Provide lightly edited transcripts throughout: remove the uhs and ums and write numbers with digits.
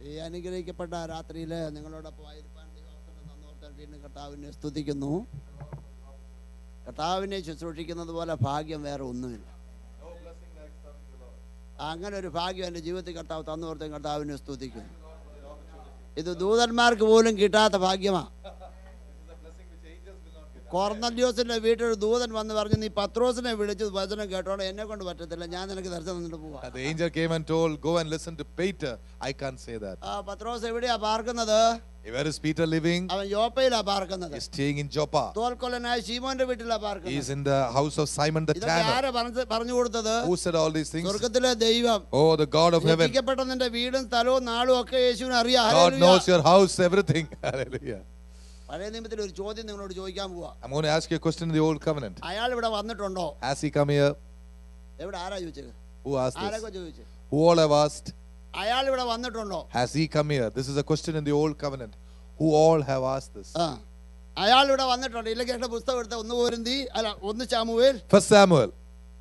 ഈ അനുഗ്രഹിക്കപ്പെട്ട രാത്രിയിൽ നിങ്ങളോടൊപ്പം ആയിരിക്കാൻ ദൈവത്തിന് നന്ദി വീണ്ടും കർത്താവിനെ സ്തുതിക്കുന്നു. കർത്താവിനെ ശുശ്രൂഷിക്കുന്നത് പോലെ ഭാഗ്യം വേറെ ഒന്നുമില്ല. അങ്ങനെ ഒരു ഭാഗ്യം എൻ്റെ ജീവിതത്തിൽ കർത്താവ് തന്നുകൊടുത്ത കർത്താവിനെ സ്തുതിക്കുന്നു. ഇത് ദൂതന്മാർക്ക് പോലും കിട്ടാത്ത ഭാഗ്യമാണ്. കൊർന്നല്യോസിന്റെ വീട്ടിൽ ദൂതൻ വന്ന് പറഞ്ഞു, നീ പത്രോസിനെ വിളിച്ച് വചനം കേട്ടോണം, എന്നെ കൊണ്ട് പറ്റത്തില്ല, ഞാൻ നിനക്ക് ദർശനം തന്നിട്ട് പോവാം. The angel came and told, go and listen to Peter. I can't say that. പത്രോസ് എവിടെയാ പാർക്കുന്നത്? Where is Peter living? അവൻ യോപ്പയിലാ പാർക്കുന്നത്. He's staying in Joppa. തോൽക്കൊല്ലനായ ശീമോന്റെ വീട്ടിലാ പാർക്കുന്നത്. He is in the house of Simon the tanner. ആരാ പറഞ്ഞു കൊടുത്തത്? Who said all these things? സ്വർഗ്ഗത്തിലെ ദൈവം. Oh, the God of heaven. രക്ഷിക്കപ്പെട്ട നിന്റെ വീടും സ്ഥലവും നാളും ഒക്കെ യേശുവിനെ അറിയാം. God knows your house, everything. Hallelujah. പഴയ നിയമത്തിൽ ഒരു ചോദ്യം നിങ്ങളോട് ചോദിക്കാൻ പോവാ. I'm going to ask you a question in the old covenant. അയാൾ ഇവിടെ വന്നിട്ടുണ്ടോ? Has he come here? എവിടെ ആരാ ചോദിച്ചത്? Who asked this? ആരൊക്കെ ചോദിച്ചു? Who all have asked? അയാൾ ഇവിടെ വന്നിട്ടുണ്ടോ? Has he come here? This is a question in the old covenant. Who all have asked this? അയാൾ ഇവിടെ വന്നിട്ടുണ്ട്. ഇല്ലെങ്കിൽ എന്റെ പുസ്തകം എടുത്ത 1 കൊരിന്തി അല്ല 1 ശമൂവേൽ. First Samuel.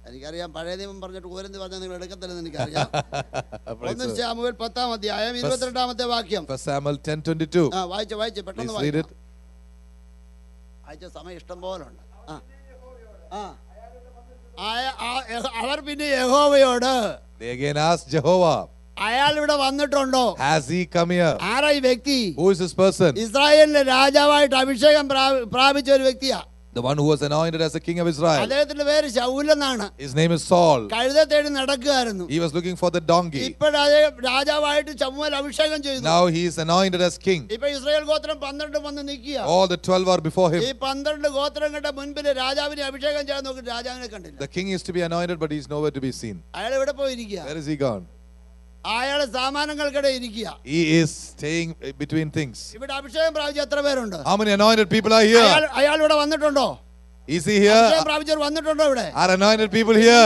എനിക്കറിയാം പഴയ നിയമം പറഞ്ഞിട്ട് കോരിന്തി പറഞ്ഞാൽ നിങ്ങൾ എടുക്കത്തില്ലെന്ന് എനിക്കറിയാം. 1 ശമൂവേൽ 10-ാം അധ്യായം 22-ാമത്തെ വാക്യം. First Samuel 10:22. വായിച്ച് പെട്ടെന്ന് വായിച്ച്. വായിച്ച സമയം ഇഷ്ടം പോലെ ഉണ്ട്. അവർ പിന്നെ യഹോവയോട്, They again asked Jehovah, അയാൾ ഇവിടെ വന്നിട്ടുണ്ടോ? Has he come here? ആരാ ഈ വ്യക്തി? Who is this person? ഇസ്രായേലിലെ രാജാവായിട്ട് അഭിഷേകം പ്രാപിച്ച ഒരു വ്യക്തിയാ. The one who was anointed as the king of Israel. അദ്ദേഹത്തിന്റെ പേര് ശൗൽ എന്നാണ്. His name is Saul. കഴുത തേടി നടക്കുകയായിരുന്നു. He was looking for the donkey. ഇപ്പോൾ രാജാവായിട്ട് ശമൂവേൽ അഭിഷേകം ചെയ്തു. Now he is anointed as king. ഇപ്പോൾ ഇസ്രായേൽ ഗോത്രം 12 വന്ന് നിൽക്കുക. All the 12 are before him. ഈ 12 ഗോത്രങ്ങളുടെ മുൻപിൽ രാജാവിനെ അഭിഷേകം ചെയ്യാൻ നോക്കി രാജാവിനെ കണ്ടില്ല. The king is to be anointed, but he is nowhere to be seen. അയാൾ എവിടെ പോയിരിക്കുക? Where is he gone? അയാൾ സാമാനങ്ങൾക്കിടെ ഇരിക്കുക. He is staying between things. ഇവിടെ അഭിഷേകം പ്രാപിച്ച എത്ര പേരുണ്ട്? How many anointed people are here? അയാൾ ഇവിടെ വന്നിട്ടുണ്ടോ? Is he here? അഭിഷേകം പ്രാപിച്ചവർ വന്നിട്ടുണ്ടോ ഇവിടെ? Are anointed people here?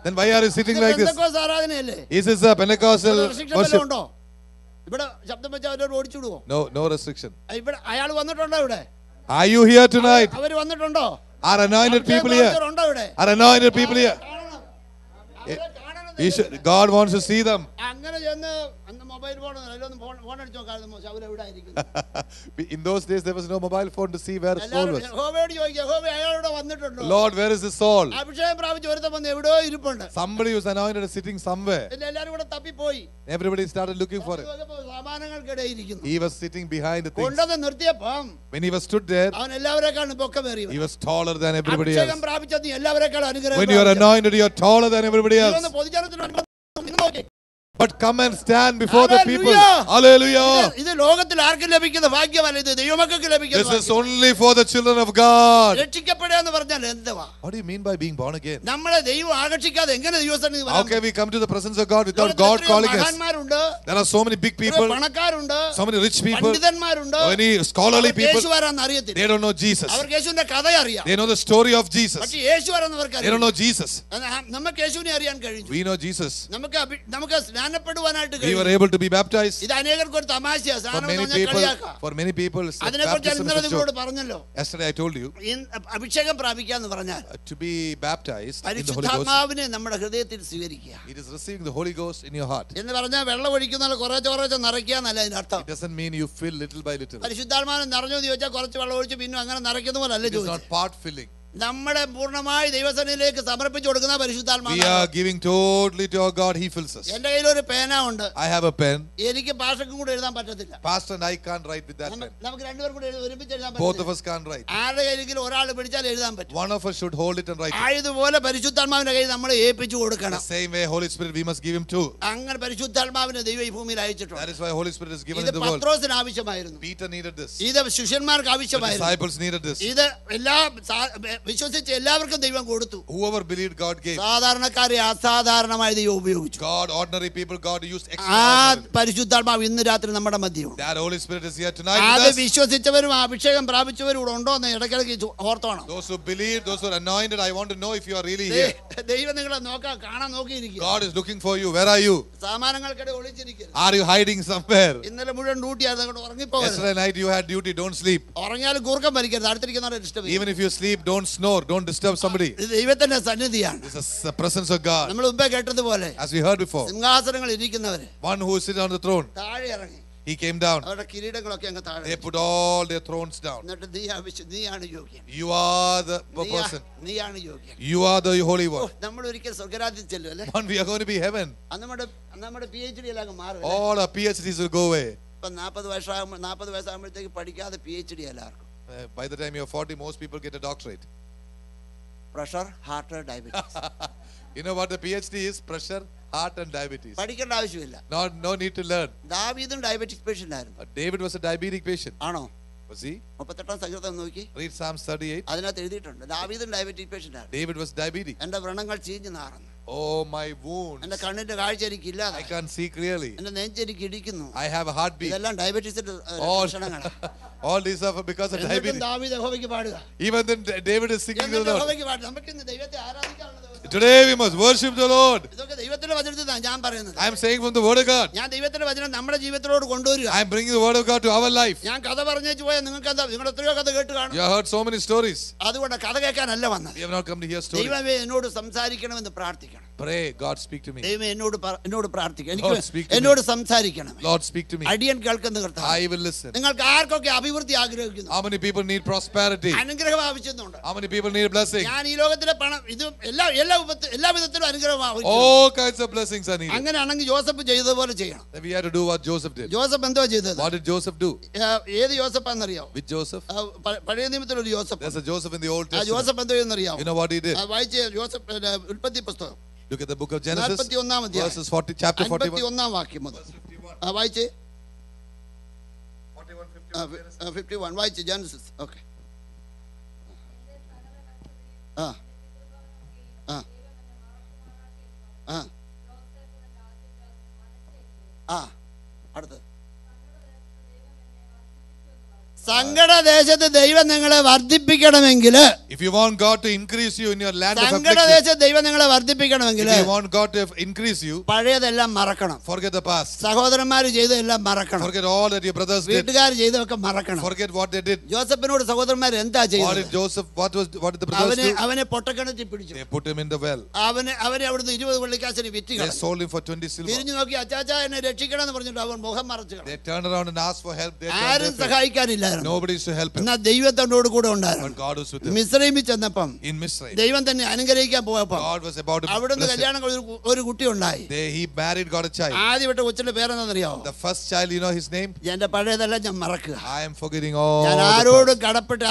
Then why are you sitting like this? ആരാധനയല്ലേ? Is this a Pentecostal worship? ഇവിടെ ശബ്ദം വെച്ചാൽ അവരോട് ഓടിച്ചുവിടുവോ? No restriction. ഇവിടെ അയാൾ വന്നിട്ടുണ്ടോ ഇവിടെ? Are you here tonight? അവര് വന്നിട്ടുണ്ടോ? Are anointed people here? Are anointed people here? God wants to see them. In those days there was no mobile phone to see where Saul was. Lord, where is this Saul? Somebody who was anointed is sitting somewhere. Everybody started looking for him. He was sitting behind the things. When he was stood there, he was taller than everybody else. When you are anointed, you are taller than everybody else. But come and stand before the people. Hallelujah. This is only for the children of God. What do you mean by being born again? How can we come to the presence of God without God calling us? There are so many big people, so many rich people, many scholarly people. They don't know Jesus. They know the story of Jesus. They don't know Jesus. We know Jesus. We were able to be baptized. For many people, baptism is a joke. Yesterday I told you, to be baptized in the Holy Ghost, it is receiving the Holy Ghost in your heart. It doesn't mean you fill little by little. It is not part filling. We are giving totally to our God. He fills us. I have a pen. Pastor and I can't write with that pen. Both of us can't write. One of us should hold it and write it. The same way Holy Spirit we must give him too. That is why Holy Spirit is given in the world. Peter needed this. The disciples needed this. Whoever believed, God gave. God, ordinary people, God used extraordinarily. That Holy Spirit is here tonight with us. Those who believe, those who are anointed, I want to know if you are really here. God is looking for you. Where are you? Are you hiding somewhere? Yesterday night you had duty. Don't sleep. Even if you sleep, don't snore, don't disturb somebody. ദൈവത്തിന്റെ സന്നിധിയാണ്. This is the presence of God. നമ്മൾ മുമ്പേ കേട്ടതുപോലെ, as we heard before, സിംഹാസനങ്ങളിൽ ഇരിക്കുന്നവര്, one who is sitting on the throne, താഴെ ഇറങ്ങി. he came down. അവരുടെ കിരീടങ്ങളൊക്കെ അങ്ങ് താഴെ. They put all their thrones down. എന്നിട്ട് നീയാണ് യോഗ്യൻ. You are the person. നീയാണ് യോഗ്യൻ. You are the holy one. നമ്മൾ ഒരിക്കൽ സ്വർഗ്ഗരാജ്യത്തിൽ ചെല്ലും അല്ലേ? One, we are going to be heaven. നമ്മുടെ PhD എല്ലാം മാറും. All our PhDs will go away. ഇപ്പൊ 40 വയസ്സാകുമ്പോഴത്തേക്ക് പഠിക്കാതെ PhD എല്ലാവർക്കും. By the time you're 40, most people get a doctorate. Pressure, heart, diabetes. You know what the PhD is? Pressure, heart and diabetes. പഠിക്കേണ്ട ആവശ്യമില്ല. No need to learn. ദാവീദും diabetic patient ആയിരുന്നു. David was a diabetic patient. ആണോ? Was he? 38 സങ്കീർത്തനം നോക്കി. Read Psalms 38. അതിനകത്ത് എഴുതിയിട്ടുണ്ട് ദാവീദും ഡയബറ്റിക് പേഷ്യന്റ് ആയിരുന്നു. David was diabetic. എൻ്റെ വ്രണങ്ങൾ ചീഞ്ഞു നാറുന്നു. Oh, my wounds. എൻ്റെ കണ്ണിന്റെ കാഴ്ച എനിക്ക് ഇല്ലാതായി. I can't see clearly. എൻ്റെ നെഞ്ച് എനിക്ക് ഇടിക്കുന്നു. I have a heartbeat. ഇതെല്ലാം ഡയബറ്റീസിന്റെ ലക്ഷണങ്ങളാണ്. All these are because of diabetes. ദാവീദ് യഹോവയ്ക്ക് പാടുക. Even then David is singing to the Lord. യഹോവയ്ക്ക് പാടുക. നമുക്ക് ഇന്ന് ദൈവത്തെ ആരാധിക്കാനുള്ള ദിവസം. Today we must worship the Lord. ഇതൊക്കെ ദൈവത്തിന്റെ വചനത്തിലാണ് ഞാൻ പറയുന്നത്. I am saying from the word of God. ഞാൻ ദൈവത്തിന്റെ വചനം നമ്മുടെ ജീവിതത്തിലോട്ട് കൊണ്ടുവരിക. I am bringing the word of God to our life. ഞാൻ കഥ പറഞ്ഞേച്ചു പോയാൽ നിങ്ങൾക്ക് എന്താ, നിങ്ങൾ എത്രയോ കഥ കേട്ട് കാണും. You have heard so many stories. അതുകൊണ്ട് കഥ കേൾക്കാനല്ല വന്നത്. We have not come to hear stories. ദൈവമേ എന്നോട് സംസാരിക്കണമെന്ന് പ്രാർത്ഥിക്കണം. Pray, God speak to me. ദൈവമേ എന്നോട് പ്രാർത്ഥിക്കണം. എനിക്ക് എന്നോട് സംസാരിക്കണം. Lord speak to me. അടിയൻ കേൾക്കുന്ന കർത്താവേ, I will listen. നിങ്ങൾക്ക് ആർക്കൊക്കെ അഭിവൃദ്ധി ആഗ്രഹിക്കുന്നു? How many people need prosperity? അനുഗ്രഹം ആവശ്യമുണ്ട്. How many people need blessing? ഞാൻ ഈ ലോകത്തിലെ പണം ഇത് എല്ലാ വിധത്തിലും അനുഗ്രഹം ആവശ്യമുണ്ട്. All kinds of blessings are needed. അങ്ങനെയാണെങ്കിൽ ജോസഫ് ചെയ്തതുപോലെ ചെയ്യണം. We had to do what Joseph did. Joseph എന്തോ ചെയ്തത്? What did Joseph do? ഏത് യോസഫാണെന്നറിയോ? With Joseph? പഴയ നിയമത്തിൽ ഒരു യോസഫ്. There's a Joseph in the Old Testament. Joseph എന്തോ ചെയ്യുന്നറിയാമോ? You know what he did? വായിച്ച യോസഫ് ഉൽപ്പത്തി പുസ്തകം. Look at the book of Genesis. 41 അധ്യായം. Verses 40, chapter 41. 51 വാക്യം മുതൽ. വായിച്ചേ. 51 വായിച്ചേ ജനസിസ്. ഓക്കേ. ആ ആ ആ ആ അടുത്ത്. സങ്കടദേശത്ത് ദൈവം നിങ്ങളെ വർദ്ധിപ്പിക്കണമെങ്കിൽ, if you want God to increase you in your land of affliction, സങ്കടദേശത്ത് ദൈവം നിങ്ങളെ വർദ്ധിപ്പിക്കണമെങ്കിൽ, if you want God to increase you, പഴയതെല്ലാം മറക്കണം. forget the past. സഹോദരന്മാർ ചെയ്തതെല്ലാം മറക്കണം. Forget all that your brothers did. വീട്ടുകാർ ചെയ്തതൊക്കെ മറക്കണം. Forget what they did. ജോസഫിനോട് സഹോദരന്മാർ എന്താ ചെയ്തത്? What did Joseph? What did the brothers do? അവനെ പൊട്ടക്കിണറ്റിൽ പിടിച്ചു. They put him in the well. അവനെ അവിടുന്ന് 20 വെള്ളിക്കാശിന് വിറ്റ് They കളഞ്ഞു. sold him for 20 silver. തിരിഞ്ഞു നോക്കി അച്ചാച്ചാ എന്നെ രക്ഷിക്കണം എന്ന് പറഞ്ഞിട്ട് അവൻ മുഖം മറച്ചു കളഞ്ഞു. They turned around and asked for help. ആരും സഹായിക്കാനില്ലായിരുന്നു. Nobody is to help him. എന്നാ ദൈവത്തോട് കൂടെ ഉണ്ടായിരുന്നു. But God was with him. മിസ്രൈമിൽ ചെന്നപ്പം In Misraim, ദൈവം തന്നെ അനുഗ്രഹിക്കാൻ പോയപ്പോൾ God was about to അവിടുന്ന് bless him. കല്യാണം ഒരു കുട്ടി ഉണ്ടായി. He married, got a child. ആദ്യമായിട്ട് കൊച്ചിന്റെ പേരെന്താണെന്നറിയാമോ? The first child, you know his name? എന്റെ പഴയതെല്ലാം ഞാൻ മറക്കുക. I am forgetting all. ഞാൻ ആരോടും കടപ്പെട്ട്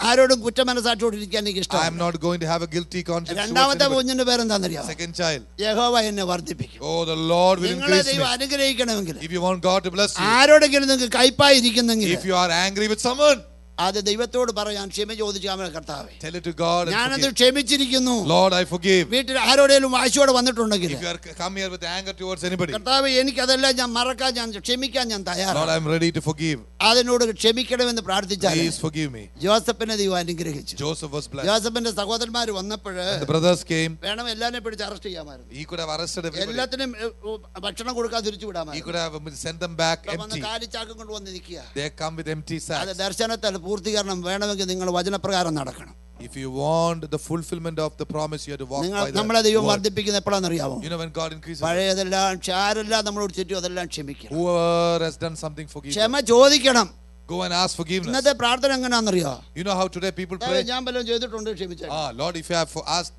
ആരോടും കുറ്റമനസാക്ഷോട് ഇരിക്കാൻ എനിക്ക് I ഇഷ്ടമാണ്. am not going to have a guilty conscience. രണ്ടാമത്തെ കുഞ്ഞിന്റെ പേരെന്താണെന്നറിയാമോ? Second child. യഹോവ എന്നെ വർദ്ധിപ്പിക്കും. Oh, the Lord will നിങ്ങളെ increase ദൈവം me. അനുഗ്രഹിക്കണമെങ്കിൽ, If you want God to bless you, ആരോടെങ്കിലും നിങ്ങൾക്ക് കയ്പായിരിക്കുന്നെങ്കിൽ, if you are angry with someone, അത് ദൈവത്തോട് പറയാൻ ക്ഷമ ചോദിച്ചാൽ കർത്താവേ, tell it to God and ഞാനത് forgive. ക്ഷമിച്ചിരിക്കുന്നു. Lord, I forgive. വീട്ടിൽ ആരോടെങ്കിലും വാശിയോടെ വന്നിട്ടുണ്ടെങ്കിൽ, If you are come here with anger towards anybody, കർത്താവേ എനിക്കതെല്ലാം ഞാൻ മറക്കാൻ, ഞാൻ ക്ഷമിക്കാൻ ഞാൻ Lord, തയ്യാറാണ്. I am ready to forgive. അതിനോട് ക്ഷമിക്കണമെന്ന് പ്രാർത്ഥിച്ചാൽ Please forgive me. ജോസഫിനെ ദൈവം അനുഗ്രഹിച്ചു. Joseph was blessed. ജോസഫിന്റെ സഹോദരന്മാർ വന്നപ്പോൾ The brothers came. വേണം എല്ലാവരെയും പിടിച്ച് അറസ്റ്റ് ചെയ്യാമായിരുന്നു. He could have arrested everybody. എല്ലാത്തിനും ഭക്ഷണം കൊടുക്കാൻ തിരിച്ചു He വിടാമായിരുന്നു. could have sent them back empty. കാലിച്ചാക്കം കൊണ്ട് വന്ന് നിൽക്കുക. They come with empty അത് sacks. ദർശനത്താൽ പൂർത്തീകരണം വേണമെങ്കിൽ നിങ്ങൾ വചനപ്രകാരം നടക്കണം. If you want the fulfillment of the promise, you have to walk by the നമ്മളെ ദൈവം word. വർദ്ധിപ്പിക്കുന്ന എപ്പോഴാണെന്നറിയാമോ? You know when God increases, പഴയതെല്ലാം ആരെല്ലാം നമ്മളോട് ചുറ്റും അതെല്ലാം ക്ഷമിക്കണം. whoever has done something, forgive them. ക്ഷമ ചോദിക്കണം. Go and ask forgiveness. ഇന്നത്തെ പ്രാർത്ഥന എങ്ങനെയാണെന്നറിയോ? You know how today people pray? ഞാൻ വല്ലതും ചെയ്തിട്ടുണ്ട് ക്ഷമിച്ചാൽ. Lord, if you have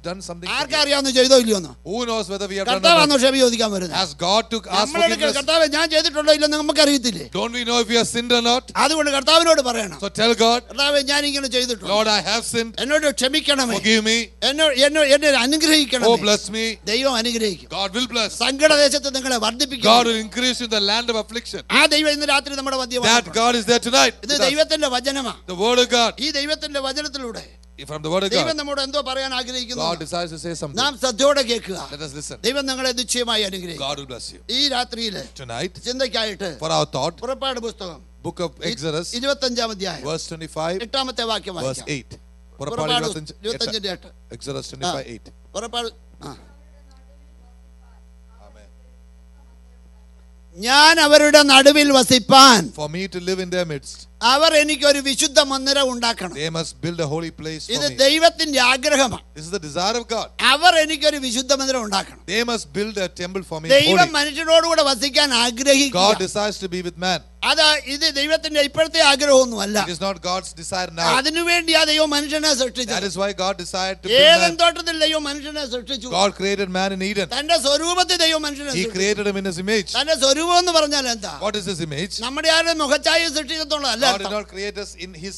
done something, ആർക്കറിയാവുന്ന ചെയ്തോ ഇല്ലയോന്ന്? who knows whether we have done കർത്താവാണോ ക്ഷമ ചോദിക്കാൻ വരുന്നത്? Ask God to ask forgiveness. കർത്താവേ ഞാൻ ചെയ്തിട്ടുണ്ടോ ഇല്ലെന്ന് നമുക്കറിയത്തില്ലേ? Don't we know if we have sinned or not? അതുകൊണ്ട് കർത്താവിനോട് പറയണം. So tell God, കർത്താവേ ഞാൻ ഇങ്ങനെ ചെയ്തിട്ടുണ്ട്. Lord, I have sinned. എന്നോട് ക്ഷമിക്കണമേ. Forgive me. എന്നെ അനുഗ്രഹിക്കണമേ. Oh, bless me. ദൈവം അനുഗ്രഹിക്കും. God will bless. സങ്കടദേശത്ത് നിങ്ങളെ വർദ്ധിപ്പിക്കും. God will increase you in the land of affliction. ആ ദൈവം ഇന്ന് രാത്രി നമ്മുടെ മധ്യത്തിൽ. That God is there tonight. ഇത് ദൈവത്തിന്റെ വചനമാണ്. The word of God. ഈ ദൈവത്തിന്റെ വചനത്തിലൂടെ From the word of ദൈവം God, നമ്മോട് എന്തോ പറയാൻ ആഗ്രഹിക്കുന്നു. God desires to say something. നാം ശ്രദ്ധയോടെ കേൾക്കുക. Let us listen. ദൈവം നിങ്ങളെ നിശ്ചയമായി അനുഗ്രഹിക്കും. God will bless you. ഈ രാത്രിയിലെ Tonight, ചിന്തയ്ക്കായിട്ട് for our thought, പുറപ്പാട് പുസ്തകം book of Exodus, 25 അധ്യായം verse 25, 8ാമത്തെ വാക്യം verse വായിക്കാം. 8. പുറപ്പാട് 25:8. Exodus 25:8. പുറപ്പാട് Amen. ഞാൻ അവരുടെ നടുവിൽ വസിപ്പാൻ, for me to live in their midst, അവർ എനിക്ക് ഒരു വിശുദ്ധ മന്ദിരം ഉണ്ടാക്കണം. they must build a holy place for ഇത് me. ദൈവത്തിന്റെ ആഗ്രഹമാണ്. This is the desire of God. അവർ എനിക്ക് ഒരു വിശുദ്ധ മന്ദിരം ഉണ്ടാക്കണം. They must build a temple for me. ദൈവം മനുഷ്യനോടുകൂടെ വസിക്കാൻ ആഗ്രഹിക്കുന്നു. God desires to be with man. അത് ഇത് ദൈവത്തിന്റെ ഇപ്പോഴത്തെ ആഗ്രഹമൊന്നുമല്ല. It is not God's desire now. അതിനുവേണ്ടിയാ ദൈവം മനുഷ്യനെ സൃഷ്ടിച്ചത്. That is why God decided to build Eden man. തോട്ടത്തിൽ ദൈവം മനുഷ്യനെ സൃഷ്ടിച്ചു. God created man in Eden. തന്റെ സ്വരൂപത്തിൽ ദൈവം മനുഷ്യനെ He സൃഷ്ടിച്ചു. created him in his image. തന്റെ സ്വരൂപം എന്ന് പറഞ്ഞാൽ എന്താ? What is his image? നമ്മുടെ ആരുടെ മുഖഛായ സൃഷ്ടിച്ചിട്ടുള്ളതല്ല. God did not create us in his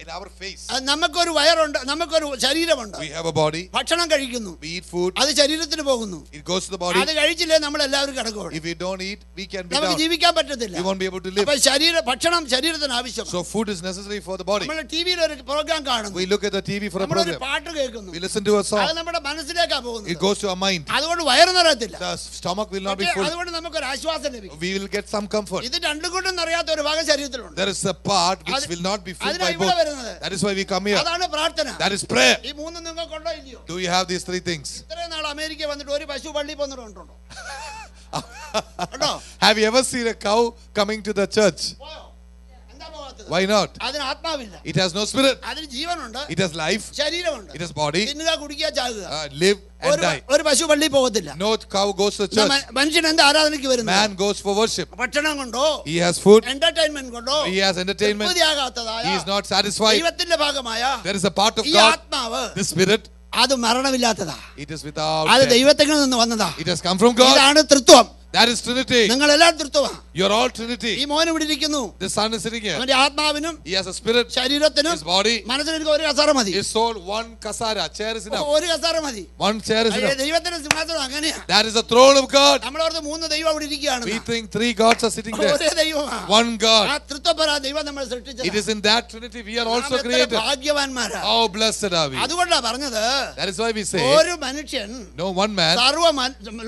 in our face. നമുക്കൊരു വയറുണ്ട്, നമുക്കൊരു ശരീരമുണ്ട്. We have a body. ഭക്ഷണം കഴിക്കുന്നു. We eat food. അത് ശരീരത്തിന് പോകുന്നു. It goes to the body. അത് കഴിച്ചില്ലേ നമ്മൾ എല്ലാവരും കിടക്കും. If we don't eat, we can be നമുക്ക് down. ജീവിക്കാൻ പറ്റത്തില്ല. We won't be able to live. അപ്പോൾ ഭക്ഷണം ശരീരത്തിന് ആവശ്യമാണ്. So food is necessary for the body. നമ്മൾ ടിവിയിൽ ഒരു പ്രോഗ്രാം കാണുന്നു. We look at the TV for a നമ്മൾ ഒരു program. പാട്ട് കേൾക്കുന്നു. We listen to a song. അത് നമ്മുടെ മനസ്സിലേക്കാ പോകുന്നത്. It goes to our mind. അതുകൊണ്ട് വയറ് നിറയത്തില്ല. The stomach will not be full. അതുകൊണ്ട് നമുക്ക് ഒരു ആശ്വാസം ലഭിക്കും. We will get some comfort. ഇത് രണ്ടും കൊണ്ടും നിറയാത്ത ഒരു ഭാഗം ശരീരത്തിലുണ്ട്. There is a part which will not be filled by both. That is why we come here. അതാണ് പ്രാർത്ഥന. That is prayer. ഈ മൂന്നും നിങ്ങൾക്ക് ഉണ്ടോ ഇല്ലയോ? Do you have these three things? ഇത്രയും നാൾ അമേരിക്ക വന്നിട്ട് ഒരു പശു പള്ളിയിൽ പോന്നിട്ട് കണ്ടിട്ടുണ്ടോ? Have you ever seen a cow coming to the church? Why not? അതിന് ആത്മാവില്ല. It has no spirit. അതിന് ജീവനുണ്ട്. It has life. ശരീരമുണ്ട്. It has body. തിന്നുക കുടിക്കുക ചാകുക. Live and die. ഒരു പശു പള്ളിയിൽ പോകത്തില്ല. No cow goes to the church. മനുഷ്യൻ എന്താ ആരാധനയ്ക്ക് വരുന്നത്? Man goes for worship. ഭക്ഷണം കൊണ്ടോ, He has food. എന്റർടൈൻമെന്റ് കൊണ്ടോ, He has entertainment. തൃപ്തിയാകാത്തതായ, He is not satisfied. ദൈവത്തിന്റെ ഭാഗമായ There is a part of ഈ God. ആത്മാവ്, The spirit. അത് മരണമില്ലാത്തതാ. It is without അത് death. ദൈവത്തിൽ നിന്ന് വന്നതാ. It has come from God. ഇതാണ് തൃത്വം. That is Trinity. നിങ്ങൾ എല്ലാം തൃത്വമാണ്. You are all Trinity. ഈ മോൻ ഇവിടെ ഇരിക്കുന്നു. The son is sitting here. അവന്റെ ആത്മാവിനും He has a spirit. ശരീരത്തിനും His body. മനസ്സിന് എനിക്ക് ഒരു കസേര മതി. His soul. One kasara. Chair is enough. ഒരു കസേര മതി. One chair is enough. ദൈവത്തിന്റെ സിംഹാസനം അങ്ങനെയാ. That is the throne of God. നമ്മളോർത്ത് മൂന്ന് ദൈവം അവിടെ ഇരിക്കുകയാണ്. We think three gods are sitting there. ഒരേ ദൈവമാണ്. One God. ആ തൃത്വപര ദൈവം നമ്മൾ സൃഷ്ടിച്ചത്. It is in that Trinity we are also created. ഭാഗ്യവാന്മാരാ. How blessed are we? അതുകൊണ്ടാ പറഞ്ഞത്. That is why we say. ഒരു മനുഷ്യൻ, no one man. സർവ്വ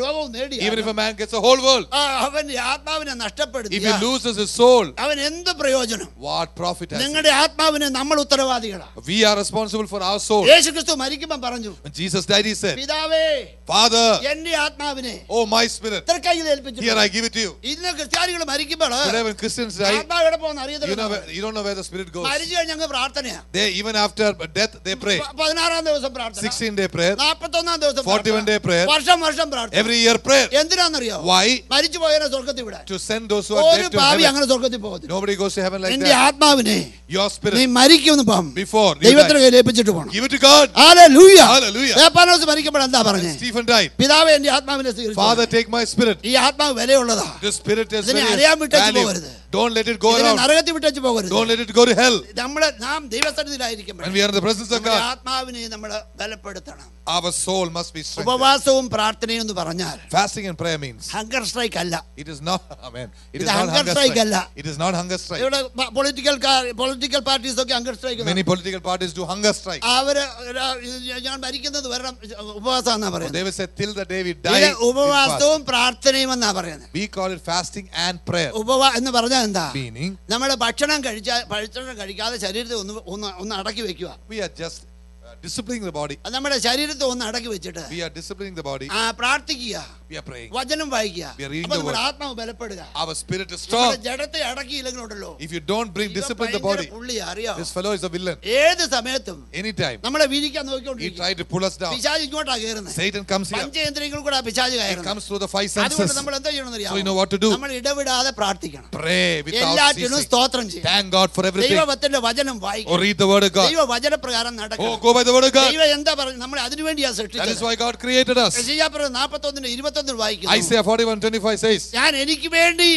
ലോകവും നേടിയ. Even if a man gets a whole world. അവന്റെ ആത്മാവിനെ നഷ്ടപ്പെടുത്തി. If he loses his soul. അവൻ എന്ത് പ്രയോജനം? What profit has he? നിങ്ങളുടെ ആത്മാവിനെ നമ്മൾ ഉത്തരവാദികളാ. We are responsible for our soul. യേശുക്രിസ്തു മരിക്കുമ്പോൾ പറഞ്ഞു. When Jesus died, he said, പിതാവേ, Father, എന്റെ ആത്മാവിനെ, oh my spirit, തൃക്കൈയിൽ ഏൽപ്പിച്ചു. here I give it to you. ഇന്ന് ക്രിസ്ത്യാനികൾ മരിക്കുമ്പോൾ Today when Christians die, ആത്മാവ് എവിടെ പോകുന്ന അറിയത്തില്ല. you don't know where the spirit goes. മരിച്ചു കഴിഞ്ഞാൽ ഞങ്ങൾ പ്രാർത്ഥനയാ. They even after death they pray. 16-ാം ദിവസം പ്രാർത്ഥന. 16-day prayer. 41-ാം ദിവസം 41-day prayer. വർഷം പ്രാർത്ഥന. Every year prayer. എന്തിനാണെന്നറിയോ? Why? മരിച്ചു പോയവരെ സ്വർഗ്ഗത്തിൽ വിടാൻ. To send those who are dead to heaven. അങ്ങനെ സ്വർഗ്ഗത്തിൽ പോകത്തില്ല. Nobody goes to heaven like നിന്റെ that. ആത്മാവിനെ, Your spirit, നീ മരിക്കുന്നു പം, before ദൈവത്തിന്റെ കയ്യിൽ ഏൽപ്പിച്ചിട്ട് പോകണം. give it to God. Hallelujah. Hallelujah. Stephanos മരിക്കുമ്പോൾ എന്താ പറഞ്ഞേ? Stephen died. പിതാവേ, എന്റെ ആത്മാവിനെ സ്വീകരിച്ചു. Father, take my spirit. ഈ ആത്മാവ് വിലയുള്ളതാ. This spirit is ഇതിനെ very അറിയാൻ വിട്ടേച്ച് valuable. പോകരുത്. Don't let it go ഇതിനെ around. നരകത്തിൽ വിട്ടേച്ച് പോകരുത്. Don't let it go to hell. നാം ദൈവസന്നിധിയിലായിരിക്കുമ്പോൾ When we are in the presence of നമ്മുടെ God, ആത്മാവിനെ നമ്മൾ ബലപ്പെടുത്തണം. our soul must be strengthened. ഉപവാസവും പ്രാർത്ഥനയും എന്ന് പറഞ്ഞാൽ Fasting and prayer means hunger strike അല്ല. it is not, amen. It ഇത് is not hunger hunger strike strike. അല്ല. It is not hunger strike. ഇവിടെ പൊളിറ്റിക്കൽ പാർട്ടീസ് ഒക്കെ hunger strike. Many political parties do hunger strike. അവര് ഞാൻ മരിക്കുന്നത് വരണം ഉപവാസം എന്നാ പറയുന്നത്. They will say till the day we die. ഉപവാസവും പ്രാർത്ഥനയും എന്നാ പറയുന്നത്. We call it fasting and prayer. എന്ന് പറഞ്ഞാൽ എന്താ? Meaning നമ്മള് ഭക്ഷണം കഴിക്കാതെ ശരീരത്തെ ഒന്ന് അടക്കി വെക്കുക. we are just disciplining the body. നമ്മുടെ ശരീരത്തെ ഒന്ന് അടക്കി വെച്ചിട്ട് We are disciplining the body. പ്രാർത്ഥിക്കുക. We are praying. വചനം വായിക്കുക. We are reading അപ്പോൾ the word. നമ്മുടെ ആത്മാവ് ബലപ്പെടുക. Our spirit is strong. ജഡത്തെ അടക്കിയില്ലെങ്കിലുണ്ടല്ലോ. If you don't bring discipline the body, this fellow is a villain. ഏത് സമയത്തും Anytime നമ്മളെ വീഴിക്കാൻ he നോക്കിക്കൊണ്ടിരിക്കും. tries to pull us down. പിശാച് ഇങ്ങോട്ടാ കയറുന്നത്. Satan comes here. പഞ്ചേന്ദ്രിയങ്ങൾ കൂടെ പിശാച് He കയറുന്നത്. comes through the five അതുകൊണ്ട് senses. നമ്മൾ എന്താ ചെയ്യണമെന്ന് So you know അറിയാമോ? what to do. നമ്മൾ ഇടവിടാതെ പ്രാർത്ഥിക്കണം. Pray without എല്ലാറ്റിനും ceasing. സ്തോത്രം ചെയ്യണം. Thank God for everything. ദൈവത്തിന്റെ വചനം Or വായിക്കണം. read the word of God. ദൈവ വചനപ്രകാരം Oh, നടക്കണം. go by the word of God. ദൈവം എന്താ പറഞ്ഞു? നമ്മളെ അതിനു വേണ്ടിയാ That is സൃഷ്ടിച്ചത്. why God created us. യെശയ്യാ 41:21 വായിക്കുന്നു. Isaiah 41:25 says, ഞാൻ എനിക്ക് വേണ്ടി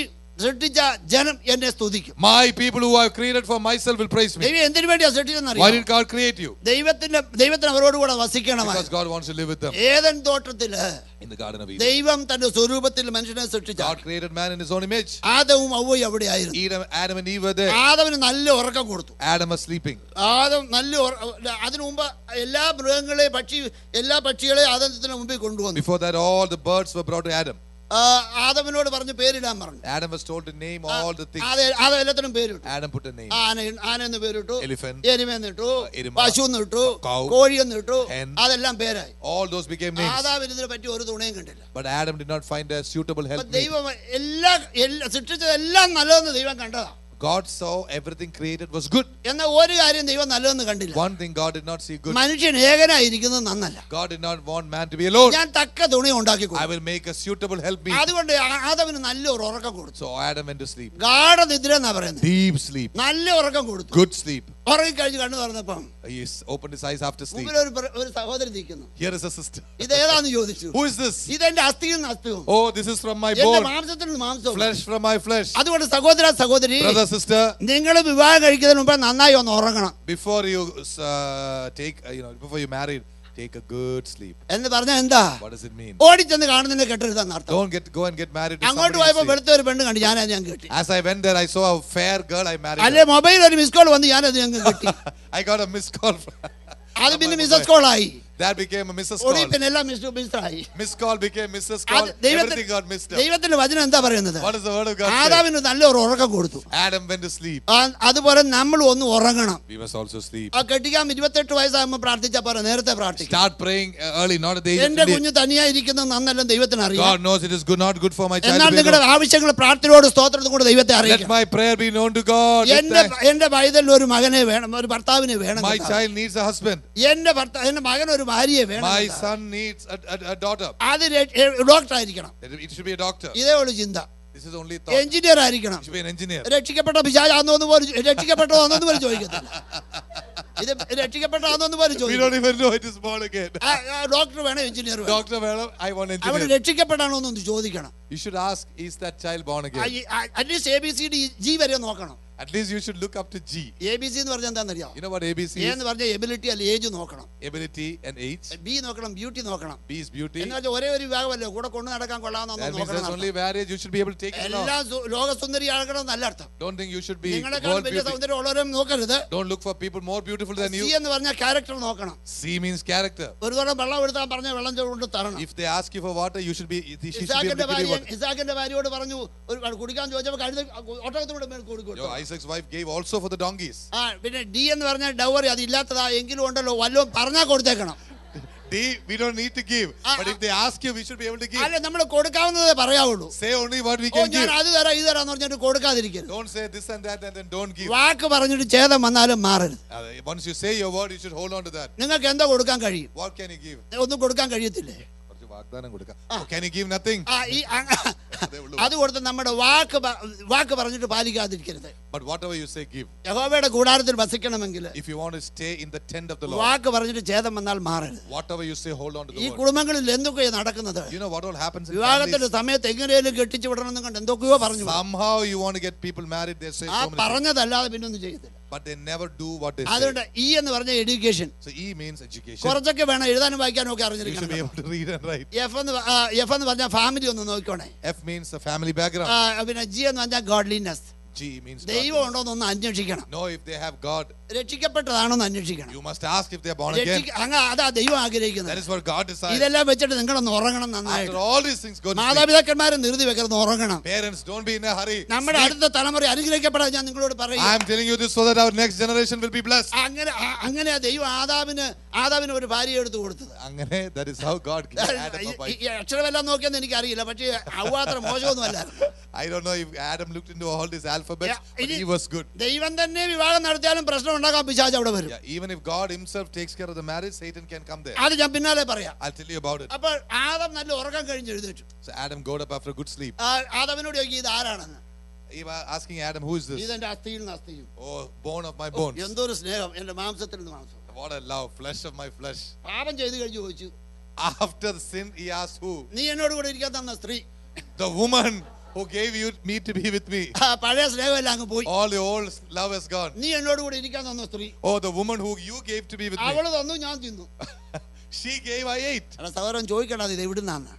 സൃഷ്ടിച്ച ജനം എന്നെ സ്തുതിക്കും. my people who I have created for myself will praise me. ദൈവം എന്തിനു വേണ്ടിയാ സൃഷ്ടിച്ചെന്ന് Why അറിയാമോ? did God create you? ദൈവത്തിന് അവരോട് കൂടെ വസിക്കണമായി. Because God wants to live with them. Eden തോട്ടത്തില് In the garden of Eden, ദൈവം തന്റെ സ്വരൂപത്തിൽ മനുഷ്യനെ സൃഷ്ടിച്ചു. God created man in his own image. ആദവും ഹവ്വയും അവിടെയായിരുന്നു. Adam and Eve were there. ആദവിന് നല്ല ഉറക്കം കൊടുത്തു. Adam was sleeping. ആദം അതിനു മുമ്പ് എല്ലാ പക്ഷികളെയും ആദത്തിന്റെ മുമ്പിൽ കൊണ്ടുവന്നു. Before that, all the birds were brought to Adam. ആദമിനോട് പറഞ്ഞു പേരിടാൻ പറഞ്ഞു. Adam was told to name all the things. Adam എല്ലാത്തിനും പേരിട്ടു. Adam put a name. ആനെന്ന് പേരിട്ടു, Elephant, എരുമേന്ന് ഇട്ടു, എരുമ, പശുന്ന് ഇട്ടു, cow, കോഴിയെന്ന് ഇട്ടു, hen, അതെല്ലാം പേരായി. all those became names. ആദാമിന് ഇതിനെ പറ്റി ഒരു തുണയും കണ്ടില്ല. But Adam did not find a suitable help. ദൈവം സൃഷ്ടിച്ചതെല്ലാം നല്ലതെന്ന് ദൈവം കണ്ടതാ. God saw everything created was good. എന്നാൽ ഒരു കാര്യം ദൈവം നല്ലതെന്ന് കണ്ടില്ല. One thing God did not see good. മനുഷ്യൻ ഏകനായിരിക്കുന്നത് നന്നല്ല. God did not want man to be alone. ഞാൻ തക്ക തുണി ഉണ്ടാക്കി കൊടുത്തു. I will make a suitable help me. അതുകൊണ്ട് ആദമിന് നല്ലൊരു ഉറക്കം കൊടുത്തു. So Adam went to sleep. ഗാഢനിദ്ര എന്നാ പറയുന്നത്. Deep sleep. നല്ല ഉറക്കം കൊടുത്തു. Good sleep. ഉറങ്ങിക്കഴിഞ്ഞ് കണ്ണു തുറന്നപ്പം He opened his eyes after sleep. ഒരു സഹോദരി നിൽക്കുന്നു. Here is a sister. ഇതേതാന്ന് ചോദിച്ചു. Who is this? ഇതെന്റെ അസ്ഥിയിൽ നിന്ന് അസ്ഥിയും. Oh, this is from my എന്റെ bone. മാംസത്തിൽ നിന്ന് മാംസവും. Flesh from my flesh. അതുകൊണ്ട് സഹോദര സഹോദരി, Brother, sister, നിങ്ങൾ വിവാഹം കഴിക്കുന്നതിന് മുമ്പ് നന്നായി ഒന്ന് ഉറങ്ങണം. Before you before you married, take a good sleep. എന്ന് പറഞ്ഞാൽ എന്താ? What does it mean? ഓടിച്ചെന്ന് കാണുന്നതിനെ കെട്ടരുതെന്ന് അർത്ഥം. Go and get married to അങ്ങോട്ട് somebody. പോയപ്പോൾ വെളുത്ത ഒരു പെണ്ണ് കണ്ടു, ഞാൻ കെട്ടി. As I went there, I saw a fair girl. I married അല്ലെ her. മൊബൈൽ ഒരു മിസ് കോൾ വന്ന് ഞാനത് ഞങ്ങൾ കെട്ടി. I got a missed call. അത് പിന്നെ മിസ്സസ് കോൾ ആയി. That became a Mrs. Call. പിന്നെ എല്ലാം മിസ്സായി. Miss call became Mrs. Call. Everything got missed up. ദൈവത്തിന്റെ വചനം എന്താ പറയുന്നത്? What is the word of God? ആദാമിന് നല്ലൊരു ഉറക്കം കൊടുത്തു. Adam went to sleep. അതുപോലെ നമ്മൾ ഒന്ന് ഉറങ്ങണം. We must also sleep. ആ കെട്ടിക്കാൻ 28 വയസ്സാകുമ്പോൾ പ്രാർത്ഥിച്ചാൽ പോരാ, നേരത്തെ പ്രാർത്ഥിക്കാം. Start praying early, not at the age of 20. എന്റെ കുഞ്ഞു തനിയായിരിക്കുന്നത് നന്നെല്ലാം ദൈവത്തിന് അറിയാം. God knows it is good, not good for my child. എന്നാൽ നിങ്ങളുടെ ആവശ്യങ്ങൾ പ്രാർത്ഥനയോട് സ്തോത്രത്തോടും കൂടെ ദൈവത്തെ അറിയിക്കാം. Let my prayer be known to God. എന്റെ പൈതലിൽ ഒരു മകനെ വേണം, ഒരു ഭർത്താവിനെ വേണം. My child needs a husband. എന്റെ മകൻ ഒരു ഭാര്യയെ വേണം. My son needs a daughter. അത് ഡോക്ടർ ആയിരിക്കണം. It should be a doctor. ഇതേ ഉള്ളൂ ചിന്ത. This is only thought. Engineer ആയിരിക്കണം. Should be an engineer. രക്ഷിക്കപ്പെട്ട പിശാചാണെന്ന് പോലും രക്ഷിക്കപ്പെട്ടതാണെന്ന് പോലും ചോദിക്കത്തില്ല. ഇത് രക്ഷിക്കപ്പെട്ടതാണെന്ന് പോലും ചോദിക്കും. We don't even know it is born again. Doctor വേണം, എഞ്ചിനീയർ വേണം. Doctor വേണം, I want engineer. അവിടെ രക്ഷിക്കപ്പെടാണോ എന്ന് ചോദിക്കണം. You should ask, is that child born again? At least ABCD G വരെ നോക്കണം. At least you should look up to G. ABC എന്ന് പറഞ്ഞാൽ എന്താണെന്നറിയാം? You know what ABC is? A എന്ന് പറഞ്ഞാൽ എബിലിറ്റി അല്ല, ഏജ് നോക്കണം. Ability and age. B നോക്കണം, ബ്യൂട്ടി നോക്കണം. B is beauty. എന്ന് വെച്ചാൽ ഒരേ ഒരു വിഭാഗമല്ലേ, കൂടെ കൊണ്ടു നടക്കാൻ കൊള്ളാമെന്ന് That means there's only marriage, you should be able to take it along. എല്ലാ ലോകസുന്ദരി ആകണം നല്ല അർത്ഥം. Don't think you should be നിങ്ങളെക്കാൾ വലിയ സൗന്ദര്യം ഉള്ളവരും നോക്കരുത്. Don't look for people more beautiful than you. C എന്ന് പറഞ്ഞാൽ ക്യാരക്ടർ നോക്കണം. C means character. ഒരു തരം വെള്ളം എടുത്താൽ പറഞ്ഞ വെള്ളം കൊണ്ട് തരണം. If they ask you for water, you should be ഇസാക്കിന്റെ ഭാര്യയോട് പറഞ്ഞു ഒരു കുടിക്കാൻ ചോദിച്ചപ്പോൾ കഴുത ഒട്ടകത്തോട് കൊടുക്കും. Isaac's wife gave also for the donkeys. പിന്നെ D എന്ന് പറഞ്ഞാൽ ഡൗറി, അത് ഇല്ലാത്തതാ എങ്കിലും ഉണ്ടല്ലോ, വല്ലതും പറഞ്ഞാൽ കൊടുത്തേക്കണം. D, we don't need to give, but if they ask you, we should be able to give. അല്ല, നമ്മൾ കൊടുക്കാവുന്നതേ പറയാവുള്ളൂ. Say only what we can give. ഞാൻ അത് തരാം ഇത് തരാന്ന് പറഞ്ഞിട്ട് കൊടുക്കാതിരിക്കരുത്. Don't say this and that and then don't give. വാക്ക് പറഞ്ഞിട്ട് ഛേദം വന്നാലും മാറരുത്. Once you say your word, you should hold on to that. നിങ്ങൾക്ക് എന്താ കൊടുക്കാൻ കഴിയും? What can you give? ഒന്നും കൊടുക്കാൻ കഴിയത്തില്ലേ? വാഗ്ദാനം കൊടുക്കാം. Can you give nothing? അത് കൊടുത്ത് നമ്മുടെ വാക്ക് പറഞ്ഞിട്ട് പാലിക്കാതിരിക്കരുത്. But whatever you say, give. യഹോവയുടെ കൂടാരത്തിൽ വസിക്കണമെങ്കിൽ, if you want to stay in the tent of the Lord, വാക്ക് പറഞ്ഞിട്ട് ഛേദം വന്നാൽ മാറരുത്. whatever you say, hold on to the ഈ word. കുടുംബങ്ങളിൽ എന്തൊക്കെയാ നടക്കുന്നത്? You know what all happens in വിവാഹത്തിന്റെ സമയത്ത് എങ്ങനെയും കെട്ടിച്ചു വിടണമെന്ന് കണ്ട് എന്തൊക്കെയോ പറഞ്ഞു. Somehow you want to get people married, they say so many things. പറഞ്ഞതല്ലാതെ പിന്നെ ഒന്നും ചെയ്യത്തില്ല. But they never do what they say. അതുകൊണ്ട് E എന്ന് പറഞ്ഞ education. So E means education. കുറച്ചൊക്കെ വേണം, എഴുതാനും വായിക്കാനും ഒക്കെ You should be able to read and write. F എന്ന് പറഞ്ഞാൽ ഫാമിലി ഒന്ന് നോക്കണേ. F means a family background. പിന്നെ G എന്ന് പറഞ്ഞാൽ ഗോഡ്ലിനെസ്. G means ദൈവം ഉണ്ടോന്ന് ഒന്ന് അന്വേഷിക്കണം. know if they have God. രക്ഷിക്കപ്പെട്ടതാണോ എന്ന് അന്വേഷിക്കണം. You must ask if they are born again. അതാ ദൈവം ആഗ്രഹിക്കുന്നത്. That is what God desires. ഇതെല്ലാം വെച്ചിട്ട് നിങ്ങളൊന്ന് ഉറങ്ങണം നന്നായിട്ട്. After all these things, go to sleep. മാതാപിതാക്കന്മാരെ ധൃതി വെക്കരുത്, ഉറങ്ങണം. Parents, don't be in a hurry. നമ്മുടെ അടുത്ത തലമുറ അനുഗ്രഹിക്കപ്പെടാൻ ഞാൻ നിങ്ങളോട് പറയും. I am telling you this so that our next generation will be blessed. അങ്ങനെയാ ദൈവം ആദാമിന് ഒരു ഭാര്യ എടുത്തു കൊടുത്തത്. അങ്ങനെ that is how God gave Adam a wife. അക്ഷരമെല്ലാം നോക്കിയെന്ന് എനിക്കറിയില്ല, പക്ഷേ അത്ര മോശമൊന്നും അല്ല. I don't know if Adam looked into all these alphabets, but he was good. ദൈവം തന്നെ വിവാഹം നടത്തിയാലും പ്രശ്നം ഉണ്ടാക്കാൻ പിശാച് അവിടെ വരും. Even if God himself takes care of the marriage, Satan can come there. അത് ഞാൻ പിന്നാലെ പറയാം. I'll tell you about it. അപ്പോൾ ആദം നല്ല ഉറക്കം കഴിഞ്ഞ് എഴുന്നേറ്റു. So Adam got up after a good sleep. ആദമിനോട് ചോദിച്ചു, ഇത് ആരാണെന്ന്. He was asking Adam, who is this? ഇതെന്റെ അസ്ഥിയിൽ നിന്ന് അസ്ഥിയും. Oh, bone of my bones. എന്തൊരു സ്നേഹം, എന്റെ മാംസത്തിൽ നിന്ന് മാംസം. What a love, flesh of my flesh. പാപം ചെയ്തു കഴിഞ്ഞു ചോദിച്ചു. After the sin, he asked who? നീ എന്നോട് കൂടെ ഇരിക്കാൻ തന്ന സ്ത്രീ. The woman who gave me to be with me. പഴയ സ്നേഹം എല്ലാം അങ്ങ് പോയി. All the old love has gone. നീ എന്നോട് കൂടെ ഇരിക്കാൻ തന്ന സ്ത്രീ. Oh, the woman who you gave to be with me. അവള് തന്നു, ഞാൻ തിന്നു. She gave, I ate. സഹോദരൻ ചോദിക്കണ്ട ഇത് എവിടുന്നാണ്.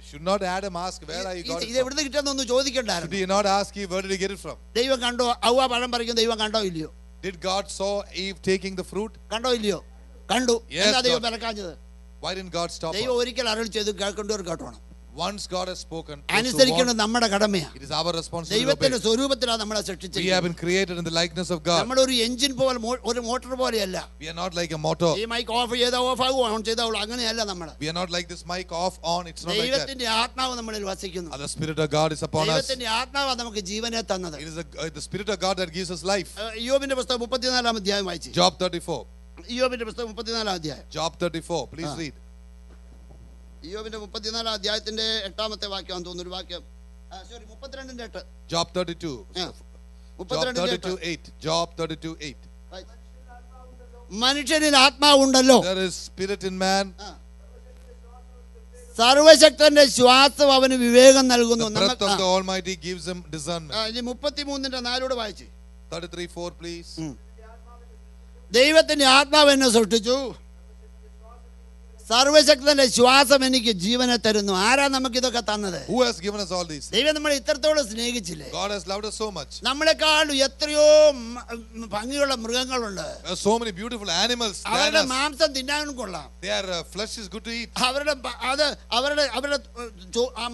Should not Adam ask where are you got it ഇത് എവിടുന്ന് കിട്ടുന്നൊന്ന് ചോദിക്കണ്ടായിരുന്നു. Should he not ask you where did he get it from? ദൈവം കണ്ടോ അവ്വ പഴം പറിക്കും, ദൈവം കണ്ടോ ഇല്ലയോ? Did God saw Eve taking the fruit? കണ്ടോ ഇല്ലയോ? കണ്ടു. Yes, എന്താ ദൈവം God. വിലക്കാഞ്ഞത്? Why didn't God stop ദൈവം her? ഒരിക്കൽ അരുളി ചെയ്ത് കേൾക്കേണ്ടവർ കേട്ടോണം. Once God has spoken, അനുസരിക്കേണ്ടത് നമ്മുടെ കടമയാണ്. it is our responsibility. ദൈവത്തിന്റെ സ്വരൂപത്തിലാണ് നമ്മളെ സൃഷ്ടിച്ചത്. We have been created in the likeness of God. നമ്മൾ ഒരു എഞ്ചിൻ പോലെ ഒരു മോട്ടോർ പോലെയല്ല. We are not like a motor. ഈ മൈക്ക് ഓഫ് ചെയ്താൽ ഓഫ് ആകും, ഓൺ ചെയ്താൽ അങ്ങനെയല്ല നമ്മൾ. We are not like this mic off on. It's not like that. ദൈവത്തിന്റെ ആത്മാവ് നമ്മളിൽ വസിക്കുന്നു. The spirit of God is upon us. ദൈവത്തിന്റെ ആത്മാവാണ് നമുക്ക് ജീവനെ തന്നത്. It is the spirit of God that gives us life. യോബിന്റെ പുസ്തകം 34-ാം അധ്യായം വായിച്ചു. Job 34. യോബിന്റെ പുസ്തകം 34-ാം അധ്യായം. Job 34. Please read. യോബിന്റെ 34-ാം അധ്യായത്തിന്റെ 8-ാമത്തെ വാക്യം തോന്നുന്നു, ഒരു വാക്യം. 32-ന്റെ 8. Job 32. Job 32:8. Job 32:8. മനുഷ്യനിൽ ആത്മാവുണ്ടല്ലോ. There is spirit in man. സർവശക്തന്റെ ശ്വാസം അവന് വിവേകം നൽകുന്നു. The breath of the Almighty gives him discernment. 33-ന്റെ 4 വായിച്ചു. 33:4 please. ദൈവത്തിന്റെ ആത്മാവ് എന്നെ സൃഷ്ടിച്ചു, സർവശക്തന്റെ ശ്വാസം എനിക്ക് ജീവനെ തരുന്നു. ആരാ നമുക്ക് ഇതൊക്കെ തന്നത്? Who has given us all these? ദൈവം നമ്മളെ ഇത്രത്തോളം സ്നേഹിച്ചില്ലേ? God has loved us so much. നമ്മളെക്കാൾ എത്രയോ ഭംഗിയുള്ള മൃഗങ്ങളുണ്ട്. So many beautiful animals. അവരുടെ മാംസം തിന്നാനും കൊള്ളാം. Their flesh is good to eat. അവരുടെ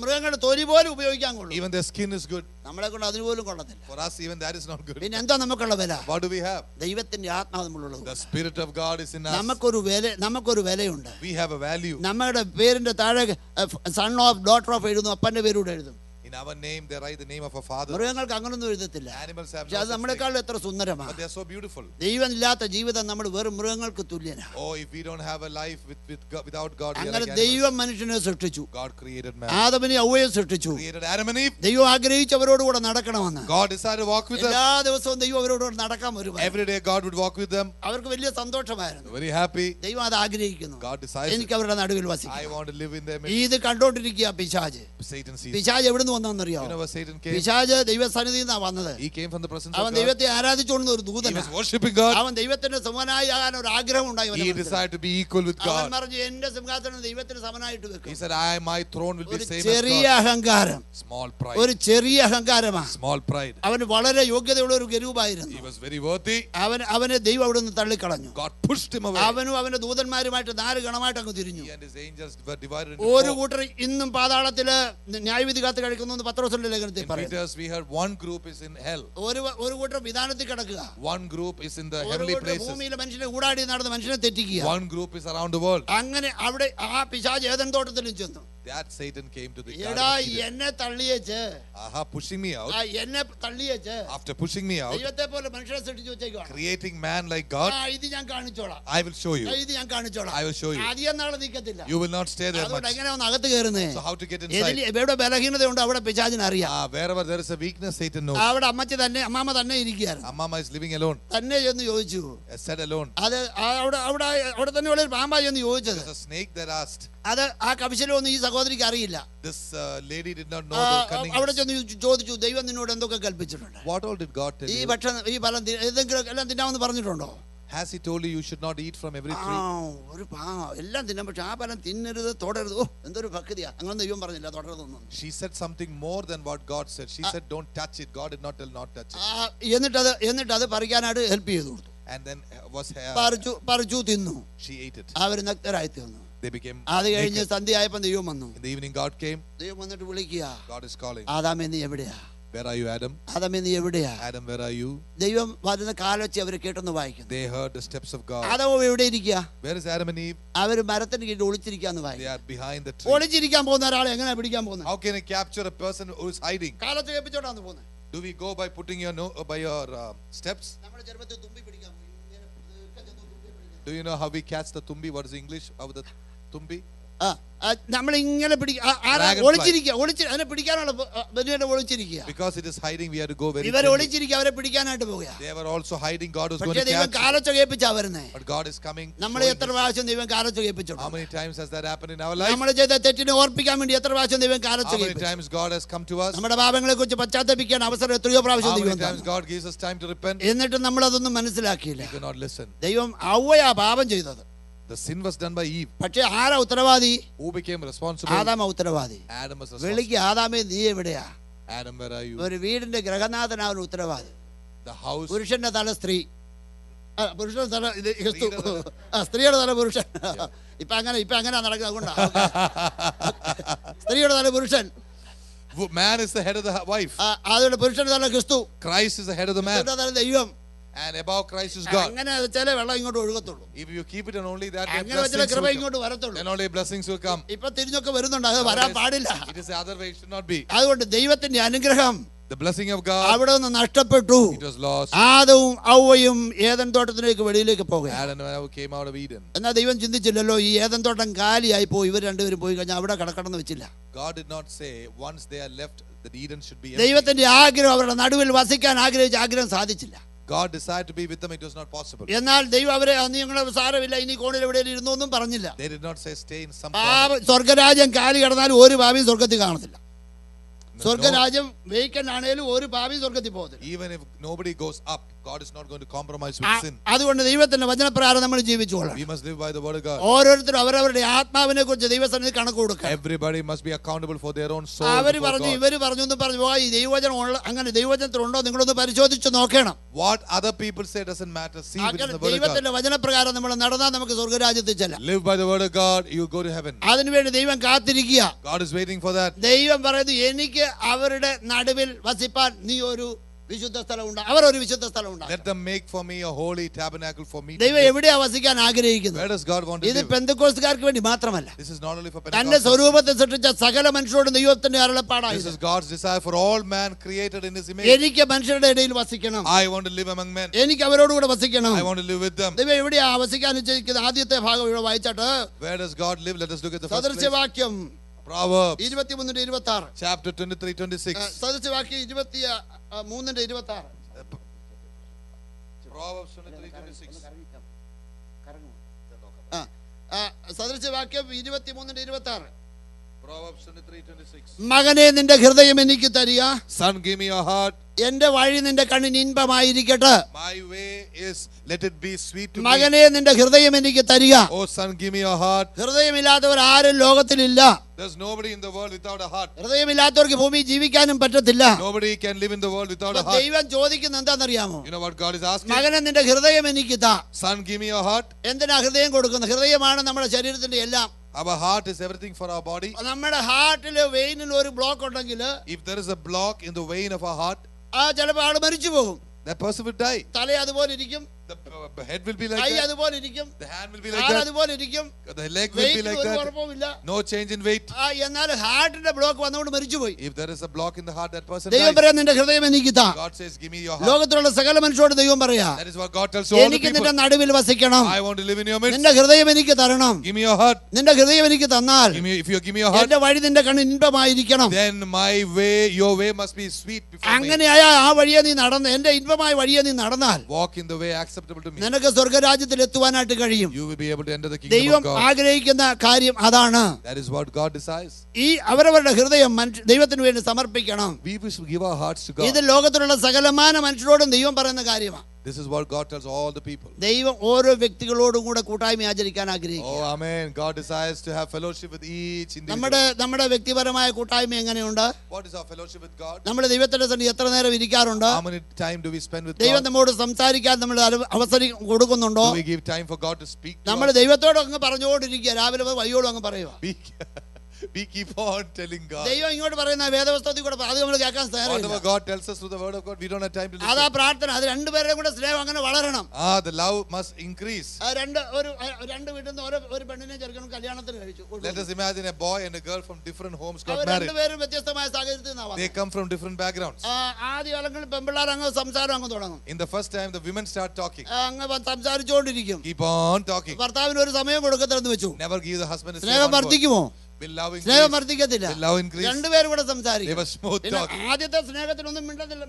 മൃഗങ്ങളുടെ തൊലി പോലും ഉപയോഗിക്കാൻ കൊള്ളും. Even their skin is good. നമ്മളെ കൊണ്ട് അതിന് പോലും കൊള്ളത്തില്ല. For us even that is not good. പിന്നെ എന്താ നമുക്കുള്ള വില? What do we have? ദൈവത്തിന്റെ ആത്മാവ് നമ്മളുള്ളത്. The spirit of God is in us. നമുക്കൊരു വിലയുണ്ട്. We have a value. നമ്മുടെ പേരിന്റെ താഴെ സൺ ഓഫ് ഡോട്ടർ ഓഫ് എഴുതും, അപ്പന്റെ പേരൂടെ എഴുതും. In our name they write the name of our father. മൃഗങ്ങൾക്ക് അങ്ങനൊന്നും എഴുതത്തില്ല. Animals have പക്ഷെ അത് നമ്മളെക്കാളും എത്ര സുന്ദരമാണ്. But they are so beautiful. ദൈവമില്ലാത്ത ജീവിതം നമ്മൾ വെറും മൃഗങ്ങൾക്ക് തുല്യനാണ്. Oh, if we don't have a life without God, we are അങ്ങനെ like ദൈവം മനുഷ്യനെ സൃഷ്ടിച്ചു. God created man. ആദമിനെ ഹവ്വയെ സൃഷ്ടിച്ചു. Created Adam and Eve. ദൈവം ആഗ്രഹിച്ചു അവരോടുകൂടെ നടക്കണമെന്ന്. God decided to walk with them. എല്ലാ ദിവസവും ദൈവം അവരോടുകൂടെ നടക്കാൻ വരും. Every day God would walk with them. അവർക്ക് വലിയ സന്തോഷമായിരുന്നു. Very happy. ദൈവം അത് ആഗ്രഹിക്കുന്നു. God decides. എനിക്ക് അവരുടെ നടുവിൽ വസിക്കണം. I want to live in their midst. ഇത് കണ്ടോണ്ടിരിക്കുക പിശാച്. Satan sees. പിശാച് എവിടുന്ന് വന്നതെന്നറിയോ? പിശാച് ദൈവസന്നിധിയിൽ നിന്നാണ് വന്നത്. He came from the presence of അവൻ God. ദൈവത്തെ ആരാധിച്ചുകൊണ്ടിരുന്ന ഒരു He ദൂതനാണ്. was worshiping God. അവൻ ദൈവത്തിന്റെ സമനായാകാൻ ഒരു ആഗ്രഹം ഉണ്ടായി. He decided to be equal with അവൻ God. പറഞ്ഞു എന്റെ സിംഹാസനം ദൈവത്തിന് സമനായിട്ട് വെക്കും. He said, my throne will be ഒരു same as ചെറിയ God. അഹങ്കാരം, Small pride. ഒരു ചെറിയ അഹങ്കാരമാണ്. Small pride. അവന് വളരെ യോഗ്യതയുള്ള ഒരു ഗരൂപായിരുന്നു. He was very worthy. അവനെ ദൈവം അവിടെ നിന്ന് തള്ളിക്കളഞ്ഞു. God pushed him away. അവനും അവന്റെ ദൂതന്മാരുമായിട്ട് 4 ഗണമായിട്ട് അങ്ങ് തിരിഞ്ഞു. He and his angels were divided into ഒരു 4. കൂട്ടർ ഇന്നും പാതാളത്തില് ന്യായവിധി കാത്ത് കഴിക്കുന്നു എന്ന് പത്രോസിന്റെ ലേഖനത്തിൽ In പറയും. Peters we heard one group is in hell. ഒരു കൂട്ടർ വിധാനത്തിൽ കിടക്കുക. One group is in the heavenly places. ഭൂമിയിലെ മനുഷ്യനെ ഊടാടി നടന്ന് മനുഷ്യനെ തെറ്റിക്കുക. One group is around the world. അങ്ങനെ അവിടെ ആ പിശാച് ഏദൻ തോട്ടത്തിലും ചെന്നു. That Satan came to the എടാ garden of Eden. എന്നെ തള്ളിയേച്ച്, Pushing me out. എന്നെ തള്ളിയേച്ച് After pushing me out, ദൈവത്തെ പോലെ മനുഷ്യനെ സൃഷ്ടിച്ചു വെച്ചേക്കുവാണ്. creating man like God, ഇത് ഞാൻ കാണിച്ചോളാം, I will show you. ഇത് ഞാൻ കാണിച്ചോളാം. I will show you. അധികം നാളെ നിൽക്കത്തില്ല. You will not stay there അതുകൊണ്ട് much. എങ്ങനെ ഒന്ന് അകത്ത് കയറുന്നേ? So how to get inside? എവിടെ ബലഹീനതയുണ്ട് അവിടെ പിശാചിന് അറിയാം. Wherever there is a weakness, Satan knows. അവിടെ അമ്മാമ്മ തന്നെ ഇരിക്കുകയായിരുന്നു. Amma is living alone. തന്നെ ചെന്ന് ചോദിച്ചു. Said alone. അത് അവിടെ തന്നെയുള്ള ഒരു പാമ്പാ ചെന്ന് ചോദിച്ചത്. There's a snake that asked. അത് ആ കവിശലൊന്നും ഈ സഹോദരിക്ക് അറിയില്ല. This lady did not know the cunning. അവിടെ ചെന്ന് ചോദിച്ചു, ദൈവം നിന്നോട് എന്തൊക്കെ കൽപ്പിച്ചിട്ടുണ്ട്? What all did God tell you? ഈ ഫലം ഏതെങ്കിലും എല്ലാം തിന്നാമെന്ന് പറഞ്ഞിട്ടുണ്ടോ? Has he told you you should not eat from every tree? ഒരു എല്ലാം തിന്നാം, പക്ഷെ ആ ഫലം തിന്നരുത്, തൊടരുത്. എന്തൊരു ഭക്തിയാ! അങ്ങനെ ദൈവം പറഞ്ഞില്ല തൊടരുതൊന്നും. She said something more than what God said. She said don't touch it. God did not tell not touch it. എന്നിട്ട് അത് പറിക്കാനായിട്ട് ഹെൽപ്പ് ചെയ്തു കൊടുത്തു. And then പറിച്ചു തിന്നു. She ate it. അവർ നഗ്നരായി തീർന്നു. They became അത് കഴിഞ്ഞ് സന്ധ്യയായപ്പോൾ ദൈവം വന്നു. In the evening God came. ദൈവം വന്നിട്ട് വിളിക്കുക, God is calling. ആദാമേ നീ എവിടെയാ? Where are you, Adam? ആദാമേ നീ എവിടെയാ? Adam, where are you? ദൈവം വരുന്ന കാലൊച്ച അവർ കേട്ടെന്ന് വായിക്കുന്നു. They heard the steps of God. Adam എവിടെ ഇരിക്കുക? Where is Adam and Eve? അവർ മരത്തിന് കീഴിൽ ഒളിച്ചിരിക്കാന്ന് They വായിക്കും. are behind the tree. ഒളിച്ചിരിക്കാൻ പോകുന്ന ഒരാളെ എങ്ങനെ പിടിക്കാൻ പോകുന്നത്? How can I capture a person who is hiding? കാലത്ത് കേൾപ്പിച്ചോണ്ടാണ് പോകുന്നത്. Do we go by putting your steps? നമ്മുടെ ചെറുപ്പത്തിൽ തുമ്പി പിടിക്കാൻ പോയി. Do you know how we catch the tumbi? What is the English of the tumbi? നമ്മളിങ്ങനെ ഒളിച്ചിരിക്കുക, അതിനെ പിടിക്കാനുള്ള ഒളിച്ചിരിക്കുക. Because it is hiding, we have to go very ഇവർ ഒളിച്ചിരിക്കുക, അവരെ പിടിക്കാനായിട്ട് പോവുക. They were also hiding. God was going to ദൈവം catch. കാലൊച്ച കേൾപ്പിച്ചാ വരുന്നേ. But God is coming. നമ്മളെ എത്ര പ്രാവശ്യം ദൈവം കാലൊച്ച കേൾപ്പിച്ചു? How many times has that happened in our life? നമ്മൾ ചെയ്ത തെറ്റിനെ ഓർപ്പിക്കാൻ വേണ്ടി എത്ര പ്രാവശ്യം ദൈവം കാലൊച്ച How many കേൾപ്പിച്ചു? times God has come to us? നമ്മുടെ പാപങ്ങളെ കുറിച്ച് പശ്ചാത്തപിക്കാൻ അവസരം എത്രയോ പ്രാവശ്യം How ദൈവം many times തന്നു. God gives us time to repent? എന്നിട്ട് നമ്മൾ അതൊന്നും മനസ്സിലാക്കിയില്ല. We could not listen. ദൈവം ഹവ്വയാ പാപം ചെയ്തത്. The sin was done by Eve. പക്ഷേ ആരാ ഉത്തരവാദി? Who became responsible? ആദാമ ഉത്തരവാദി. Adam was responsible. വിളിക്ക്, ആദാമേ നീ എവിടെയാ? Adam, where are you? ഒരു വീടിന്റെ ഗ്രഹനാഥനാണ് ഉത്തരവാദി. The house. പുരുഷന്റെ തല സ്ത്രീ, പുരുഷന്റെ തല സ്ത്രീയുടെ തല പുരുഷൻ. ഇപ്പൊ അങ്ങനെ നടക്കുന്നത് അതുകൊണ്ടാണ്. സ്ത്രീയുടെ തല പുരുഷൻ. Man is the head of the wife. അതുകൊണ്ട് പുരുഷന്റെ തല ക്രിസ്തു. Christ is the head of the man. ദൈവം. And above Christ is God. അങ്ങനെ വെച്ചാലേ വെള്ളം ഇങ്ങോട്ട് ഒഴുകത്തുള്ളൂ. If you keep it and only that, അങ്ങനെ വെച്ചാലേ കൃപ ഇങ്ങോട്ട് വരത്തുള്ളൂ. then only blessings will come. ഇപ്പൊ തിരിഞ്ഞൊക്കെ വരുന്നുണ്ട്, അത് വരാൻ പാടില്ല. It is the other way, it should not be. അതുകൊണ്ട് ദൈവത്തിന്റെ അനുഗ്രഹം, the blessing of God, അവിടെ നിന്ന് നഷ്ടപ്പെട്ടു. it was lost. ആദവും ഔവയും ഏദൻ തോട്ടത്തിലേക്ക് വെളിയിലേക്ക് പോകുകയാണ്. Adam and Eve came out of Eden. എന്നാൽ ദൈവം ചിന്തിച്ചില്ലല്ലോ, ഈ ഏദൻ തോട്ടം കാലിയായി പോയി, ഇവർ രണ്ടുപേരും പോയി കഴിഞ്ഞാൽ അവിടെ കിടക്കണമെന്ന് വെച്ചില്ല. God did not say once they are left that Eden should be empty. ദൈവത്തിന്റെ ആഗ്രഹം, അവരുടെ നടുവിൽ വസിക്കാൻ ആഗ്രഹിച്ച ആഗ്രഹം സാധിച്ചില്ല. God decided to be with them, it was not possible. എന്നാൽ ദൈവം അവരെ നിങ്ങളെ സാരമില്ല, ഇനി കോണിൽ എവിടെയും ഇരുന്നൊന്നും പറഞ്ഞില്ല. They did not say stay in some സ്വർഗരാജ്യം കാലി കിടന്നാലും ഒരു ഭാവിയും സ്വർഗത്തിൽ കാണത്തില്ല. സ്വർഗരാജ്യം വേക്കന്റ് ആണേലും ഒരു ഭാവിയും സ്വർഗത്തിൽ പോകത്തില്ല. Even if nobody goes up, God is not going to compromise with sin. അതുകൊണ്ട് ദൈവത്തിന്റെ വചനപ്രകാരം നമ്മൾ ജീവിച്ചോളാം. We must live by the word of God. ഓരോരുത്തരും അവരവരുടെ ആത്മാവിനെ കുറിച്ച് ദൈവസന്നിധിയിൽ കണക്ക് കൊടുക്കണം. Everybody must be accountable for their own soul. അവർ പറഞ്ഞു ഇവര് പറഞ്ഞു എന്ന് പറഞ്ഞു ഈ ദൈവവചനം അങ്ങനെ ദൈവവചനത്തിലുണ്ടോ നിങ്ങളൊന്ന് പരിശോധിച്ച് നോക്കണം. What other people say doesn't matter. See if it is the word of God. ദൈവത്തിന്റെ വചനപ്രകാരം നമ്മൾ നടന്നാൽ നമുക്ക് സ്വർഗരാജ്യത്തിൽ ചെല്ലാം. Live by the word of God, you go to heaven. അതിനുവേണ്ടി ദൈവം കാത്തിരിക്കുക. God is waiting for that. ദൈവം പറയുന്നു എനിക്ക് അവരുടെ നടുവിൽ വസിപ്പാൻ നീ ഒരു വിശുദ്ധ സ്ഥലം ഉണ്ട്. അവർ ഒരു വിശുദ്ധ സ്ഥലം ഉണ്ട്. Let them make for me a holy tabernacle for me. ദൈവം എവിടെയാ വസിക്കാൻ ആഗ്രഹിക്കുന്നത്? Where does God want to live? ഇത് പെന്തക്കോസ്തുകാർക്ക് വേണ്ടി മാത്രമല്ല. This is not only for തന്റെ Pentecostals. സ്വരൂപത്തിൽ സൃഷ്ടിച്ച സകല മനുഷ്യരോടും ദൈവത്തിന്റെ അരുളപ്പാടാണ്. This is God's desire for all man created in his image. എനിക്ക് മനുഷ്യരുടെ ഇടയിൽ വസിക്കണം. I want to live among men. എനിക്ക് അവരോട് കൂടെ വസിക്കണം. I want to live with them. ദൈവം എവിടെയാ വസിക്കാൻ നിശ്ചയിക്കുന്നത്? ആദ്യത്തെ ഭാഗം ഇവിടെ വായിച്ചാട്ട്. Where does God live? Let us look at the first place. സദൃശവാക്യം Proverbs 23:26. chapter 23:26. സദൃശവാക്യം 23:26. Proverbs 23:26. സദൃശവാക്യം 23:26. Proverbs 23:26. മകനെ നിന്റെ ഹൃദയം എനിക്ക് തരിക. Son, give me your heart. എന്റെ വഴി നിന്റെ കണ്ണിന് ഇൻപമായിരിക്കട്ടെ. My way is, let it be sweet to me. മകനെ നിന്റെ ഹൃദയം എനിക്ക് തരിക. Oh son, give me your heart. ഹൃദയമില്ലാത്തവർ ആരും ലോകത്തിലില്ല. There's nobody in the world without a heart. ഹൃദയമില്ലാത്തവർക്ക് ഭൂമിയിൽ ജീവിക്കാനും പറ്റത്തില്ല. Nobody can live in the world without a heart. ദൈവം ചോദിക്കുന്നത് എന്താണെന്നറിയാമോ? You know what God is asking? മകനെ നിന്റെ ഹൃദയം എനിക്ക് താ. Son, give me your heart. എന്തിനാ ഹൃദയം കൊടുക്കുന്നത്? ഹൃദയമാണ് നമ്മുടെ ശരീരത്തിന്റെ എല്ലാം. Our heart is everything for our body. നമ്മുടെ ഹാർട്ടില് വെയിനിൽ ഒരു ബ്ലോക്ക് ഉണ്ടെങ്കിൽ, if there is a block in the vein of our heart, ചിലപ്പോൾ ആള് മരിച്ചു പോകും. that person will die. തല അതുപോലെ ഇരിക്കും, the head will be like കൈ that, അതുപോലെ ഇരിക്കും, the hand will be like കാൽ that, അതുപോലെ ഇരിക്കും, the leg will be like ഒരു that, കുഴപ്പമില്ല. no change in weight. എന്നാൽ ഹാർട്ടിന്റെ ബ്ലോക്ക് വന്നുകൊണ്ട് മരിച്ചുപോയി. If there is a block in the heart, that person ദൈവം dies. പറയാം നിന്റെ ഹൃദയം എനിക്ക് താ. God says, give me your heart. ലോകത്തിലുള്ള സകല മനുഷ്യരോട് ദൈവം പറയാ, That is what God tells all the എനിക്ക് people. നിന്റെ നടുവിൽ വസിക്കണം. I want to live in your midst. നിന്റെ ഹൃദയം എനിക്ക് തരണം. Give me your heart. നിന്റെ ഹൃദയം എനിക്ക് തന്നാൽ If you give me your heart, എന്റെ വഴി നിന്റെ കണ്ണിന് ഇൻപമായിരിക്കണം. then my way, your way must be sweet before me. അങ്ങനെയായ ആ വഴിയെ നീ നടന്ന്, എന്റെ ഇൻപമായ വഴിയെ നീ നടന്നാൽ Walk in the way acceptable to me. നിനക്ക് സ്വർഗരാജ്യത്തിൽ എത്തുവാനായിട്ട് കഴിയും. You will be able to enter the kingdom ദൈവം of God. ആഗ്രഹിക്കുന്ന കാര്യം അതാണ്. That is what God desires. ഈ അവരവരുടെ ഹൃദയം ദൈവത്തിന് വേണ്ടി സമർപ്പിക്കണം. We wish to give our hearts to God. ഇത് ലോകത്തിലുള്ള സകലമാന മനുഷ്യരോടും ദൈവം പറയുന്ന കാര്യമാണ്. This is what God tells all the people. ദൈവം ഓരോ വ്യക്തികളോടും കൂടെ കൂട്ടായ്മ ആചരിക്കാൻ ആഗ്രഹിക്കുന്നു. Oh amen. God desires to have fellowship with each നമ്മുടെ individual. വ്യക്തിപരമായ കൂട്ടായ്മ എങ്ങനെയുണ്ട്? What is our fellowship with God? നമ്മൾ ദൈവത്തിന്റെ സന്നിധിയിൽ എത്ര നേരം ഇരിക്കാറുണ്ട്? How many time do we spend with ദൈവം God? നമ്മോട് സംസാരിക്കാൻ നമ്മൾ അവസരം കൊടുക്കുന്നുണ്ടോ? Do we give time for God to speak to നമ്മൾ us? ദൈവത്തോട് അങ്ങ് പറഞ്ഞുകൊണ്ടിരിക്കുക, രാവിലെ വൈകോടും അങ്ങ് പറയുക. We keep on telling God. ദൈവം ഇങ്ങോട്ട് പറയുന്ന വേദപുസ്തകത്തിൽ കൂടെ അത് നമ്മൾ കേൾക്കാൻ Whatever തയ്യാറാണ്. God tells us through the word of God, we don't have time to അതാ listen. പ്രാർത്ഥന. അത് രണ്ടുപേരുടെയും കൂടെ സ്നേഹം അങ്ങനെ വളരണം. The love must increase. രണ്ട് വീട്ടിൽ നിന്ന് ഒരു പെണ്ണിനെ ചെറുക്കനും കല്യാണത്തിന് കഴിച്ചു. Let us imagine a boy and a girl from different homes got our married. രണ്ടുപേരും വ്യത്യസ്തമായ സാഹചര്യത്തിൽ നിന്നാണ് They വന്നത്. come from different backgrounds. ആദ്യ കാലങ്ങളിൽ പെമ്പിള്ളാർ അങ്ങ് സംസാരം അങ്ങ് തുടങ്ങും. In the first time, the women start talking. അങ്ങ് സംസാരിച്ചുകൊണ്ടിരിക്കും. Keep on talking. ഭർത്താവിന് ഒരു സമയം കൊടുക്കത്തില്ലെന്ന് വെച്ചു. Never give the husband a സ്നേഹം second word. വർദ്ധിക്കുമോ? Will love സ്നേഹം increase? വർദ്ധിക്കത്തില്ല. Will love increase? രണ്ടുപേരും കൂടെ They സംസാരിക്കും. were smooth talking. ആദ്യത്തെ സ്നേഹത്തിനൊന്നും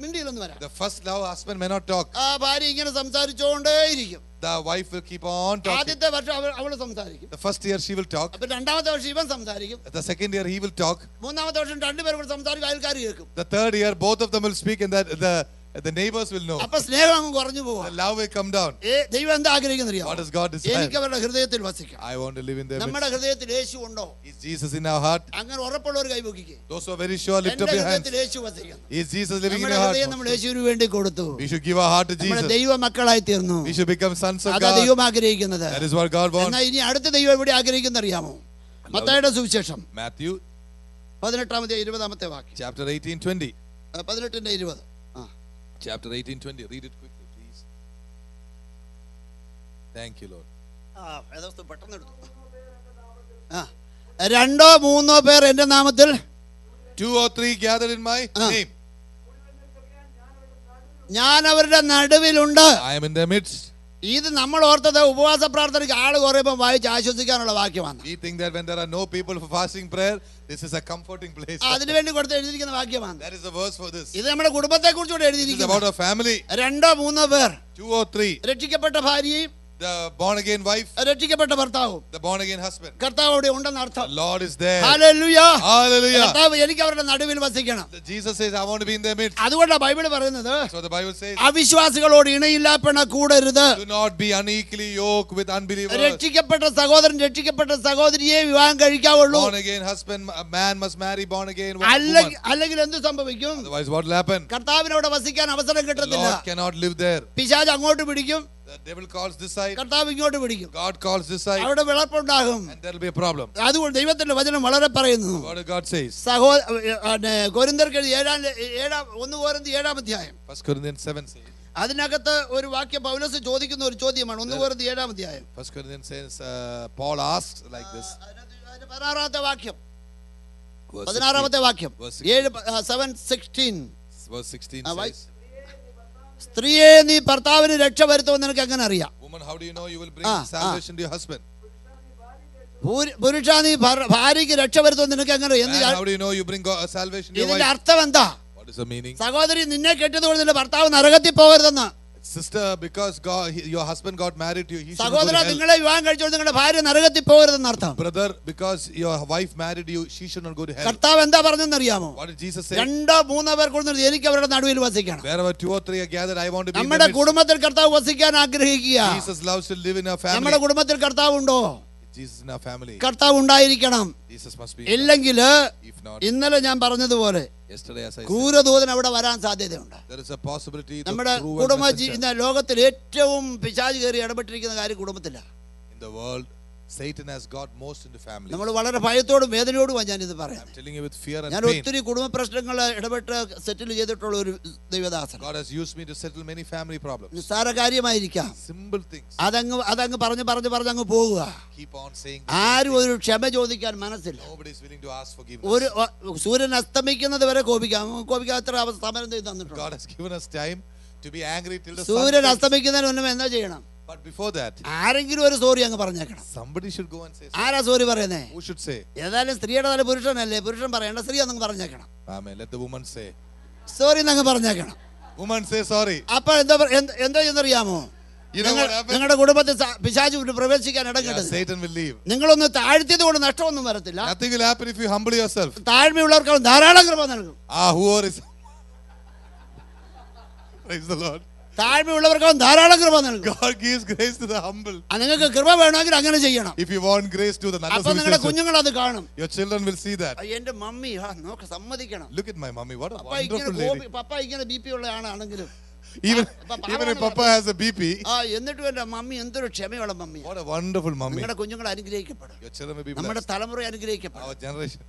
മിണ്ടിയില്ലെന്ന് വരാം. The first love husband may not talk. ഭാര്യ ഇങ്ങനെ സംസാരിച്ചുകൊണ്ടേയിരിക്കും. The wife will keep on talking. ആദ്യത്തെ വർഷം അവള് സംസാരിക്കും. The first year she will talk. അപ്പൊ രണ്ടാമത്തെ വർഷം ഇവൻ സംസാരിക്കും. The second year he will talk. മൂന്നാമത്തെ വർഷം രണ്ടുപേരും കൂടെ സംസാരിക്കും, അയൽക്കാർ കേൾക്കും. The third year both of them will speak, and that the The neighbors will know. അപ്പോൾ സ്നേഹം അങ്ങ് കുറഞ്ഞു പോകും. The love will come down. ദൈവം എന്താ ആഗ്രഹിക്കുന്നറിയോ? What does God desire? എനിക്ക് അവരുടെ ഹൃദയത്തിൽ വസിക്കണം. I want to live in their midst. നമ്മുടെ ഹൃദയത്തിൽ യേശു ഉണ്ടോ? Is Jesus in our heart? അങ്ങനെ ഉറപ്പുള്ളവർ കൈപൊക്കിക്കേ. Those who are very sure, lift up your hands. Yeshu വസിക്കണം. Is Jesus living in നമ്മുടെ your ഹൃദയം heart? നമ്മൾ യേശുവിന് വേണ്ടി കൊടുത്തു. We should give our heart to Jesus. നമ്മൾ ദൈവ മക്കളായി തീർന്നു. We should become sons of അതാ God. ദൈവം ആഗ്രഹിക്കുന്നത്. That is what God wants. എന്നാൽ ഇനി അടുത്ത ദൈവം എവിടെ ആഗ്രഹിക്കുന്ന അറിയാമോ? മത്തായിയുടെ സുവിശേഷം Matthew 18-20 വാക്യം. chapter 18:20. 18-20. Chapter 18:20. Read it quickly, please. Thank you, Lord. പെട്ടെന്ന് എടുത്തു. രണ്ടോ മൂന്നോ പേർ എന്റെ നാമത്തിൽ 2 or 3 gathered in my name. ഞാൻ അവരുടെ നടുവിലുണ്ട്. I am in their midst. ഇത് നമ്മൾ ഓർത്തത് ഉപവാസ പ്രാർത്ഥനയ്ക്ക് ആള് കുറയുമ്പോൾ വായിച്ച് ആശ്വസിക്കാനുള്ള വാക്യമാണ്. We think that when there are no people for fasting prayer, this is a comforting place. അതിനുവേണ്ടി കൊടുത്ത് എഴുതിയിരിക്കുന്ന വാക്യമാണ്. That is the verse for this. ഇത് നമ്മുടെ കുടുംബത്തെ കുറിച്ച് കൂടെ It is എഴുതിയിരിക്കുന്നു. about a family. രണ്ടോ മൂന്നോ പേർ, 2 or 3. രക്ഷിക്കപ്പെട്ട ഭാര്യയും The born again wife, രക്ഷിക്കപ്പെട്ട ഭർത്താവും, the born again husband. കർത്താവ് അവിടെ ഉണ്ടെന്ന് അർത്ഥം. The Lord is there. Hallelujah. Hallelujah. കർത്താവ് എനിക്ക് അവരുടെ നടുവിൽ വസിക്കണം. Jesus says, I want to be in their midst. അതുകൊണ്ടാണ് ബൈബിൾ പറയുന്നത്, So the Bible says, അവിശ്വാസികളോട് ഇണയില്ലാപ്പണ കൂടരുത്. do not be unequally yoked with unbelievers. രക്ഷിക്കപ്പെട്ട സഹോദരൻ രക്ഷിക്കപ്പെട്ട സഹോദരിയെ വിവാഹം കഴിക്കാവുള്ളൂ. Born again husband, a man must marry born again woman. അല്ലെങ്കിൽ എന്ത് സംഭവിക്കും? Otherwise what will happen? കർത്താവിനോട് വസിക്കാൻ അവസരം The കിട്ടത്തില്ല. Lord cannot live there. പിശാച് അങ്ങോട്ട് പിടിക്കും, The devil calls this side, കർത്താവ് ഇങ്ങോട്ട് പിടിക്കും. God calls this side, അവിടെ വിളർപ്പുണ്ടാകും. and there will be a problem. അതുകൊണ്ട് ദൈവത്തിന്റെ വചനം വളരെ പറയുന്നു. What does God says? കൊരിന്ത്യർക്ക് 1 കൊരിന്ത്യർ 7 അധ്യായം. 1 Corinthians 7 says. അതിനകത്ത് ഒരു വാക്യം പൗലോസ് ചോദിക്കുന്ന ഒരു ചോദ്യമാണ്. 1 കൊരിന്ത്യർ 7 അധ്യായം. 1 Corinthians says, Paul asks like this. 16-ാമത്തെ വാക്യം. Verse 16-ാമത്തെ വാക്യം. 7:16. Verse 16 says, സ്ത്രീയെ നീ ഭർത്താവിന് രക്ഷ വരുത്തുമെന്ന് നിനക്ക് എങ്ങനെ അറിയാം? Woman, how do you know you will bring salvation to your husband? പുരുഷ നീ ഭാര്യയ്ക്ക് രക്ഷ വരുത്തുമെന്ന് നിനക്ക് എങ്ങനെ അറിയാം? How do you know you bring salvation to your ഇതിന്റെ wife? അർത്ഥം എന്താ? What is the meaning? സഹോദരി, നിന്നെ കെട്ടിയതുകൊണ്ട് നിന്റെ ഭർത്താവ് നരകത്തിൽ പോകരുതെന്ന്. Sister, because your husband got married to you, he should go സഹോദര, to hell. നിങ്ങളെ വിവാഹം കഴിച്ചോണ്ട് നിങ്ങളുടെ ഭാര്യ നരകത്തിൽ പോകരുതെന്ന് അർത്ഥം. Brother, because your wife married you, she should not go to hell. കർത്താവ് എന്താ പറഞ്ഞെന്ന് അറിയാമോ? What did Jesus say? രണ്ടോ മൂന്നോ പേർ കൊടുത്തിട്ട് എനിക്ക് അവരുടെ നടുവിൽ വസിക്കണം. Wherever 2 or 3 are gathered, I want to be in നമ്മുടെ their midst. കുടുംബത്തിൽ കർത്താവ് വസിക്കാൻ ആഗ്രഹിക്കുക. Jesus loves to live in our family. നമ്മുടെ കുടുംബത്തിൽ കർത്താവ് ഉണ്ടോ? Jesus in our family. കർത്താവ് ഉണ്ടായിരിക്കണം. Jesus must be. ഇല്ലെങ്കിൽ If not, ഇന്നലെ ഞാൻ പറഞ്ഞതുപോലെ yesterday as I said, ക്രൂരദൂതൻ അവിടെ വരാൻ സാധ്യതയുണ്ട്. there is a possibility the നമ്മുടെ true കുടുംബ messenger ലോകത്തിൽ ഏറ്റവും പിശാച് കയറി ഇടപെട്ടിരിക്കുന്ന കാര്യം കുടുംബത്തില്ല. in the world. Satan has got most into family. നമ്മൾ വളരെ ഭയത്തോടും വേദനയോടുമാണ് ഞാൻ ഇത് പറയുന്നത്. I'm telling you with fear and ഞാൻ pain. ഒത്തിരി കുടുംബ പ്രശ്നങ്ങൾ ഇടപെട്ട് സെറ്റിൽ ചെയ്തിട്ടുള്ള ഒരു ദൈവദാസൻ. God has used me to settle many family problems. നിസ്സാര കാര്യമായിരിക്കാം, Simple things. അതങ്ങ് പറഞ്ഞ് പോവുക. Keep on saying. ആരും ഒരു ക്ഷമ ചോദിക്കാൻ മനസ്സില്ല. Nobody is willing to ask forgiveness. ഒരു സൂര്യൻ അസ്തമിക്കുന്നത് വരെ കോപിക്കാത്ര സമരം ചെയ്ത് തന്നിട്ടുണ്ട്. God has given us time to be angry till the sun സൂര്യൻ sets. അസ്തമിക്കുന്നതിന് മുന്നേ എന്താ ചെയ്യണം? But before that, ആരെങ്കിലും ഒരു സോറി അങ്ങ് പറഞ്ഞേക്കണം. somebody should go and say something. ആരാ സോറി പറയുന്നേ? Who should say? ഏതായാലും സ്ത്രീയുടെ തല പുരുഷനല്ലേ, പുരുഷൻ പറയണ്ട, സ്ത്രീ എന്നങ്ങ് പറഞ്ഞേക്കണം. Amen. Let the woman say. Sorry എന്നങ്ങ് പറഞ്ഞേക്കണം. Woman say sorry. അപ്പൊ എന്താ എന്നറിയാമോ? You know what happened? നിങ്ങളുടെ കുടുംബത്തിൽ പിശാച് പ്രവേശിക്കാൻ ഇടം Yeah, കിട്ടും. Satan will leave. നിങ്ങളൊന്ന് താഴ്ത്തിയത് കൊണ്ട് നഷ്ടമൊന്നും വരത്തില്ല. Nothing will happen if you humble yourself. താഴ്മയുള്ളവർക്ക് ധാരാളം കൃപ നൽകും. Whoever is. Praise the Lord. താഴ്മയുള്ളവർക്ക് ധാരാളം കൃപ നൽകും. God gives grace to the humble. നിങ്ങൾക്ക് കൃപ വേണമെങ്കിൽ അങ്ങനെ ചെയ്യണം. If you want grace to the അപ്പൊ നിങ്ങളുടെ കുഞ്ഞുങ്ങൾ അത് കാണും. your children will see that. എന്റെ മമ്മി നോക്ക് സമ്മതിക്കണം. Look at my mommy. What a papa wonderful ഇങ്ങനെ lady. പപ്പ ഇങ്ങനെ ബി പി ഉള്ള ആളാണെങ്കിലും Even if Papa has a BP. എന്നിട്ടും എന്റെ മമ്മി എന്തൊരു ക്ഷമയുള്ള മമ്മിയാണ്. What a wonderful mommy. നിങ്ങളുടെ കുഞ്ഞുങ്ങൾ അനുഗ്രഹിക്കപ്പെടും. Your children will be നമ്മുടെ blessed. തലമുറ അനുഗ്രഹിക്കപ്പെടും. Our generation.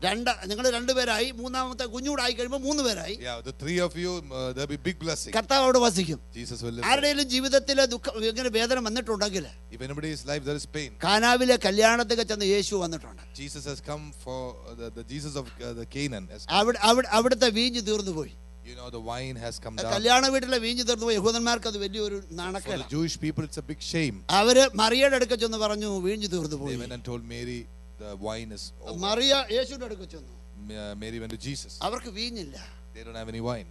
നിങ്ങൾ രണ്ടുപേരായി, മൂന്നാമത്തെ കുഞ്ഞുകൂടായി കഴിയുമ്പോൾ 3 പേരായി. Yeah, the 3 of you, there'll be big blessing. കർത്താവ് അവിടെ വസിക്കും. Jesus will live. ആരുടെയും ജീവിതത്തിൽ ഇങ്ങനെ വേദന വന്നിട്ടുണ്ടെങ്കിൽ, If anybody's life there is pain. കാനാവിലെ കല്യാണത്തിൽ ചെന്ന് യേശു വന്നിട്ടുണ്ട്. Jesus has come for the Jesus of the Canaan. അവിടുത്തെ വീഞ്ഞ് തീർന്നു പോയി. You know, the wine has come down. കല്യാണ വീട്ടിലെ വീഞ്ഞ് തീർന്നു പോയി. യഹൂദന്മാർക്ക് അത് വലിയൊരു For നാണക്കേട്. the Jewish people, it's a big shame. അവര് മറിയയുടെ അടുക്ക ചെന്ന് പറഞ്ഞു വീഞ്ഞ് തീർന്നു They പോയി. went and told Mary the wine is over. Mariya യേശുവിന്റെ അടുക്ക ചെന്നു. Mary went to Jesus. അവർക്ക് വീഞ്ഞില്ല. They don't have any wine.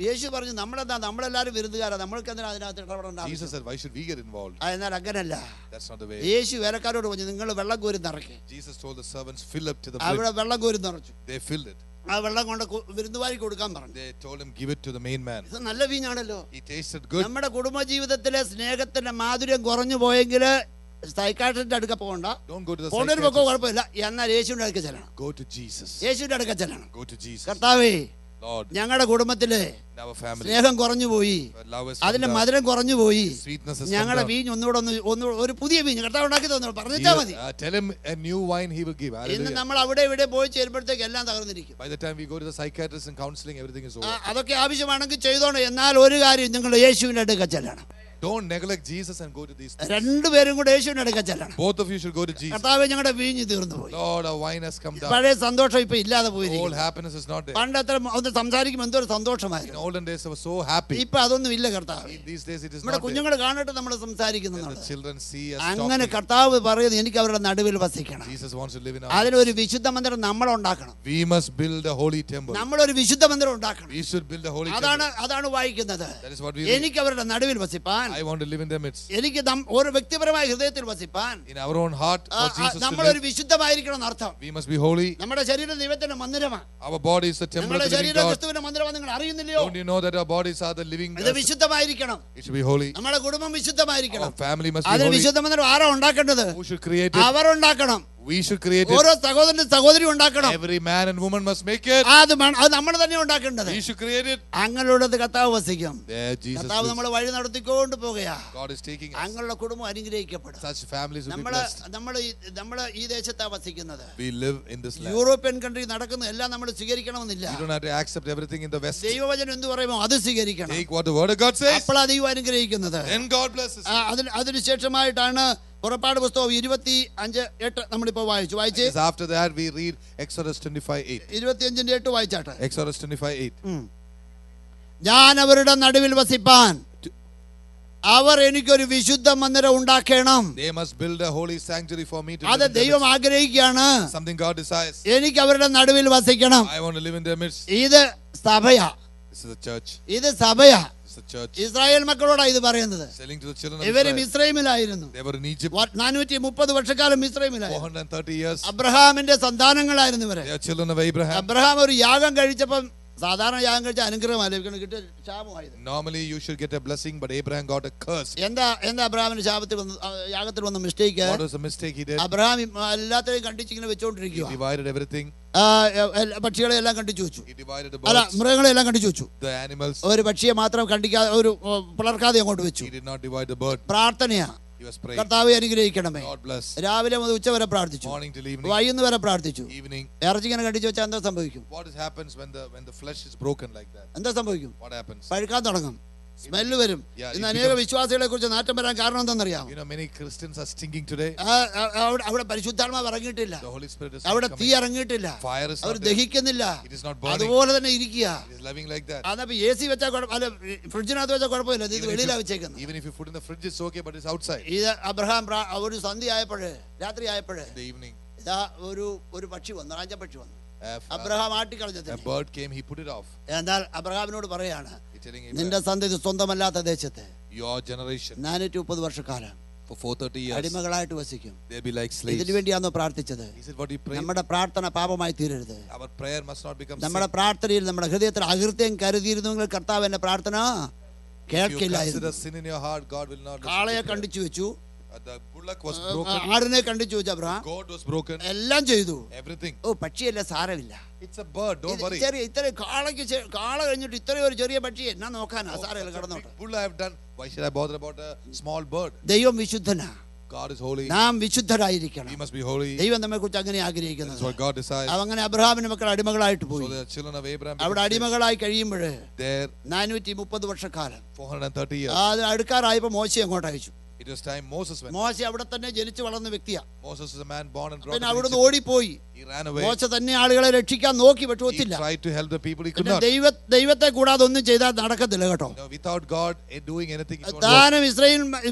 യേശു പറഞ്ഞു നമ്മളെല്ലാരും വിരുന്നുകാരാ, നമ്മൾക്ക് എന്തിനാ അതിനകത്ത് ഇടപെടേണ്ട? Jesus said, why should we get involved? എന്നാൽ അങ്ങനല്ല. That's not the way. യേശു വേലക്കാരോട് പറഞ്ഞു നിങ്ങൾ വെള്ളം കോരി നിറയ്ക്ക്. Jesus told the servants, fill up to the അവിടെ brim. വെള്ളം കോരി നിറച്ചു. They filled it. ആ വെള്ളം കൊണ്ട് വിരുന്നുവാരി കൊടുക്കാൻ പറഞ്ഞു. They told him, give it to the main man. ഇത് നല്ല വീഞ്ഞാണല്ലോ. He tasted good. നമ്മുടെ കുടുംബജീവിതത്തിലെ സ്നേഹത്തിന്റെ മാധുര്യം കുറഞ്ഞു പോയെങ്കിൽ സൈക്കാട്രിസ്റ്റിന്റെ അടുക്ക പോകണ്ട. Don't go to the പോകേണ്ട പൊക്കോ കുഴപ്പമില്ല. എന്നാൽ യേശുവിന്റെ അടുക്ക ചെല്ലണം. Go to Jesus. യേശുവിന്റെ അടുക്ക ചെല്ലണം. Go to Jesus. കർത്താവേ, Lord, ഞങ്ങളുടെ കുടുംബത്തിലെ our family, സ്നേഹം കുറഞ്ഞു പോയി, അതിന്റെ മധുരം കുറഞ്ഞു പോയി, sweetness has ഞങ്ങളുടെ come down. വീഞ്ഞ് ഒന്നുകൂടെ ഒരു പുതിയ വീഞ്ഞ് കർത്താവ് ഉണ്ടാക്കി തന്നു പറഞ്ഞാൽ മതി. Tell him a new wine he will give. ഇന്ന് Hallelujah. നമ്മൾ അവിടെ ഇവിടെ പോയി ചേരുമ്പോഴത്തേക്ക് എല്ലാം തകർന്നിരിക്കും. By the time we go to the psychiatrist and counseling, everything is over. അതൊക്കെ ആവശ്യമാണെങ്കിൽ ചെയ്തോണം. എന്നാൽ ഒരു കാര്യം, നിങ്ങൾ യേശുവിന്റെ അടുക്ക ചെല്ലണം. Don't neglect Jesus and go to these things. രണ്ടുപേരും കൂടെ യേശുവിന്റെ അടുക്ക ചെല്ലണം. Both of you should go to Jesus. കർത്താവേ, ഞങ്ങളുടെ വീഞ്ഞ് തീർന്നു പോയി. Lord, our wine has come down. പഴയ സന്തോഷം ഇപ്പൊ ഇല്ലാതെ പോയി. All happiness is not there. പണ്ട് അത്ര ഒന്ന് സംസാരിക്കുമ്പോൾ എന്തൊരു In സന്തോഷമായിരുന്നു. olden days, I was so happy. ഇപ്പൊ അതൊന്നും ഇല്ല കർത്താവ്. These days, it is നമ്മുടെ not there. കുഞ്ഞുങ്ങൾ കാണട്ടെ നമ്മൾ സംസാരിക്കുന്നത്. The children see us അങ്ങനെ talking. കർത്താവ് പറയുന്നത് എനിക്ക് അവരുടെ നടുവിൽ വസിക്കണം. Jesus wants to live in our അതിനൊരു വിശുദ്ധ മന്ദിരം നമ്മൾ ഉണ്ടാക്കണം. We must build a holy temple. നമ്മളൊരു വിശുദ്ധ മന്ദിരം ഉണ്ടാക്കണം. We should build a holy അതാണ് temple. അതാണ് വായിക്കുന്നത്. That is what we read. എനിക്ക് അവരുടെ നടുവിൽ വസിപ്പാൻ, I want to live in their midst. എനിക്ക് ഒരു വ്യക്തിപരമായ ഹൃദയത്തിൽ വസിപ്പാൻ, In our own heart, for Jesus to നമ്മളൊരു live, വിശുദ്ധമായിരിക്കണം എന്നർത്ഥം. we must be holy. നമ്മുടെ ശരീരം ദൈവത്തിന്റെ മന്ദിരമാണ്. Our body is the temple of നമ്മുടെ the living ശരീരം God. ക്രിസ്തുവിന്റെ മന്ദിരമാണ്. നിങ്ങൾ അറിയുന്നില്ലയോ? Don't you know that our bodies are the living? ഇത് വിശുദ്ധമായിരിക്കണം. It should be holy. നമ്മുടെ കുടുംബം വിശുദ്ധമായിരിക്കണം. Our family must be അതിന് holy. വിശുദ്ധ മന്ദിരം ആരാ ഉണ്ടാക്കേണ്ടത്? Who should create it? അവർ ഉണ്ടാക്കണം. We should create it. ഓരോ സഹോദരനും സഹോദരി ഉണ്ടാക്കണം. Every man and woman must make it. അത് നമ്മൾ തന്നെ ഉണ്ടാക്കേണ്ടത്. We should create it. അങ്ങനെയുള്ളത് കർത്താവ് വസിക്കും. There Jesus കർത്താവ് lives. നമ്മളെ വഴി നടത്തിക്കൊണ്ട് പോകുകയാ. God is taking us. അങ്ങനെയുള്ള കുടുംബം അനുഗ്രഹിക്കപ്പെടും. Such families will be നമ്മള് blessed. നമ്മള് ഈ ദേശത്താ വസിക്കുന്നത്. We live in this land. European country നടക്കുന്ന എല്ലാം നമ്മൾ സ്വീകരിക്കണമെന്നില്ല. You don't have to accept everything in the West. ദൈവവചനം എന്ത് പറയുമോ അത് സ്വീകരിക്കണം. Take what the word of God says. അപ്പോഴാ ദൈവം അനുഗ്രഹിക്കുന്നത്. Then God blesses. അതിനുശേഷമായിട്ടാണ് പുറപ്പാട് പുസ്തകം 25:8 നമ്മളിപ്പോ വായിച്ചേ. After that we read Exodus 25:8. 25:8 വായിച്ചാട്ടെ. Exodus 25:8. ഞാൻ അവരുടെ നടുവിൽ വസിപ്പാൻ അവർ എനിക്കൊരു വിശുദ്ധ മന്ദിരം ഉണ്ടാക്കണം. They must build a holy sanctuary for me to live അത് in their ദൈവം midst. ആഗ്രഹിക്കുകയാണ്. Something God desires. എനിക്ക് അവരുടെ നടുവിൽ വസിക്കണം. I want to live in their midst. ഇത് സഭയാ. This is a church. ഇത് സഭയാ. This is a church. Israel മക്കളോടാ ഇത് പറയുന്നത്. Selling to the children of ഇവര് Israel. മിസ്രൈമിലായിരുന്നു. They were in Egypt. 430 വർഷക്കാലം മിസ്രൈമിലായിരുന്നു. 430 years. അബ്രഹാമിന്റെ സന്താനങ്ങളായിരുന്നു ഇവര്. They are children of Abraham. Abraham ഒരു യാഗം കഴിച്ചപ്പം സാധാരണ യാഗം കഴിച്ച അനുഗ്രഹമല്ല കിട്ടിയ ശാപമായത്. Normally you should get a blessing, but Abraham got a curse. എന്താ അബ്രഹാമിന്റെ ശാപത്തിൽ വന്ന് യാഗത്തിൽ വന്ന mistake? What was the mistake he did? Abraham എല്ലാത്തിനെയും കണ്ടിച്ചിങ്ങനെ വെച്ചോണ്ടിരിക്കുക. He divided everything. പക്ഷികളെ എല്ലാം കണ്ടിച്ചു വെച്ചു. He divided the അല്ല, birds. മൃഗങ്ങളെ എല്ലാം കണ്ടിച്ചു വെച്ചു. The animals. ഒരു പക്ഷിയെ മാത്രം കണ്ടിക്കാതെ ഒരു പിളർക്കാതെ അങ്ങോട്ട് വെച്ചു. He did not divide the bird. പ്രാർത്ഥനയാ. He was praying. കർത്താവെ അനുഗ്രഹിക്കണമേ. God bless. രാവിലെ മുതൽ ഉച്ച വരെ പ്രാർത്ഥിച്ചു. Morning till evening. വൈകുന്നേരം വരെ പ്രാർത്ഥിച്ചു. Evening. ഇറച്ചിങ്ങനെ കണ്ടിച്ചു വെച്ചാൽ എന്താ സംഭവിക്കും? What happens when the flesh is broken like that? എന്താ സംഭവിക്കും? What happens? പഴുക്കാൻ തുടങ്ങും. സ്മെല്ല് വരും. Yeah, ഇന്ന് അനേക വിശ്വാസികളെ കുറിച്ച് നാറ്റം വരാൻ കാരണം എന്താണെന്നറിയാം? You know, many Christians are stinking today. അവിടെ പരിശുദ്ധാത്മാവ് ഇറങ്ങിയിട്ടില്ല. The Holy Spirit is അവിടെ not തീ coming. ഇറങ്ങിയിട്ടില്ല. Fire is our not there. ദഹിക്കുന്നില്ല. It is not burning. അതുപോലെ തന്നെ ഇരിക്കുക. It is living like that. അതപ്പോ AC വെച്ചാൽ അല്ല ഫ്രിഡ്ജിനകത്ത് വെച്ചാൽ കുഴപ്പമില്ല. ഇത് വെളിയിലാ വെച്ചേക്കുന്നത്. Even if you put in the fridge, it's okay, but it's outside. ഇത് അബ്രഹാം ഒരു സന്ധ്യ ആയപ്പോഴേ, രാത്രി ആയപ്പോഴേ, In the evening, ഇതാ ഒരു പക്ഷി വന്നു, റാഞ്ചപ്പക്ഷി വന്നു. Abraham ആട്ടിക്കളഞ്ഞത്. a bird came, he put it off. എന്നാൽ അബ്രഹാമിനോട് പറയാണ്, He's telling നിന്റെ Abraham, സന്തതി സ്വന്തമല്ലാത്ത ദേശത്ത് your generation 430 വർഷക്കാലം for 430 years അടിമകളായിട്ട് വസിക്കും. they'll be like slaves. ഇതിനു വേണ്ടിയാണോ പ്രാർത്ഥിച്ചത്? He said, what he prayed. നമ്മുടെ പ്രാർത്ഥന പാപമായി തീരരുത്. Our prayer must not become sin. നമ്മുടെ പ്രാർത്ഥനയിൽ നമ്മുടെ ഹൃദയത്തിൽ അകൃത്യം കരുതിയിരുന്നെങ്കിൽ കർത്താവ് എന്റെ പ്രാർത്ഥന If you consider കേൾക്കില്ലായിരുന്നു. sin in your heart, God will not listen കാളയെ to prayer. കണ്ടിച്ചു വെച്ചു, The bullock was broken. ആടിനെ കണ്ടിച്ചു വെച്ചു അബ്രഹാം. God was broken. എല്ലാം ചെയ്തു. Everything. ഓ, പക്ഷിയല്ല, സാരമില്ല. It's a bird. Don't worry. ഇത്രയും കാള കഴിഞ്ഞിട്ട് ഇത്രയും ഒരു ചെറിയ പക്ഷി എന്നാ നോക്കാനാ? സാരമില്ല, കടന്നോട്ടെ. Bull I have done. Why should I bother about a small bird? ദൈവം വിശുദ്ധനാ. God is holy. നാം വിശുദ്ധരായിരിക്കണം. We must be holy. ദൈവം നമ്മെ കുറിച്ച് അങ്ങനെ That's ആഗ്രഹിക്കുന്നത്. what God desires. അങ്ങനെ അബ്രഹാമിന്റെ മക്കൾ അടിമകളായിട്ട് So പോയി. the children of Abraham അവിടെ became slaves. അടിമകളായി കഴിയുമ്പോൾ There 430 വർഷക്കാലം 430 years. അത് അടുക്കാറായപ്പോ മോശയെ അങ്ങോട്ട് അയച്ചു. It was time Moses went. മോശ അവിടെ തന്നെ ജനിച്ചു വളർന്ന വ്യക്തിയാ. Moses is a man born and brought പിന്നെ up in അവിടുന്ന് Egypt. ഓടിപ്പോയി. He ran away. മോശ തന്നെ ആളുകളെ രക്ഷിക്കാൻ നോക്കി, പക്ഷെ He ഒത്തില്ല. tried to help the people. He could പിന്നെ not. ദൈവത്തെ കൂടാതെ ഒന്നും ചെയ്താൽ നടക്കത്തില്ല കേട്ടോ. No, without God doing anything, it won't work. താനും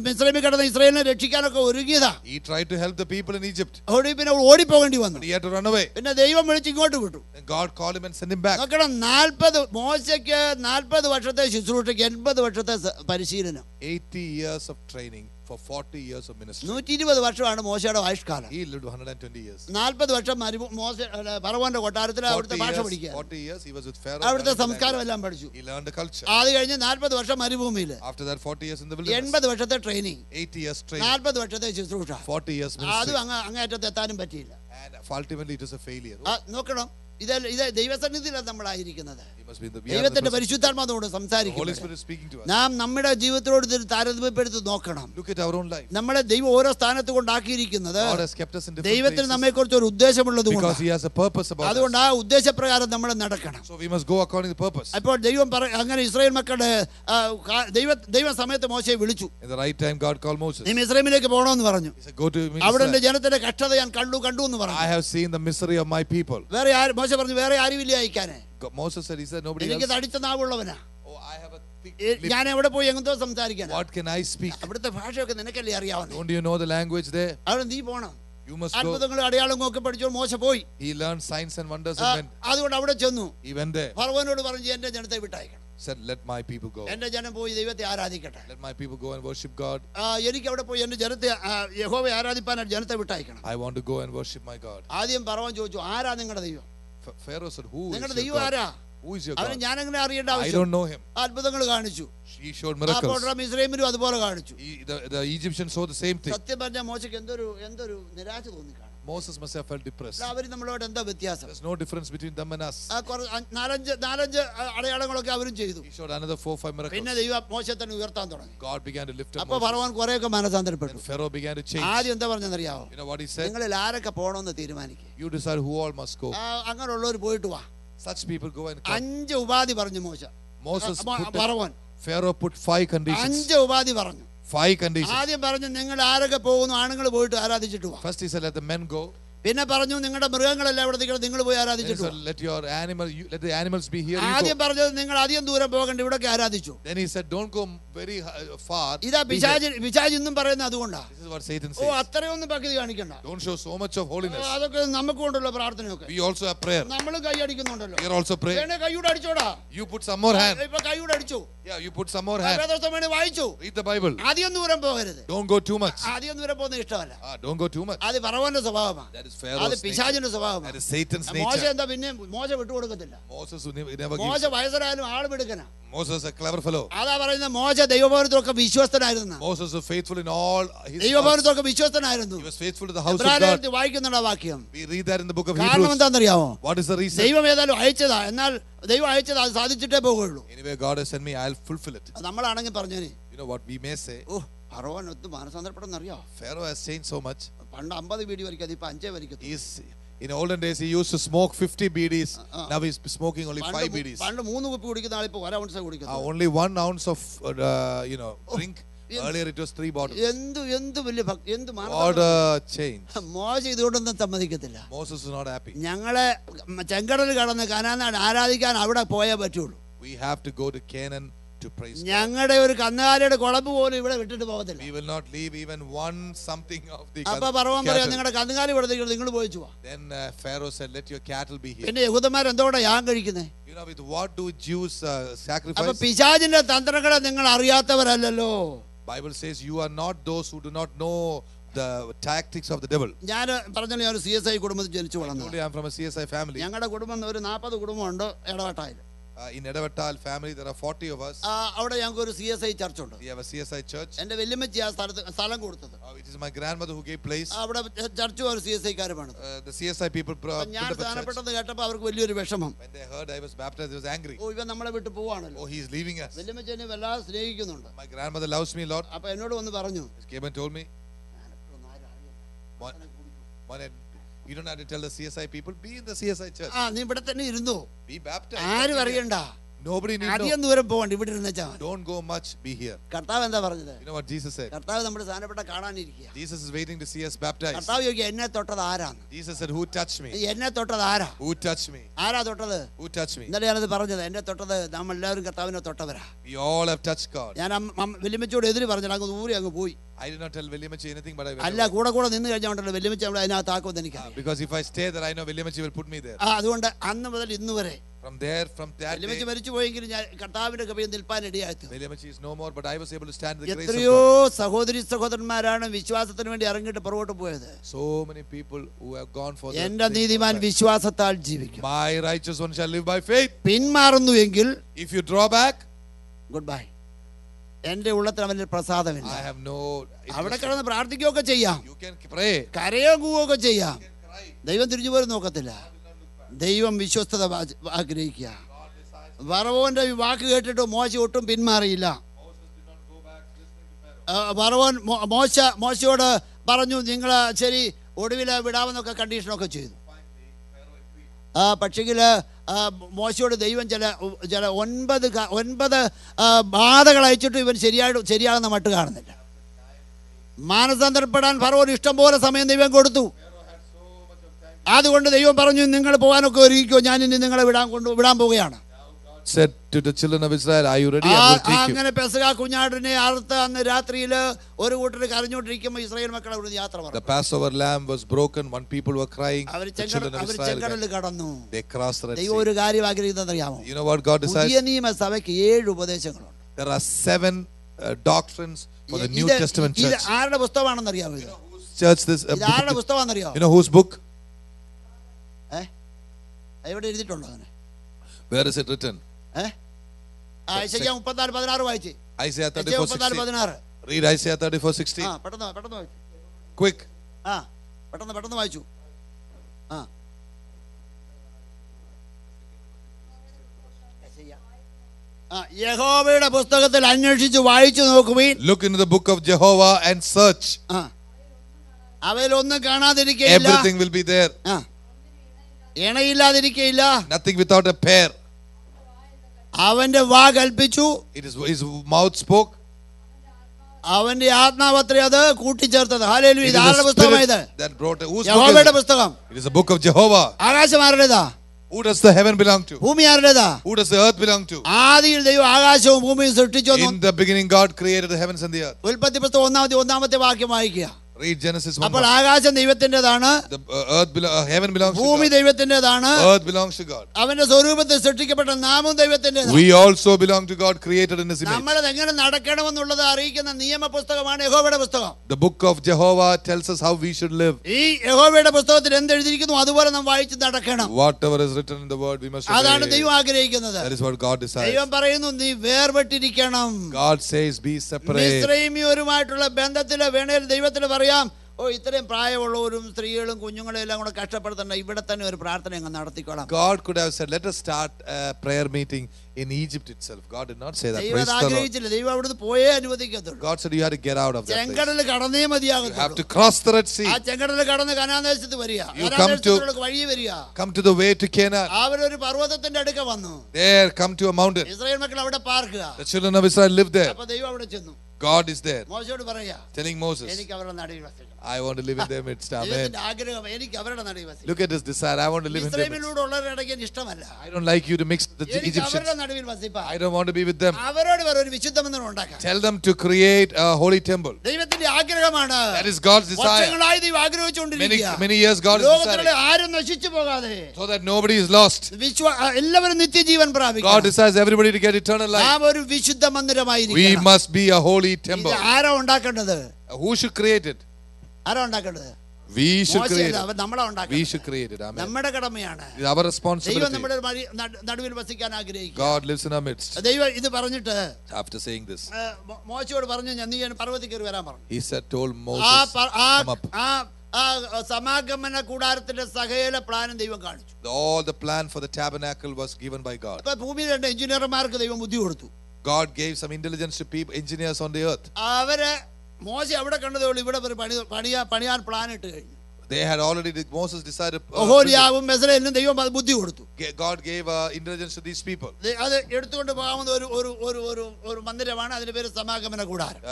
മിസ്രൈമിൽ കിടന്ന ഇസ്രായേലിനെ രക്ഷിക്കാനൊക്കെ ഒരുങ്ങിയതാ. He tried to help the people in Egypt. പിന്നെ ഓടിപ്പോകേണ്ടി വന്നു. But he had to run away. പിന്നെ ദൈവം വിളിച്ച് ഇങ്ങോട്ട് വിട്ടു. And God called him and sent him back. നോക്കണം, 40 മോശയ്ക്ക് 40 വർഷത്തെ ശുശ്രൂഷയ്ക്ക് 80 വർഷത്തെ പരിശീലനം. 80 years of training, for 40 years of ministry. 120 വർഷമാണ് മോശയുടെ ആയുഷ്കാലം. He lived 120 years. 40 വർഷം മോശ ഫറവോന്റെ കൊട്ടാരത്തിൽ അവിടുത്തെ ഭാഷ പഠിക്കുക. 40 years he was with Pharaoh. അവിടുത്തെ സംസ്കാരം എല്ലാം പഠിച്ചു. He learned the culture. അത് കഴിഞ്ഞ് 40 വർഷം മരുഭൂമിയിൽ. After that 40 years in the wilderness. 80 വർഷത്തെ ട്രെയിനിങ്. 80 years training. 40 വർഷത്തെ ശുശ്രൂഷ. 40 years ministry. അത് അങ്ങേയറ്റത്ത് എത്താനും പറ്റിയില്ല. And ultimately it was a failure. നോക്കണം, ഇത് ദൈവസന്നിധിയിലാണ് നമ്മളായിരിക്കുന്നത്. must be in the ദൈവത്തിന്റെ പരിശുദ്ധാത്മാവോട് സംസാരിക്കും. നാം നമ്മുടെ ജീവിതത്തോട് ഇത് താരതമ്യപ്പെടുത്തി നോക്കണം. Look at our own life. നമ്മളെ ദൈവം ഓരോ സ്ഥാനത്ത് കൊണ്ടാക്കിയിരിക്കുന്നത് God has kept us in different ദൈവത്തിന് places നമ്മെക്കുറിച്ച് ഒരു ഉദ്ദേശമുള്ളത് കൊണ്ട്. because he has a purpose about us. അതുകൊണ്ട് ആ ഉദ്ദേശപ്രകാരം നമ്മൾ നടക്കണം. So we must go according to the purpose. അപ്പോൾ ദൈവം അങ്ങനെ ഇസ്രായേൽ മക്കളുടെ ദൈവ സമയത്ത് മോശയെ വിളിച്ചു. In the right time God called Moses. നീ മിസ്രൈമിലേക്ക് പോകണമെന്ന് പറഞ്ഞു. He said go to Israel. അവിടെ എന്റെ ജനത്തിന്റെ കഷ്ടത ഞാൻ കണ്ടു എന്ന് പറഞ്ഞു. I have seen the misery of my people. വേറെ മോശ പറഞ്ഞു വേറെ ആരുമില്ല അയക്കാനേ. Moses said, he said nobody else. എനിക്ക് തടിച്ച നാവുള്ളവനാ. Oh, I have a thick lip. ഞാൻ എവിടെ പോയി എങ്ങനോ സംസാരിക്കാൻ. What can I speak? അവിടുത്തെ ഭാഷയൊക്കെ നിനക്കല്ലേ അറിയാവുന്നത്. Don't you know the language there? അവിടെ നീ പോണം. You must go. അത്ഭുതങ്ങളും അടയാളങ്ങളും ഒക്കെ പഠിച്ചോ മോശ പോയി. He learned signs and wonders and went. അതുകൊണ്ട് അവിടെ ചെന്നു. He went there. ഫറവോനോട് പറഞ്ഞു എന്റെ ജനത്തെ വിട്ടയക്കണം. Said let my people go. എന്റെ ജനം പോയി ദൈവത്തെ ആരാധിക്കട്ടെ. Let my people go and worship God. എനിക്ക് അവിടെ പോയി എന്റെ ജനത്തെ യഹോവയെ ആരാധിപ്പാനായിട്ട് ജനത്തെ വിട്ടയക്കണം. I want to go and worship my God. ആദ്യം ഫറവോൻ ചോദിച്ചു ആരാ നിങ്ങളുടെ ദൈവം? Pharaoh said who is നിങ്ങളുടെ your ദൈവം ആരാ? Who is your God? ഞാൻ എങ്ങനെ അറിയേണ്ട ആവശ്യം? I don't know him. അത്ഭുതങ്ങൾ കാണിച്ചു. He showed miracles. അപ്പോൾ മിസ്രൈമിലും അതുപോലെ കാണിച്ചു. The Egyptians saw the same thing. സത്യം പറഞ്ഞാൽ മോശയ്ക്ക് എന്തൊരു നിരാശ തോന്നി കാണും. Moses must have felt depressed. അവര് നമ്മളോട് എന്താ വ്യത്യാസം? There's no difference between them and us. നാലഞ്ച് അടയാളങ്ങളൊക്കെ അവരും ചെയ്തു. He showed another 4-5 miracles. പിന്നെ ദൈവം മോശയെ തന്നെ ഉയർത്താൻ തുടങ്ങി. God began to lift up അപ്പോൾ ഫറവോൻ കുറെയൊക്കെ മാനസാന്തരപ്പെട്ടു. Pharaoh began to change. ആദ്യം എന്താ പറഞ്ഞെന്നറിയാവോ? You know what he said? നിങ്ങളിൽ ആരൊക്കെ പോകണമെന്ന് തീരുമാനിക്കുക. You decide who all must go. അങ്ങനെയുള്ളവർ പോയിട്ട് വാ. Such people go and come. 5 ഉപാധി പറഞ്ഞു മോശ. Moses ഫറവോൻ Pharaoh put 5 conditions. 5 ഉപാധി പറഞ്ഞു. 5 conditions. ആദ്യം പറഞ്ഞു നിങ്ങൾ ആരൊക്കെ പോകുന്നു ആണുങ്ങൾ പോയിട്ട് ആരാധിച്ചിട്ട് വാ. First he said let the men go. പിന്നെ പറഞ്ഞു നിങ്ങളുടെ മൃഗങ്ങളെല്ലാം ഇവിടെ നിൽക്കണം നിങ്ങൾ പോയി ആരാധിച്ചിട്ട് വാ. Let the animals be here. ആദ്യം പറഞ്ഞത് നിങ്ങൾ അധികം ദൂരം പോകണ്ട ഇവിടൊക്കെ ആരാധിച്ചു. Then he said don't go very far. ഇതാ പിശാച് ഇന്നും പറയുന്നത് അതുകൊണ്ടാ. This is what Satan says. അത്രയൊന്നും പകുതി കാണിക്കണ്ട. Don't show so much of holiness. അതൊക്കെ നമുക്ക് കൊണ്ടുള്ള പ്രാർത്ഥനയൊക്കെ. We also have prayer. നമ്മളും കൈയടിക്കുന്നുണ്ടല്ലോ. We are also praying. വേണേ കൈയൂടെ അടിച്ചോടാ. You put some more hand. ഇപ്പോ കൈയൂടെ അടിച്ചു. Yeah, you put some more hand. വേദപുസ്തകം വേണേ വായിച്ചു. Read the Bible. അധികം ദൂരം പോകരുത്. Don't go too much. അധികം ദൂരം പോകുന്നത് ഇഷ്ടമല്ല. Don't go too much. അത് ഫറവോന്റെ സ്വഭാവമാണ്. That is Pharaoh's nature. സ്വഭാവം. That is Satan's nature. മോശ എന്താ പിന്നെ മോശ വിട്ടുകൊടുക്കത്തില്ല. Moses never മോശ gives. വയസ്സനായാലും ആള് മിടുക്കനാ. Moses is a clever fellow. അതാ പറയുന്നത് മോശ ദൈവഭവനത്തിലൊക്കെ വിശ്വസ്തനായിരുന്നു. Moses was faithful in all his ദൈവഭവനത്തിലൊക്കെ വിശ്വസ്തനായിരുന്നു. He was faithful to the house of God. വായിക്കുന്നുണ്ട് വാക്യം. We read that in the book of കാരണം Hebrews. എന്താണെന്നറിയാമോ? What is the reason? ദൈവം ഏതായാലും അയച്ചതാ. എന്നാൽ ദൈവം അയച്ചത് അത് സാധിച്ചിട്ടേ പോകുള്ളൂ. Anyway God has sent me, I'll fulfill it. നമ്മളാണെങ്കിൽ പറഞ്ഞേനെ. You know what we may say? ഫറവോൻ ഒത്ത് മാനസാന്തരപ്പെടുന്ന അറിയാമോ? Pharaoh has changed so much. പണ്ട് 50 ബീഡി വലിക്കാതെ ഇപ്പൊ 5 വലിക്കുന്നു. In olden days he used to smoke 50 BDs. Now he's smoking only 5 BDs. പണ്ട് 3 കുപ്പി കുടിക്കുന്ന ആൾ ഇപ്പൊ 1 ഔൺസ് കുടിക്കുന്നു. Only 1 ounce of drink. Earlier it was 3 bottles. എന്ത് വലിയ എന്ത് What a change. മോശ ഇതുകൊണ്ടൊന്നും സമ്മതിക്കത്തില്ല. Moses is not happy. ഞങ്ങളെ ചെങ്കടൽ കടന്ന് കനാനാട് ആരാധിക്കാൻ അവിടെ പോയേ പറ്റുള്ളൂ. We have to go to Canaan to praise God. ഞങ്ങളുടെ ഒരു കന്നുകാലിയുടെ കുളമ്പ് പോലും ഇവിടെ വിട്ടിട്ട് പോകത്തില്ല. We will not leave even one something of the അപ്പോൾ ഫറവോൻ പറയാ നിങ്ങളുടെ കന്നുകാലി ഇവിടെ നിങ്ങൾ പോയിച്ചു വാ. Then Pharaoh said let your cattle be here. പിന്നെ യഹൂദന്മാർ എന്തുകൊണ്ടാ യാഗം കഴിക്കുന്നത്? You know with what do Jews sacrifice? അപ്പോൾ പിശാചിന്റെ തന്ത്രങ്ങളെ നിങ്ങൾ അറിയാത്തവരല്ലല്ലോ. Bible says you are not those who do not know the tactics of the devil. ഞാൻ പറഞ്ഞല്ലോ ഞാൻ ഒരു CSI കുടുംബത്തിൽ ജനിച്ചു വളർന്നു. I'm from a CSI family. ഞങ്ങളുടെ കുടുംബം ഒരു 40 കുടുംബമുണ്ട് എടവട്ടായിൽ. In Edavattal family there are 40 of us. അവിടെ ഞങ്ങൾക്ക് ഒരു CSI ചർച്ച് ഉണ്ട്. We have a CSI church. എൻ്റെ വല്യമ്മച്ചി ആ സ്ഥലം കൊടുത്തത്. It is my grandmother who gave place. അവിടെ ചർച്ചും ഒരു CSI കാരുമാണ്. The CSI people ഞാൻ സ്ഥാനപ്പെട്ടത് കേട്ടപ്പോൾ അവർക്ക് വലിയൊരു വിഷമം. When they heard I was baptized they was angry. ഇവൻ നമ്മളെ വിട്ടു പോവാണല്ലോ. He is leaving us. വല്യമ്മച്ചി എന്നെ വല്ലാതെ സ്നേഹിക്കുന്നുണ്ട്. My grandmother loves me a lot. അപ്പോൾ എന്നോട് വന്ന് പറഞ്ഞു. She came and told me. You don't have to tell the CSI people. Be in the CSI church. നീ ഇവിടെ തന്നെ ഇരുന്നു. Be baptized. ആരും അറിയണ്ട. Nobody needs to know. അധികം ദൂരം പോകണ്ട ഇവിടെ ഇരുന്നേച്ചാ. Don't go much. Be here. കർത്താവ് എന്താ പറഞ്ഞത്? You know what Jesus said? കർത്താവ് നമ്മുടെ സ്ഥാനപ്പെട്ട കാണാനിരിക്കുക. Jesus is waiting to see us baptized. കർത്താവ് ചോദിക്കുക എന്നെ തൊട്ടത് ആരാണ്? Jesus said who touched me? എന്നെ തൊട്ടത് ആരാ? Who touched me? ആരാ തൊട്ടത്? Who touched me? ഇന്നലെ ഞാനത് പറഞ്ഞത് എന്നെ തൊട്ടത് നമ്മൾ എല്ലാവരും കർത്താവിനെ തൊട്ടവരാ. We all have touched God. ഞാൻ വല്യമ്മച്ചോട് എതിര് പറഞ്ഞു അങ്ങ് ദൂരെ അങ്ങ് പോയി. I did not tell Veliamachi anything, but I went. അല്ല കൂടെ നിന്ന് കഴിഞ്ഞാൽ വല്യമ്മച്ചി നമ്മളെ അതിനകത്ത് ആക്കുമെന്ന് എനിക്കറിയാം. Because if I stay there, I know Veliamachi will put me there. അതുകൊണ്ട് അന്ന് മുതൽ ഇന്ന് വരെ From there, from that day, മരിച്ചു പോയെങ്കിലും ഞാൻ കർത്താവിന്റെ കൃപയിൽ നിൽപ്പാൻ ഇടയായി. Veliamachi is no more, but I was able to stand in the grace of എത്രയോ God. സഹോദരി സഹോദരന്മാരാണ് വിശ്വാസത്തിന് വേണ്ടി ഇറങ്ങിയിട്ട് പുറകോട്ട് പോയത്. So many people who have gone for the എന്റെ നീതിമാൻ വിശ്വാസത്താൽ ജീവിക്കും. My righteous one shall live by faith. പിന്മാറുന്നു എങ്കിൽ, if you draw back, goodbye. എന്റെ ഉള്ളത്തിൽ അവന്റെ പ്രസാദമില്ല. I have no. അവിടെ കിടന്ന് പ്രാർത്ഥിക്കുകയൊക്കെ ചെയ്യാം, You can pray, കരയോ കൂവൊക്കെ ചെയ്യാം, ദൈവം തിരിഞ്ഞു പോലും നോക്കത്തില്ല. ദൈവം വിശ്വസ്തത ആഗ്രഹിക്കുക. ഫറവോന്റെ വാക്ക് കേട്ടിട്ട് മോശ ഒട്ടും പിന്മാറിയില്ല. ഫറവോൻ മോശയോട് പറഞ്ഞു, നിങ്ങൾ ശരി ഒടുവിൽ വിടാമെന്നൊക്കെ കണ്ടീഷനൊക്കെ ചെയ്തു. പക്ഷെങ്കിൽ മോശയോട് ദൈവം ചില 9 ബാധകൾ അയച്ചിട്ട് ഇവൻ ശരിയാകുന്ന മട്ട് കാണുന്നില്ല. മാനസാന്തരപ്പെടാൻ ഫറവോൻ ഇഷ്ടം പോലെ സമയം ദൈവം കൊടുത്തു. അതുകൊണ്ട് ദൈവം പറഞ്ഞു, നിങ്ങൾ പോകാനൊക്കെ ഒരുങ്ങിക്കോ, ഞാൻ ഇനി നിങ്ങളെ വിടാൻ പോവുകയാണ്. said to the children of Israel, are you ready? I will take you. അങ്ങനെ പെസഹ കുഞ്ഞാടിനെ അറുത്ത് അന്ന് രാത്രിയിൽ ഒരു കൂട്ടർ കരഞ്ഞോണ്ടിരിക്കുമ്പോൾ ഇസ്രായേൽ മക്കൾ അവിടെ യാത്ര പറഞ്ഞു. The Passover lamb was broken. One people were crying. The children of Israel, കടന്നു. they crossed the Red ദൈവം ഒരു കാര്യം ആഗ്രഹിക്കുന്നത് അറിയാമോ? You know what God decides? പുതിയ നിയമസഭയ്ക്ക് 7 ഉപദേശങ്ങളുണ്ട്. There are 7 doctrines for the New Testament church. ഇത് ആരുടെ പുസ്തകമാണെന്ന് അറിയാമോ? ഇത് Church, this ഇത് ആരുടെ പുസ്തകമാണെന്ന് അറിയാമോ? You know whose book? എവിടെ എഴുതിയിട്ടുണ്ടോ അങ്ങനെ? Where is it written? ഐസയ്യാ 34:16 വായിച്ചേ. Isaiah 34:16. Read Isaiah 34:16. പെട്ടെന്ന് വായിച്ചു. Quick. പെട്ടെന്ന് വായിച്ചു. യഹോവയുടെ പുസ്തകത്തിൽ അന്വേഷിച്ച് വായിച്ചു നോക്കുവിൻ. Look into the book of Jehovah and search. അവയിലൊന്നും കാണാതിരിക്കയില്ല. Everything will be there. ഇണയില്ലാതിരിക്കയില്ല. Nothing without a pair. അവന്റെ വാ കൽപ്പിച്ചു. It is his mouth spoke. അവന്റെ ആത്മാവത്രേ അത് കൂട്ടിച്ചേർത്തത്. ഹല്ലേലൂയ. ഇത് ആരുടെ പുസ്തകമായത്? യഹോവയുടെ പുസ്തകം. It is the book of Jehovah. ആകാശം ആരുടേതാ? Who does the heaven belong to? ഭൂമി ആരുടേതാ? Who does the earth belong to? ആദിയിൽ ദൈവം ആകാശവും ഭൂമിയും സൃഷ്ടിച്ചു. In the beginning God created the heavens and the earth. ഉൽപ്പത്തി പുസ്തകം 1-ാമത്തെ വാക്യം വായിക്കുക. Read Genesis 1. അപ്പോൾ ആകാശം ദൈവത്തിന്റേതാണ്, heaven belongs to God. ഭൂമി ദൈവത്തിന്റേതാണ്, earth belongs to God. അവന്റെ സ്വരൂപത്തിൽ സൃഷ്ടിക്കപ്പെട്ട നാമം ദൈവത്തിന്റേതാണ്. We also belong to God, created in his image. നമ്മൾ എങ്ങനെ നടക്കണമെന്നുള്ളത് അറിയിക്കുന്ന നിയമ പുസ്തകമാണ് യഹോവയുടെ പുസ്തകം. The book of Jehovah tells us how we should live. ഈ യഹോവയുടെ പുസ്തകത്തിൽ എന്ത് എഴുതിയിരിക്കുന്നു അതുപോലെ നാം വായിച്ച് നടക്കണം. Whatever is written in the word we must obey. അതാണ് ദൈവം ആഗ്രഹിക്കുന്നത്. That is what God decides. ദൈവം പറയുന്നു, നീ വേർപെട്ടിരിക്കണം. God says be separate. മിസ്രയീമ്യരുമായിട്ടുള്ള ബന്ധത്തിൽ വേണേൽ ദൈവത്തിന് പറയാം, ഇത്രയും പ്രായമുള്ളവരും സ്ത്രീകളും കുഞ്ഞുങ്ങളും എല്ലാം കൂടെ കഷ്ടപ്പെടുത്തണ്ട, ഇവിടെ തന്നെ ഒരു പ്രാർത്ഥന അങ്ങ് നടത്തിക്കോളാം. God could have said, let us start a prayer meeting in Egypt itself. God did not say that. ദൈവം ആഗ്രഹിച്ചില്ല. ദൈവം അവിടുന്ന് പോയേ അനുവദിക്കത്തുള്ളൂ. God said you have to get out of that place. ചെങ്കടൽ കടന്നേ മതിയാകും. You have to cross the Red Sea. ആ ചെങ്കടൽ കടന്ന് Canaan ദേശത്ത് വരിക. വഴി വരിക. Come to the way to Canaan. അവരൊരു പർവ്വതത്തിന്റെ അടുക്ക വന്നു. There, come to a mountain. Israel മക്കൾ അവിടെ പാർക്കുക. The children of Israel live there. അപ്പോൾ ദൈവം അവിടെ ചെന്നു. God is there. മോശയോട് പറയാ, telling Moses, എനിക്ക് അവരുടെ നടുവിൽ വസിക്കണം. I want to live in their midst. Amen. ആഗ്രഹം എനിക്ക് അവരുടെ നടുവിൽ വസിക്കണം. Look at this desire. I want to live in their midst. ഇസ്രായേലിലൂടെയുള്ളവരുടെ ഇടയ്ക്ക് എനിക്ക് ഇഷ്ടമല്ല. I don't like you to mix the Egyptians. അവരുടെ നടുവിൽ വസിപ്പാൻ. I don't want to be with them. അവരോട് ഒരു വിശുദ്ധ മന്ദിരം ഉണ്ടാക്കാൻ. Tell them to create a holy temple. ദൈവത്തിന്റെ ആഗ്രഹമാണ്. That is God's desire. വർഷങ്ങളായി ദൈവം ആഗ്രഹിച്ചുകൊണ്ടിരിക്കുക. Many years God is desiring. ലോകത്തിലെ ആരും നശിച്ചു പോകാതെ, so that nobody is lost. എല്ലാവരും നിത്യജീവൻ പ്രാപിക്കണം. God desires everybody to get eternal life. നാം ഒരു വിശുദ്ധ മന്ദിരമായിരിക്കണം. We must be a holy temple. ആരാ ഉണ്ടാക്കേണ്ടത്? Who should create it? ആരാ ഉണ്ടാക്കേണ്ടത്? We should create it. നമ്മളാ ഉണ്ടാക്കേണ്ടത്. We should create it. Amen. നമ്മുടെ കടമയാണ്. It is our responsibility. ദൈവം നമ്മുടെ നടുവിൽ വസിക്കാൻ ആഗ്രഹിക്കുന്നു. God lives in our midst. ദൈവം ഇത് പറഞ്ഞിട്ട് after saying this, മോശയോട് പറഞ്ഞു, നീ പർവ്വതത്തിൽ കയറി വരാൻ പറഞ്ഞു. He said, told Moses, come up. സമാഗമന കൂടാരത്തിന്റെ സകല പ്ലാനും ദൈവം കാണിച്ചു. All the plan for the tabernacle was given by God. അപ്പോൾ ഭൂമിയിലെ എഞ്ചിനീയർമാർക്ക് ദൈവം ബുദ്ധി കൊടുത്തു. God gave some intelligence to people, engineers on the earth. അവരെ മോശ അവിടെ കണ്ടതേ ഉള്ളൂ, ഇവിടെ പണിയാൻ പ്ലാൻ ഇട്ട് കഴിഞ്ഞു. They had already, Moses decided. ഒഹോലിയാവും ബെസലേലിനും ദൈവം ബുദ്ധി കൊടുത്തു. God gave intelligence to these people. അത് എടുത്തുകൊണ്ട് പോകാവുന്ന ഒരു മന്ദിരമാണ്, അതിന്റെ പേര് സമാഗമന കൂടാരം.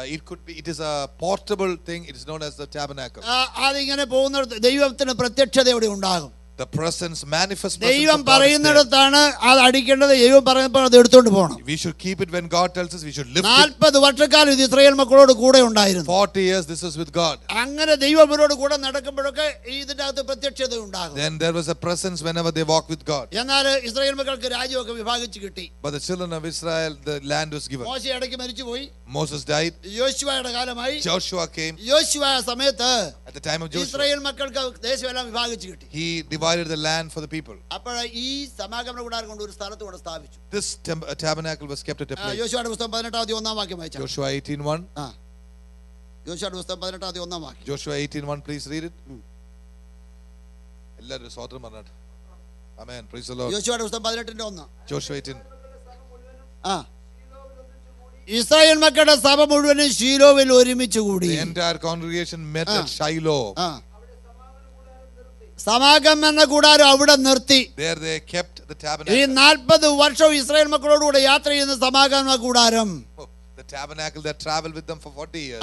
It is a portable thing. It is known as the tabernacle. അതിങ്ങനെ പോകുന്ന ദൈവത്തിന് പ്രത്യക്ഷത അവിടെ ഉണ്ടാകും. The presence, manifest presence ദൈവം of God is പറയുന്നിടത്താണ് അത് അടിക്കേണ്ടത്. ദൈവം പറയുമ്പോൾ അത് എടുത്തുകൊണ്ട് പോകണം. there. We should keep it when God tells us. We should lift it. 40 വർഷക്കാലം ഇത് ഇസ്രായേൽ മക്കളോട് കൂടെ ഉണ്ടായിരുന്നു. 40 years this was with God. അങ്ങനെ ദൈവം അവരോട് കൂടെ നടക്കുമ്പോഴൊക്കെ ഇതിന്റെ അകത്ത് പ്രത്യക്ഷത ഉണ്ടാകും. Then there was a presence whenever they walked with God. എന്നാൽ ഇസ്രായേൽ മക്കൾക്ക് രാജ്യമൊക്കെ വിഭാഗിച്ച് കിട്ടി. But the children of Israel, the land was given. മോശെ ഇടയ്ക്ക് മരിച്ചുപോയി. Moses died. യോശുവയുടെ കാലമായി. Joshua came. യോശുവ സമയത്ത് At the time of Joshua, Israel മക്കൾക്ക് ദേശമെല്ലാം വിഭാഗിച്ച് കിട്ടി. he divided the land for the people. അപ്പോൾ ഈ സമാഗമന കൂടാരം കൊണ്ട് ഒരു സ്ഥലത്ത് കൊണ്ട് സ്ഥാപിച്ചു. This tabernacle was kept at a place. യോശുവയുടെ പുസ്തകം 18-1 വാക്യം വായിച്ചാൽ. Joshua 18:1. യോശുവയുടെ പുസ്തകം 18-1 വാക്യം. Joshua 18:1, please read it. എല്ലാവരും സ്വതന്ത്രം പറഞ്ഞാട്ട്. Amen. Praise the Lord. യോശുവയുടെ പുസ്തകം 18-1. Joshua 18. ഇസ്രായേൽ മക്കളുടെ സഭ മുഴുവനും ശീലോവിൽ ഒരുമിച്ച് കൂടി. The entire congregation met at Shiloh. സമാഗമന കൂടാരം അവിടെ നിർത്തി. There they kept the tabernacle. ഈ 40 വർഷം ഇസ്രായേൽ മക്കളോടുകൂടെ യാത്ര ചെയ്യുന്ന സമാഗമന കൂടാരം, The tabernacle that traveled with them for 40 years.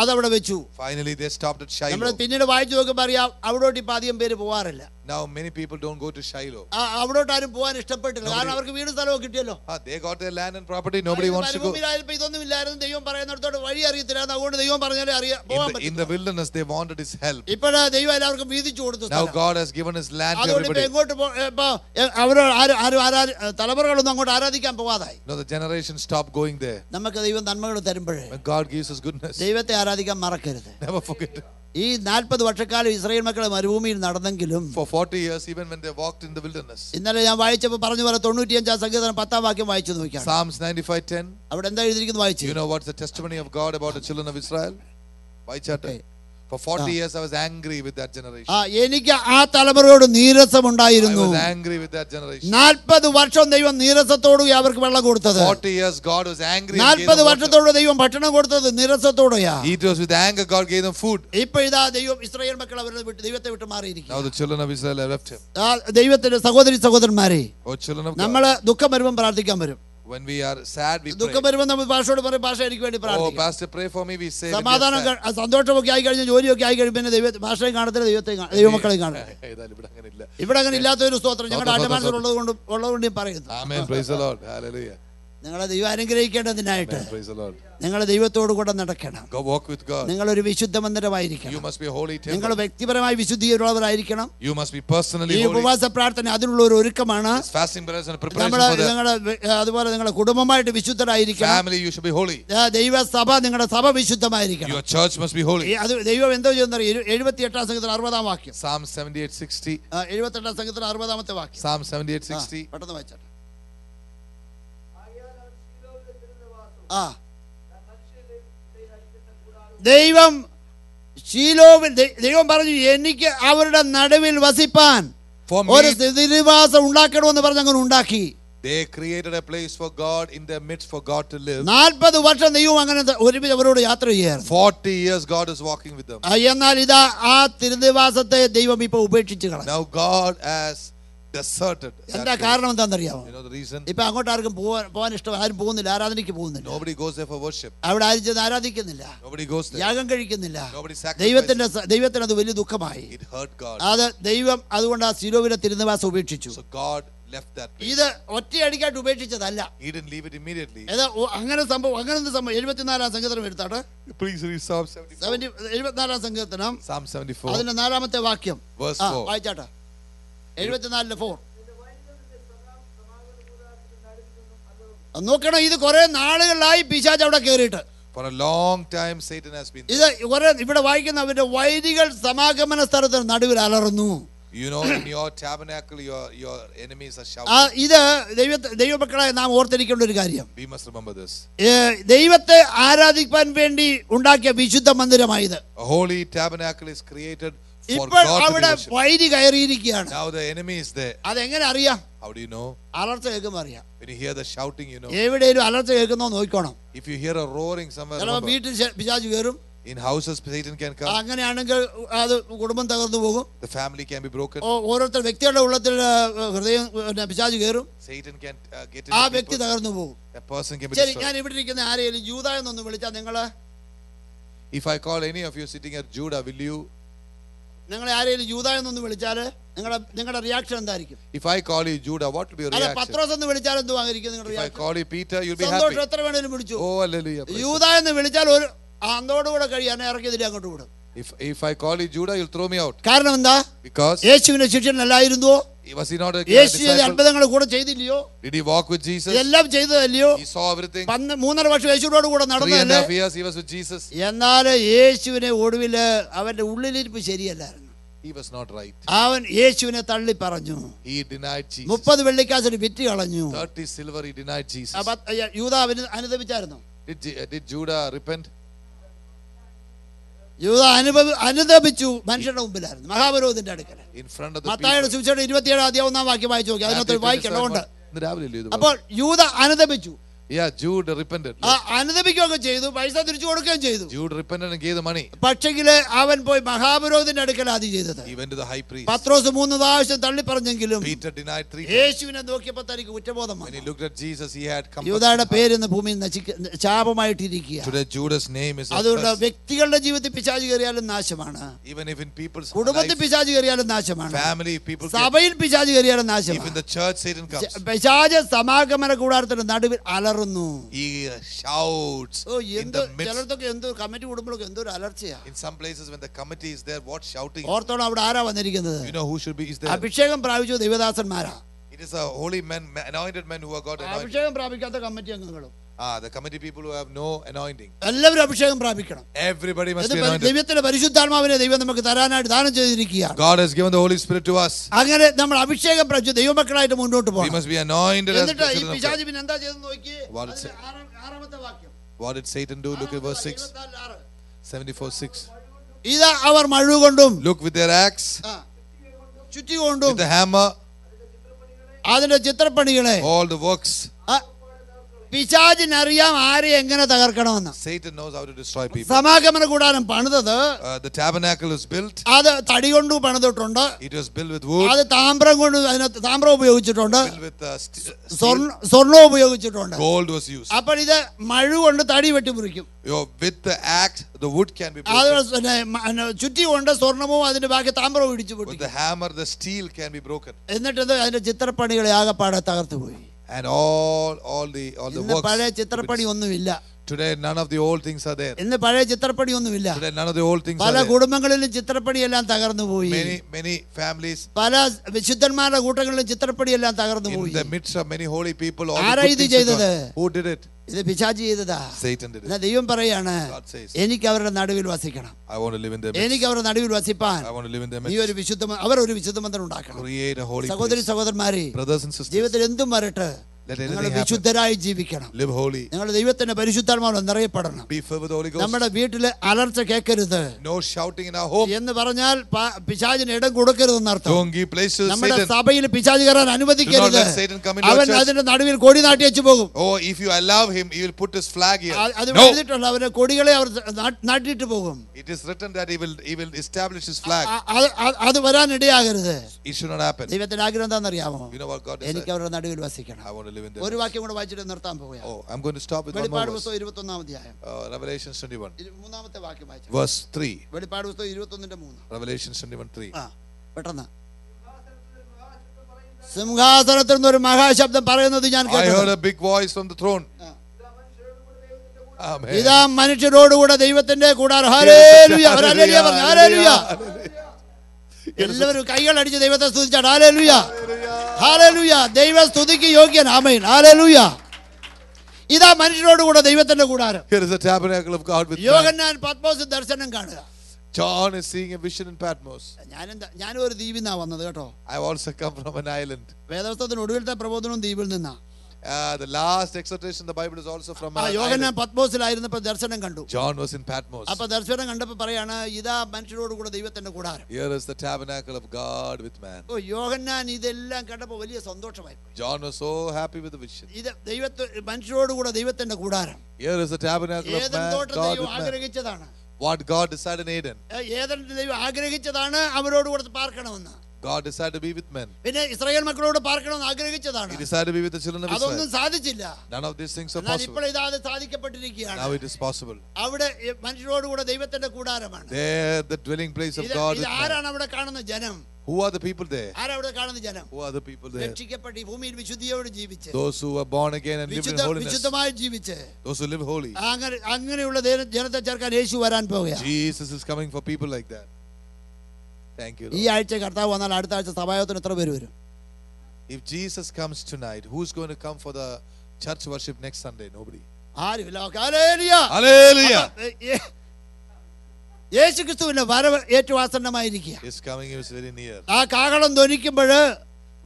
അതവിടെ വെച്ചു. Finally they stopped at Shiloh. നമ്മൾ പിന്നീട് വായിച്ചു നോക്കുമ്പോൾ അറിയാം അവിടോട്ട് ഇപ്പൊ അധികം പേര് പോവാറില്ല. Now many people don't go to Shiloh. അവിടോട്ട് ആരും പോകാൻ ഇഷ്ടപ്പെട്ടില്ല. കാരണം അവർക്ക് വീട് സ്ഥലവും കിട്ടിയല്ലോ. They got their land and property. Nobody wants to go. ഇതൊന്നും ഇല്ലായിരുന്നു. ദൈവം പറയുന്നിടത്തോട്ട് വഴി അറിയത്തില്ല. അതുകൊണ്ട് ദൈവം പറഞ്ഞാലേ പോകാൻ പറ്റും. In the wilderness they wanted his help. ഇപ്പോഴാ ദൈവം എല്ലാവർക്കും വീതിച്ചു കൊടുത്തു. Now God has given his land to everybody. എങ്ങോട്ട് തലമുറകളൊന്നും അങ്ങോട്ട് ആരാധിക്കാൻ പോവാതായി. No, the generation stopped going there. നമുക്ക് ദൈവം നന്മകൾ തരുമ്പോഴേ When God gives us goodness, ദൈവത്തെ ആരാധിക്കാൻ മറക്കരുത്. never forget. ഈ 40 വർഷക്കാലം ഇസ്രായേൽ മക്കൾ മരുഭൂമിയിൽ നടന്നെങ്കിലും For 40 years, even when they walked in the wilderness. ഇന്നലെ ഞാൻ വായിച്ചപ്പോൾ പറഞ്ഞു പോലെ 95 സങ്കീർത്തനം 10 വാക്യം വായിച്ചു നോക്കിയാണ്. Psalms 95:10. അവിടെ എന്താ എഴുതിയിരിക്കുന്നത് വായിച്ചു. You know what's the testimony of God about the children of Israel? വായിച്ചാട്ടെ. For 40 years I was angry with that generation. എനിക്ക് ആ തലമുറയോട് നീരസമുണ്ടായിരുന്നു. I was angry with that generation. 40 വർഷം ദൈവം നീരസത്തോടുകൂടി അവർക്ക് വെള്ളം കൊടുത്തത്. 40 years God was angry. 40 വർഷത്തോടെ ദൈവം ഭക്ഷണം കൊടുത്തത് നീരസത്തോടെയാ. It was with anger God gave them food. ഇപ്പോൾ ഇതാ ദൈവം ഇസ്രായേൽ മക്കൾ അവരുടെ ദൈവത്തെ വിട്ട് മാറിയിരിക്കുന്നു. Now the children of Israel have left him. ദൈവത്തിന്റെ സഹോദരി സഹോദരന്മാരെ, Oh children of God. നമ്മൾ ദുഃഖം വരുമ്പോൾ പ്രാർത്ഥിക്കാൻ വരും. When we are sad, we pray. ദുഃഖം വരുമ്പോൾ നമ്മൾ ഭാഷയോട് പറയും, ഭാഷ എനിക്ക് വേണ്ടി Oh പ്രാർത്ഥിക്കാം. pastor, pray for me. We say. സമാധാനം സന്തോഷമൊക്കെ ആയി കഴിഞ്ഞാൽ ജോലിയൊക്കെ ആയി കഴിയും പിന്നെ ഭാഷയും കാണത്തില്ല, ദൈവമക്കളെയും കാണും. ഇവിടെ അങ്ങനെ ഇല്ലാത്തൊരു സ്തോത്രം ഞങ്ങളുടെ ആലമാനത്തിലുള്ളത് കൊണ്ട് പറയുന്നു. Amen. Praise the Lord. Hallelujah. നിങ്ങളെ ദൈവം അനുഗ്രഹിക്കേണ്ടതിനായിട്ട് Praise the Lord. നിങ്ങൾ ദൈവത്തോട് കൂടെ നടക്കണം. Go walk with God. നിങ്ങളൊരു വിശുദ്ധ മന്ദിരമായിരിക്കണം. You must be a holy temple. നിങ്ങൾ വ്യക്തിപരമായി വിശുദ്ധിയുള്ളവരായിരിക്കണം. You must be personally ഈ holy. ഉപവാസ പ്രാർത്ഥന അതിനുള്ള ഒരു ഒരുക്കമാണ്. It's fasting prayers and preparation for that. അതുപോലെ നിങ്ങളുടെ കുടുംബമായിട്ട് വിശുദ്ധരായിരിക്കണം. Family, you should be holy. ദൈവസഭ, നിങ്ങളുടെ സഭ വിശുദ്ധമായിരിക്കണം. Your church must be holy. അത് ദൈവം എന്തോ ചെയ്യുന്ന 78 സംഗീതത്തിൽ 60 വാക്യം. Psalm 78:60. 78 സംഗീതത്തിൽ 60 വാക്യം. Psalm 78:60. പെട്ടെന്ന് വായിച്ചാട്ടെ. ദൈവം ശീലോവിൽ ദൈവം പറഞ്ഞു എനിക്ക് അവരുടെ നടുവിൽ വസിപ്പാൻ ഒരു സ്ഥിതിനിവാസം ഉണ്ടാക്കണമെന്ന് പറഞ്ഞ് അങ്ങനെ ഉണ്ടാക്കി. They created a place for God in their midst for God to live. 40 വർഷം ദൈവം അങ്ങനെ ഒരുമിച്ച് അവരോട് യാത്ര ചെയ്യാറ്. 40 years God is walking with them. എന്നാൽ ഇതാ ആ തിരുനിവാസത്തെ ദൈവം ഇപ്പൊ ഉപേക്ഷിച്ചു കളഞ്ഞു. Now God has deserted. എന്താ കാരണം എന്താണെന്നറിയാമോ? You know the reason? ഇപ്പൊ അങ്ങോട്ട് ആർക്കും പോകാൻ ഇഷ്ടം, ആരും പോകുന്നില്ല, ആരാധനയ്ക്ക് പോകുന്നില്ല. Nobody goes there for worship. അവിടെ ആരും ചെന്ന് ആരാധിക്കുന്നില്ല, Nobody goes there. യാഗം കഴിക്കുന്നില്ല. Nobody sacrifices. ദൈവത്തിന് അത് വലിയ ദുഃഖമായി. It hurt God. അത് ദൈവം അതുകൊണ്ട് ആ ശിലോവിലെ തിരുനിവാസം ഉപേക്ഷിച്ചു. So God left that place. ഇത് ഒറ്റയടിക്കായിട്ട് ഉപേക്ഷിച്ചതല്ല. He didn't leave it immediately. അങ്ങനെ സംഭവം 74 സങ്കീർത്തനം എടുത്താട്ടെ. Please read Psalm 74. 74 സങ്കീർത്തനം Psalm 74. അതിന്റെ 4-ാമത്തെ വാക്യം. Verse 4. വായിച്ചാട്ടെ. 74:4. നോക്കണം, ഇത് കുറെ നാളുകളായി പിശാച് അവിടെ കേറിയിട്ട്. For a long time Satan has been. ഇത് ഇവിടെ വായിക്കുന്ന അവന്റെ വൈരികൾ സമാഗമന സ്ഥലത്തിന് നടുവിൽ അലറുന്നു. You know, in your tabernacle, your enemies are shouting. ഇത് ദൈവമക്കളെ നാം ഓർത്തിരിക്കേണ്ട ഒരു കാര്യം. We must remember this. ദൈവത്തെ ആരാധിക്കാൻ വേണ്ടി ഉണ്ടാക്കിയ വിശുദ്ധ മന്ദിരമായത്. A holy tabernacle is created for ഇപ്പോൾ God to അവിടെ be worshipped. വൈരി കയറിയിരിക്കുകയാണ്. Now the enemy is there. അതെങ്ങനെ അറിയാം? How do you know? അലർച്ച കേൾക്കുമ്പോൾ അറിയാം. When you hear the shouting, you know. എവിടെയും അലർച്ച കേൾക്കുന്നോ നോക്കണം. If you hear a roaring somewhere, ചിലപ്പോൾ വീട്ടിൽ പിശാച് കയറും. in houses Satan can come. അങ്ങനെയാണെങ്കിൽ അത് കുടുംബം തകർന്നു പോകും. The family can be broken. ഓരോരുത്തർ വ്യക്തിയുടെ ഉള്ളത്തിൽ ഹൃദയം പിശാച് കയറും. Satan can get ആ into വ്യക്തി people. തകർന്നു പോകും. A person can be ശരി, destroyed. ഞാൻ ഇവിടെ ഇരിക്കുന്ന ആരെയും ജൂദ എന്നൊന്ന് വിളിച്ചാൽ നിങ്ങള്, If I call any of you sitting at Judah, will you? നിങ്ങളെ ആരെങ്കിലും യൂദ എന്നൊന്ന് വിളിച്ചാല് നിങ്ങളുടെ റിയാക്ഷൻ എന്തായിരിക്കും? If I call you Judah, what will be your reaction? പത്രോസ് എന്ന് വിളിച്ചാൽ എന്തുവായിരിക്കും നിങ്ങളുടെ If I call you Peter, you'll be happy. സന്തോഷം എത്ര വേണേലും വിളിച്ചു. Oh, hallelujah. യൂദ എന്ന് വിളിച്ചാൽ ഒരു അന്തോടുകൂടെ കഴിയാൻ ഇറക്കിയതിൽ അങ്ങോട്ട് വിടും. If I call you Judah, you'll throw me out. കാരണം എന്താ? Because യേശുവിന്റെ ശിഷ്യനല്ലായിരുന്നോ? Was he not a യേശു അത്ഭുതങ്ങൾ കൂടെ ചെയ്തില്ലയോ? Did he walk with Jesus? എല്ലാം ചെയ്തതല്ലയോ? He saw everything. 3.5 വർഷം യേശുവിനോട് കൂടെ നടന്നതല്ലേ? 3.5 years he was with Jesus. എന്നാൽ യേശുവിനെ ഒടുവില് അവന്റെ ഉള്ളിലിരിപ്പ് ശരിയല്ലായിരുന്നു. He was not right. അവൻ യേശുവിനെ തള്ളി പറഞ്ഞു. He denied Jesus. 30 വെള്ളിക്കാശിന് വിറ്റ് കളഞ്ഞു. 30 silver he denied Jesus. യൂദ അനുദപിച്ചായിരുന്നു? Did Judah repent? യൂദ അനുദപിച്ചു. മനുഷ്യരുടെ മുമ്പിലായിരുന്നു, മഹാപുരോഹിതന്റെ അടുക്കൽ. മത്തായിയുടെ സുവിശേഷം 27-1 വാക്യം വായിച്ചു നോക്കി, അതിനകത്ത് വായിക്കേണ്ടതുണ്ട്. അപ്പോൾ യൂദ അനുദപിച്ചു. Yeah, Jude repented. അനുദപിക്കുകയൊക്കെ ചെയ്തു, പൈസ തിരിച്ചു കൊടുക്കുകയും ചെയ്തു. Jude repented and gave the money. പക്ഷെങ്കില് അവൻ പോയി മഹാപുരോഹിതന്റെ അടുക്കൽ ആദ്യം ചെയ്തത്. He went to the high priest. പത്രോസ് 3 പ്രാവശ്യം തള്ളി പറഞ്ഞെങ്കിലും Peter denied 3 times. യേശുവിനെ നോക്കിയപ്പോൾ തനിക്ക് കുറ്റബോധം വന്നു. When he looked at Jesus, he had compassion. യൂദയുടെ പേര് ഇന്ന് ഭൂമിയിൽ ശാപമായിട്ടിരിക്കുക. Today Judah's name is അതുകൊണ്ട് വ്യക്തികളുടെ ജീവിതത്തിൽ പിശാച് കയറിയാലും നാശമാണ്. Even if in people's life, കുടുംബത്തിൽ പിശാച് കയറിയാലും നാശമാണ്. family, people, സഭയിൽ പിശാച് കയറിയാലും നാശമാണ്. if in the church Satan comes, പിശാച് സമാഗമന കൂടാരത്തിന്റെ നടുവിൽ അലറുന്നു. He shouts in the midst. ചിലർക്കൊക്കെ എന്തോ കമ്മിറ്റി കൂടുമ്പോഴൊക്കെ എന്തോ ഒരു അലർച്ചയാ. In some places when the committee is there, what shouting? ഓർത്തോണം, അവിടെ ആരാ വന്നിരിക്കുന്നത്? You know who should be is there? അഭിഷേകം പ്രാപിച്ചു ദൈവദാസന്മാരാ. It is a holy men, anointed men who have got anointed. അഭിഷേകം പ്രാപിക്കാത്ത കമ്മിറ്റി അംഗങ്ങളും. The committee people who have no anointing. എല്ലാവരും അഭിഷേകം പ്രാപിക്കണം. Everybody must be anointed. ദൈവത്തിന്റെ പരിശുദ്ധാത്മാവിനെ ദൈവം നമുക്ക് തരാനായിട്ട് ദാനം ചെയ്തിരിക്കുകയാണ്. God has given the Holy Spirit to us. അങ്ങനെ നമ്മൾ അഭിഷേകം പ്രാപിച്ചു ദൈവമക്കളായിട്ട് മുന്നോട്ട് പോകണം. We must be anointed as എന്നിട്ട് ഈ children of God. പിശാച് പിന്നെ എന്താ ചെയ്തെന്ന് നോക്കിയേ. ആറാമത്തെ വാക്യം. What did Satan do? Look at verse 6. 74:6. ഇതാ അവർ മഴുകൊണ്ടും, Look with their axe, ചുറ്റികൊണ്ടും, with the hammer, അതിന്റെ ചിത്രപ്പണികളെ, all the works. പിശാചിനറിയാം ആരെ എങ്ങനെ തകർക്കണമെന്ന്. Satan knows how to destroy people. സമാഗമന കൂടാരം പണിതത്, The tabernacle is built. അത് തടി കൊണ്ട് പണിതിട്ടുണ്ട്. It was built with wood. അത് താമ്രം കൊണ്ട്, അതിനകത്ത് താമ്രം ഉപയോഗിച്ചിട്ടുണ്ട്. Built with സ്വർണ്ണം ഉപയോഗിച്ചിട്ടുണ്ട്. Gold was used. അപ്പോൾ ഇത് മഴ കൊണ്ട് തടി വെട്ടിമുറിക്കും. With the axe, the wood can be broken. ചുറ്റി കൊണ്ട് സ്വർണ്ണവും അതിന്റെ ബാക്കി താമ്രവും ഇടിച്ചു പൊട്ടി. With the hammer, the steel can be broken. എന്നിട്ട് അതിന്റെ ചിത്രപ്പണികളെ ആകപ്പാടെ തകർത്തു പോയി. And all the works. പഴയ ചിത്രപ്പണി ഒന്നുമില്ല. Today none of the old things are there. ഇന്ന് പഴയ ചിത്രപ്പണി ഒന്നുമില്ല. Today none of the old things are പല there. കുടുംബങ്ങളിലും ചിത്രപ്പണി എല്ലാം തകർന്നു പോയി. Many families. പല വിശുദ്ധന്മാരുടെ കൂട്ടങ്ങളിലും ചിത്രപ്പണി എല്ലാം തകർന്നു പോയി. In the midst of many holy people, all ആരാ ഇത് ചെയ്തത്? Who did it? ഇത് പിശാച് ചെയ്തതാ. Satan did it. ദൈവം പറയാണ്, God says, എനിക്ക് അവരുടെ നടുവിൽ വസിക്കണം. I want to live in their midst. എനിക്ക് അവരുടെ നടുവിൽ വസിപ്പാൻ I want to live in their നീ midst. ഒരു വിശുദ്ധ മന്ദിരം ഉണ്ടാക്കണം. Create a holy സഹോദരി place. സഹോദരന്മാരെ, Brothers and sisters, ജീവിതത്തിൽ എന്തും വരട്ടെ, let നിങ്ങൾ anything happen. വിശുദ്ധരായി ജീവിക്കണം. Live holy. നിങ്ങൾ ദൈവത്തിന്റെ പരിശുദ്ധാത്മാവിൽ നിറയപ്പെടണം. Be filled with the Holy Ghost. നമ്മുടെ വീട്ടിലെ അലർച്ച കേൾക്കരുത് No shouting in our home. എന്ന് പറഞ്ഞാൽ പിശാചിന് ഇടം കൊടുക്കരുതെന്നർത്ഥം. Don't give place to നമ്മുടെ Satan. സഭയിൽ പിശാച് കയറാൻ അനുവദിക്കരുത്. Do not let Satan come into our അവൻ church. അതിന്റെ നടുവിൽ കൊടി നാട്ടി വെച്ചു പോകും. Oh, if you allow him, he will put his flag here. അത് No. എഴുതിയിട്ടുണ്ട്, അവരുടെ കൊടികളെ അവർ നാട്ടിട്ട് പോകും. It is written that he will establish his flag. അത് വരാൻ ഇടയാകരുത്. It should not happen. ദൈവത്തിന്റെ ആഗ്രഹം എന്താണെന്നറിയാമോ? You know what God എനിക്ക് said? അവരുടെ നടുവിൽ വസിക്കണം. I want to live in their ഒരു midst. വാക്യം കൂടെ വായിച്ചിട്ട് നിർത്താൻ പോവുകയാണ്. Oh, I'm going to stop with one more വെളിപ്പാട് verse. പുസ്തകം 21-ാം അധ്യായം Revelation 21. 3-ാമത്തെ വാക്യം വായിച്ചു. Verse 3. വെളിപ്പാട് പുസ്തകം 21-3. Revelation 21:3. പെട്ടെന്ന്. സിംഹാസനത്തിൽ നിന്ന് ഒരു മഹാശബ്ദം പറയുന്നത് ഞാൻ I heard കേട്ടു. a big voice from the throne. Amen. ഇതാ മനുഷ്യരോടുകൂടെ ദൈവത്തിന്റെ കൂടാരം. ഹല്ലേലൂയ. ഹല്ലേലൂയ പറഞ്ഞു. ഹല്ലേലൂയ. എല്ലാവരും കൈകൾ അടിച്ച് ദൈവത്തെ സ്തുതിച്ചാൽ ഹല്ലേലൂയ. ഹല്ലേലൂയ. ദൈവ സ്തുതിക്ക് യോഗ്യൻ. ആമേൻ. ഹല്ലേലൂയ. ഇതാ മനുഷ്യരോടുകൂടെ ദൈവത്തിന്റെ കൂടാരം. Here is the tabernacle of God with man. യോഹന്നാൻ പത്മോസ് ദർശനം കാണുക. John is seeing a vision in Patmos. ഞാനും ഒരു ദ്വീപിൽ നിന്നാ വന്നത് കേട്ടോ. I have also come from an island. വേദപുസ്തകത്തിന് ഒടുവിലത്തെ പ്രബോധനവും ദ്വീപിൽ നിന്നാ. The last exhortation in the Bible is also from an Yohannan island. പത്മോസിലായിരുന്നപ്പോൾ ദർശനം കണ്ടു. John was in Patmos. അപ്പൊ ദർശനം കണ്ടപ്പോൾ പറയാണ്, ഇതാ മനുഷ്യരോടുകൂടെ ദൈവത്തിന്റെ കൂടാരം. Here is the tabernacle of God with man. യോഹന്നാൻ ഇതെല്ലാം കണ്ടപ്പോൾ വലിയ സന്തോഷമായി. John was so happy with the vision. ഇത് മനുഷ്യരോടുകൂടെ ദൈവത്തിന്റെ കൂടാരം. Here is the tabernacle of Eden man, തോട്ടം God ദൈവം with man. ആഗ്രഹിച്ചതാണ്. What God decided in Eden. Eden ദൈവം ആഗ്രഹിച്ചതാണ് അവരോടുകൂടെ പാർക്കണമെന്ന്. God decided to be with men. പിന്നെ ഇസ്രായേൽ മക്കളോട് പാർക്കണമെന്ന് ആഗ്രഹിച്ചതാണ്. He decided to be with the children of Israel. അതൊന്നും സാധിച്ചില്ല. None of these things are എന്നാൽ possible. ഇപ്പോൾ ഇതാ സാധിക്കപ്പെട്ടിരിക്കുകയാണ്. Now it is possible. അവിടെ മനുഷ്യരോട് കൂടെ ദൈവത്തിന്റെ കൂടാരമാണ്. There, the dwelling place of God with man. ആരാണ് അവിടെ കാണുന്ന ജനം? Who are the people there? ആരാ അവിടെ കാണുന്ന ജനം? Who are the people there? രക്ഷിക്കപ്പെട്ട് ഈ ഭൂമിയിൽ വിശുദ്ധിയോടെ ജീവിച്ച്, Those who were born again and lived in holiness. വിശുദ്ധമായി ജീവിച്ച്, Those who live holy. അങ്ങനെയുള്ള ജനത്തെ ചേർക്കാൻ യേശു വരാൻ പോകുകയാണ്. Jesus is coming for people like that. Thank you, Lord. ഈ ആഴ്ച കർത്താവ് വന്നാൽ അടുത്ത ആഴ്ച സഭായോഗത്തിന് എത്ര പേര് വരും? If Jesus comes tonight, who's going to come for the church worship next Sunday? Nobody. ആരുമില്ല. ഹല്ലേലൂയ. Hallelujah. യേശുക്രിസ്തുവിന്റെ വരവ് ഏറ്റവും ആസന്നമായിരിക്കുക. His coming is very near. ആ കാഹളം ധ്വനിക്കുമ്പോൾ,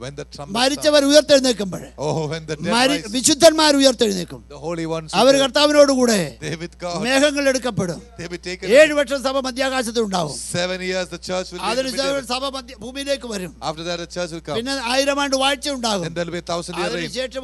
When the trumpet മരിച്ചവർ ഉയർത്തെഴുന്നേൽക്കുമ്പോൾ, when the dead rise, വിശുദ്ധന്മാർ ഉയർത്തെഴുന്നേൽക്കും. the holy ones, അവർ കർത്താവിനോട് കൂടെ they with God. മേഘങ്ങൾ എടുക്കപ്പെടും. They be taken. 7 വർഷം സഭ മധ്യാകാശത്ത് ഉണ്ടാവും. 7 years the church will be. അതിനുശേഷം സഭ ഭൂമിയിലേക്ക് വരും. After that the church will come. പിന്നെ 1000 ആണ്ട് വാഴ്ച ഉണ്ടാകും. Then there will be 1,000-year reign. അതിനുശേഷം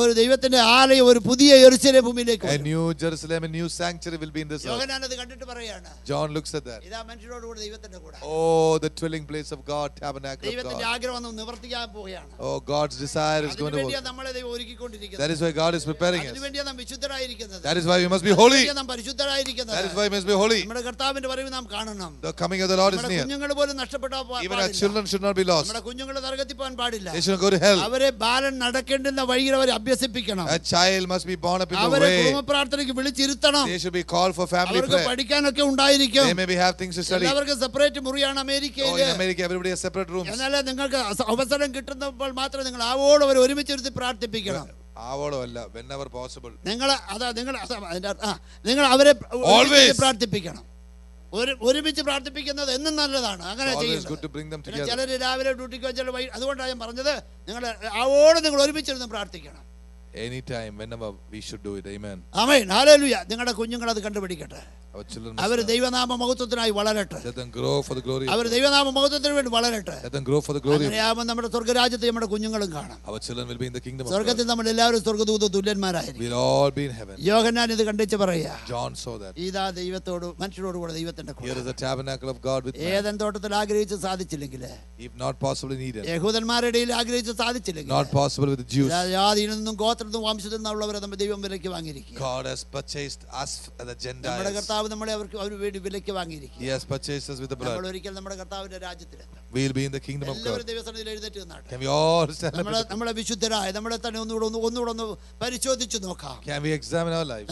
ഒരു ദൈവത്തിന്റെ ആലയം, ഒരു പുതിയ യെരൂശലേം ഭൂമിയിലേക്ക് A വരും. new Jerusalem, a new sanctuary will be in this earth. യോഹന്നാൻ അത് കണ്ടിട്ട് പറയാണ്, John looks at that. ഇതാ മനുഷ്യരോട് കൂടെ ദൈവത്തിന്റെ കൂടെ. Oh, the dwelling place of God, tabernacle of ദൈവത്തിന്റെ God. ആഗ്രഹം നിവർത്തിക്കാൻ പോവുകയാണ്. Oh, God's desire is going to അതിനുവേണ്ടിയാ work. നമ്മളെ ദൈവം ഒരുക്കിക്കൊണ്ടിരിക്കുന്നത്. That is why God is preparing us. അതിനുവേണ്ടിയാ നാം വിശുദ്ധരായിരിക്കുന്നത്. That is why we must be holy. നാം പരിശുദ്ധരായിരിക്കുന്നത്. That is why we must be holy. നമ്മുടെ കർത്താവിന്റെ വരവ് നാം കാണണം. The coming of the Lord is നമ്മുടെ near. കുഞ്ഞുങ്ങൾ പോലും നഷ്ടപ്പെടാൻ Even our പാടില്ല. children should not be lost. നമ്മുടെ കുഞ്ഞുങ്ങൾ നരകത്തിൽ പോകാൻ പാടില്ല. They should not go to hell. അവരെ ബാലൻ നടക്കേണ്ടുന്ന വഴിയിൽ അവരെ അഭ്യസിപ്പിക്കണം. A child must be born up in the അവരെ way. കുടുംബ പ്രാർത്ഥനയ്ക്ക് വിളിച്ചിരുത്തണം. They should be called for family അവർക്ക് prayer. പഠിക്കാനൊക്കെ ഉണ്ടായിരിക്കും. They maybe have things to study. എല്ലാവർക്കും സെപ്പറേറ്റ് മുറിയാണ് അമേരിക്കയിൽ. Oh, in America everybody has separate rooms. എന്നാലേ നിങ്ങൾക്ക് അവസരം കിട്ടുന്നപ്പോൾ മാത്രം നിങ്ങൾ ആവോളം അവർ ഒരുമിച്ചിരുത്തി പ്രാർത്ഥിപ്പിക്കണം. ആവോളമല്ല, whenever possible. നിങ്ങൾ അവരെ പ്രാർത്ഥിപ്പിക്കണം. ഒരുമിച്ച് പ്രാർത്ഥിപ്പിക്കുന്നത് എന്നും നല്ലതാണ്. അങ്ങനെ ചെയ്യുന്നത്. ചിലർ രാവിലെ ഡ്യൂട്ടിക്ക് വെച്ചാൽ അതുകൊണ്ടാണ് ഞാൻ പറഞ്ഞത്, നിങ്ങൾ ആവോളം നിങ്ങൾ ഒരുമിച്ചിരുന്ന് പ്രാർത്ഥിക്കണം. Anytime, whenever we should do it. Amen. Amen. Hallelujah. നിങ്ങളുടെ കുഞ്ഞുങ്ങൾ അത് കണ്ടുപിടിക്കട്ടെ. Our children അവർ ദൈവനാമ മഹത്വത്തിനായി വളരട്ടെ. Let them grow for the glory. അവർ ദൈവനാമ മഹത്വത്തിന് വേണ്ടി വളരട്ടെ. Let them grow for the glory. അങ്ങനെയാവുമ്പോൾ നമ്മുടെ സ്വർഗ്ഗരാജ്യത്തെ നമ്മുടെ കുഞ്ഞുങ്ങളും കാണാം. Our children will be in the kingdom of God. സ്വർഗ്ഗത്തിൽ നമ്മൾ എല്ലാവരും സ്വർഗ്ഗദൂത തുല്യന്മാരായിരിക്കും. We'll all be in heaven. യോഹന്നാൻ ഇത് കണ്ടിച്ച് പറയാ, John saw that. ഇതാ ദൈവത്തോട് മനുഷ്യരോട് കൂടെ ദൈവത്തിന്റെ കൂടെ. Here is the tabernacle of God with man. Eden തോട്ടത്തിൽ ആഗ്രഹിച്ച് സാധിച്ചില്ലെങ്കിൽ, If not possible in Eden, യഹൂദന്മാരുടെ ഇടയിൽ ആഗ്രഹിച്ച് സാധിച്ചില്ലെങ്കിൽ, not possible with the Jews, ജാതിയിൽ നിന്നും ഗോത്രത്തിൽ നിന്നും വംശത്തിൽ നിന്നുള്ളവരെ നമ്മൾ ദൈവം വിലയ്ക്ക് വാങ്ങിയിരിക്കുക. God has purchased us as the Gentiles. നമ്മുടെ കർത്താവ് നമ്മളെ അവർക്ക് വേണ്ടി വിലയ്ക്ക് വാങ്ങിയിരിക്കുക. He has purchased us with the blood. നമ്മൾ ഒരിക്കൽ നമ്മുടെ കർത്താവിന്റെ രാജ്യത്തിലെത്താം. We'll be in the kingdom of God. എല്ലാവരും ദൈവസന്നിധിയിൽ എഴുന്നേറ്റ് നിന്നാട്ടെ. Can we all stand up? നമ്മളെ വിശുദ്ധരായ നമ്മളെ തന്നെ ഒന്നുകൂടെ പരിശോധിച്ചു നോക്കാം. Can we examine our lives?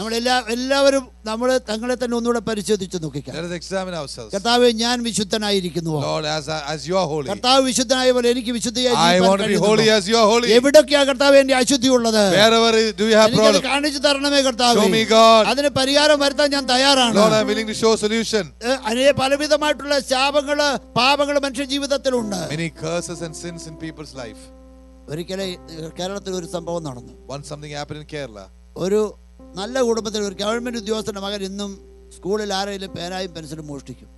എല്ലാവരും നമ്മളെ തങ്ങളെ തന്നെ ഒന്നുകൂടെ പരിശോധിച്ചു നോക്കിക്കാം. Let us examine ourselves. കർത്താവേ, ഞാൻ വിശുദ്ധനായിരിക്കുന്നു. Lord, as you are holy, കർത്താവ് വിശുദ്ധനായ പോലെ എനിക്ക് വിശുദ്ധിയായി I want to be holy as you are holy. എവിടൊക്കെയാ കർത്താവ് എന്റെ അശുദ്ധി ഉള്ളത്? Wherever do you have problem? കാണിച്ചു തരണമേ കർത്താവേ. Show me God. അതിന് പരിഹാരം വരുത്താൻ ഞാൻ തയ്യാറാണ്. Lord, I am willing to show solution. പലവിധമായിട്ടുള്ള ശാപങ്ങള് പാപങ്ങള് മനുഷ്യ ജീവിതത്തിലുണ്ട്. Many curses and sins in people's life. ഒരിക്കലേ കേരളത്തിൽ ഒരു സംഭവം നടന്നു. Once something happened in Kerala. ഒരു നല്ല കുടുംബത്തിൽ ഒരു ഗവൺമെന്റ് ഉദ്യോഗസ്ഥന്റെ മകൻ ഇന്നും സ്കൂളിൽ ആരെങ്കിലും പേനായും പെൻസിലും മോഷ്ടിക്കും.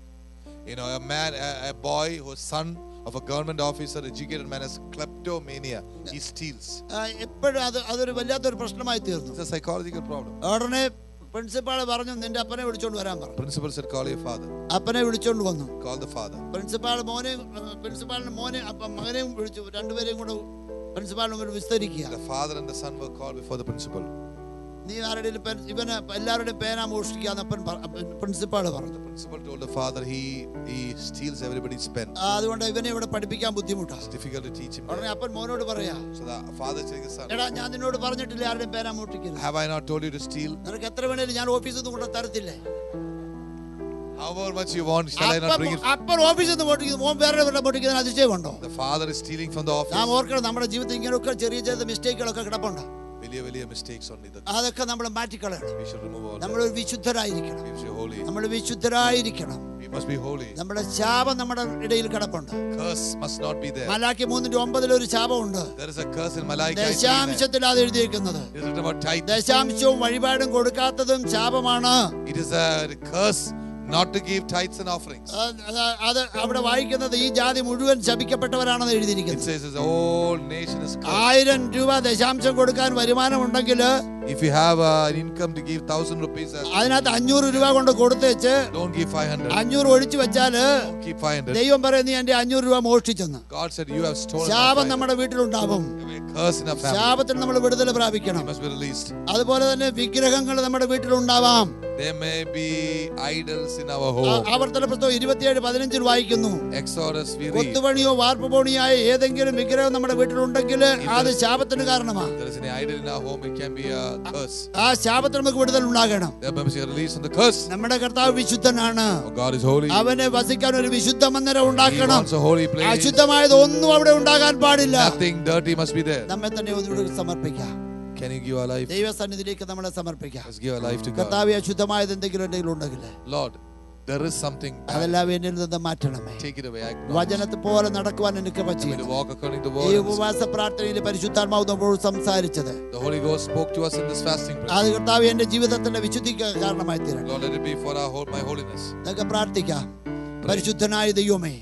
A boy who's son of a government officer, educated man, has kleptomania. He steals. എപ്പോഴും അതൊരു വല്ലാത്തൊരു പ്രശ്നമായി തീർന്നു. It's a psychological problem. ഉടനെ പ്രിൻസിപ്പാൾ പറഞ്ഞു, നിന്റെ അപ്പനെ വിളിച്ചോണ്ട് വരാൻ പറഞ്ഞു. Principal said, call your father. അപ്പനെ വിളിച്ചോണ്ട് വന്നു. Call the father. പ്രിൻസിപ്പാളിന്റെ മോനെ മകനെയും വിളിച്ചു. രണ്ടുപേരെയും കൂടെ പ്രിൻസിപ്പാളിനെ വിസ്തരിക്കുക. The father and the son were called before the principal. നീ ആരുടെയും ഇവന് എല്ലാവരുടെയും പേന മോഷ്ടിക്കാന്ന് പ്രിൻസിപ്പാൾ പറഞ്ഞു. The principal told the father he steals everybody's pen. അതുകൊണ്ട് ഇവനെ ഇവിടെ പഠിപ്പിക്കാൻ ബുദ്ധിമുട്ടാണ്. It's difficult to teach him. ഉടനെ അപ്പൻ മോനോട് പറയാ, So the father said to the son, എടാ, ഞാൻ നിന്നോട് പറഞ്ഞിട്ടില്ല ആരുടെയും പേന മോഷ്ടിക്കരുത്. have I not told you to steal? നിനക്ക് എത്ര വേണേലും ഞാൻ ഓഫീസിൽ നിന്ന് കൊണ്ട് തരത്തില്ലേ? However much you want, shall I not bring it? അപ്പൻ ഓഫീസിൽ നിന്ന് മോഷ്ടിക്കുന്നു, മോൻ വേറെ മോഷ്ടിക്കുന്നതിന് അതിശയമുണ്ടോ? The father is stealing from the office. നാം ഓർക്കണം, നമ്മുടെ ജീവിതത്തിൽ ഇങ്ങനെയൊക്കെ ചെറിയ ചെറിയ മിസ്റ്റേക്കുകളൊക്കെ കിടപ്പുണ്ട്. വലിയ mistakes only that അതൊക്കെ നമ്മൾ മാറ്റിക്കളയണം. we should remove all. നമ്മൾ വിശുദ്ധരായിരിക്കണം. We should be holy. നമ്മൾ വിശുദ്ധരായിരിക്കണം. We must be holy. നമ്മുടെ ശാപം നമ്മുടെ ഇടയിൽ കിടപ്പുണ്ട്. Curse must not be there. Malachi 3:9 ഒരു ശാപമുണ്ട്. There is a curse in Malachi. ദശാംശത്തിൽ അത് എഴുതിയിരിക്കുന്നത്. It is written about tithe. ദശാംശവും വഴിപാടും കൊടുക്കാത്തതും ശാപമാണ്. It is a curse not to give tithes and offerings. അത് അവിടെ വായിക്കുന്നത് ഈ ജാതി മുഴുവൻ ശപിക്കപ്പെട്ടവരാണെന്ന് എഴുതിയിരിക്കുന്നത്. It says the whole nation is cursed. 1000 രൂപ ദശാംശം കൊടുക്കാൻ വരുമാനം ഉണ്ടെങ്കിൽ If you have an income to give 1,000 rupees, അതിനകത്ത് 500 രൂപ കൊണ്ട് കൊടുത്തേച്ച് don't give 500. 500 ഒഴിച്ചു വെച്ചാല് Keep 500. ദൈവം പറയുന്നു എന്റെ 500 രൂപ മോഷ്ടിച്ചെന്ന്. God said you have stolen. ശാപം നമ്മുടെ വീട്ടിലുണ്ടാവും. Curse in our family. ശാപത്തിന് നമ്മൾ വിടുതൽ പ്രാപിക്കണം. You must be released. അതുപോലെ തന്നെ വിഗ്രഹങ്ങൾ നമ്മുടെ വീട്ടിലുണ്ടാവാം. There may be idols in our home. ആവർത്തന പുസ്തകം 27:15 വായിക്കുന്നു. Exodus we read. കൊത്തുപണിയോ വാർപ്പുപണിയായ ഏതെങ്കിലും വിഗ്രഹം നമ്മുടെ വീട്ടിലുണ്ടെങ്കിൽ അത് ശാപത്തിന് കാരണമാണ്. There is an idol in our home, it can be a curse. ആ ശാപത്തിന് നമുക്ക് വിടുതൽ ഉണ്ടാകണം. There must be a release from the curse. നമ്മുടെ കർത്താവ് വിശുദ്ധനാണ്. God is holy. അവനെ വസിക്കാൻ ഒരു വിശുദ്ധ മന്ദിരം ഉണ്ടാക്കണം. He wants a holy place. അശുദ്ധമായത് ഒന്നും അവിടെ ഉണ്ടാകാൻ പാടില്ല. Nothing dirty must be there. നമ്മെ തന്നെ ഒന്നുകൂടി സമർപ്പിക്കാം. Can you give our life? ദൈവസന്നിധിയിലേക്ക് നമ്മളെ സമർപ്പിക്കാം. Let's give our life to God. കർത്താവേ, അശുദ്ധമായത് എന്തെങ്കിലും ഉണ്ടെങ്കിൽ Lord, there is something bad. അതെല്ലാം എന്നിൽ നിന്ന് മാറ്റണമേ. Take it away. വചനത്തെ പോലെ നടക്കുവാൻ എനിക്ക് പറ്റില്ല. Walk according to the ഈ word. ഉപവാസ പ്രാർത്ഥനയിൽ പരിശുദ്ധാത്മാവ് നമ്മളോട് സംസാരിച്ചത്. The Holy Ghost spoke to us in this fasting prayer. അത് കർത്താവേ എന്റെ ജീവിതത്തിന്റെ വിശുദ്ധിക്ക് കാരണമായി തീരണം. Lord, let it be for my holiness. നമുക്ക് പ്രാർത്ഥിക്കാം. പരിശുദ്ധനായ ദൈവമേ,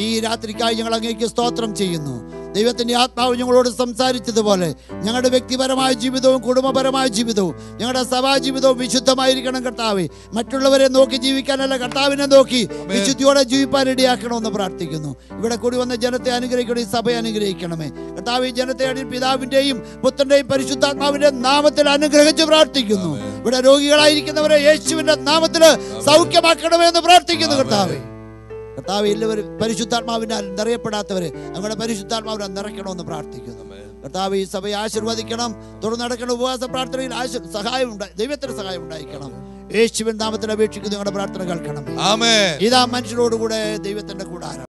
ഈ രാത്രിക്കായി ഞങ്ങൾ അങ്ങേക്ക് സ്തോത്രം ചെയ്യുന്നു. ദൈവത്തിന്റെ ആത്മാവ് ഞങ്ങളോട് സംസാരിച്ചതുപോലെ ഞങ്ങളുടെ വ്യക്തിപരമായ ജീവിതവും കുടുംബപരമായ ജീവിതവും ഞങ്ങളുടെ സഭാ ജീവിതവും വിശുദ്ധമായിരിക്കണം കർത്താവേ. മറ്റുള്ളവരെ നോക്കി ജീവിക്കാനല്ല, കർത്താവിനെ നോക്കി വിശുദ്ധിയോടെ ജീവിപ്പാൻ ഇടയാക്കണമെന്ന് പ്രാർത്ഥിക്കുന്നു. ഇവിടെ കൂടി വന്ന ജനത്തെ അനുഗ്രഹിക്കണം, ഈ സഭയെ അനുഗ്രഹിക്കണമേ കർത്താവ്. ഈ ജനത്തെ പിതാവിന്റെയും പുത്രന്റെയും പരിശുദ്ധാത്മാവിന്റെ നാമത്തിൽ അനുഗ്രഹിച്ച് പ്രാർത്ഥിക്കുന്നു. ഇവിടെ രോഗികളായിരിക്കുന്നവരെ യേശുവിന്റെ നാമത്തിൽ സൗഖ്യമാക്കണമേ എന്ന് പ്രാർത്ഥിക്കുന്നു കർത്താവേ. കർത്താവ് എല്ലാവരും പരിശുദ്ധാത്മാവിനാൽ നിറയപ്പെടാത്തവരെ നമ്മുടെ പരിശുദ്ധാത്മാവിനെ നിറയ്ക്കണമെന്ന് പ്രാർത്ഥിക്കുന്നു. കർത്താവ് ഈ സഭയെ ആശീർവദിക്കണം. തുടർന്ന് നടക്കുന്ന ഉപവാസ പ്രാർത്ഥനയിൽ ദൈവത്തിന്റെ സഹായം ഉണ്ടായിരിക്കണം. യേശുവിൻ നാമത്തിൽ അപേക്ഷിക്കുന്നു. ഞങ്ങളുടെ പ്രാർത്ഥന കേൾക്കണം. ഇതാ മനുഷ്യരോടുകൂടെ ദൈവത്തിന്റെ കൂടാരം.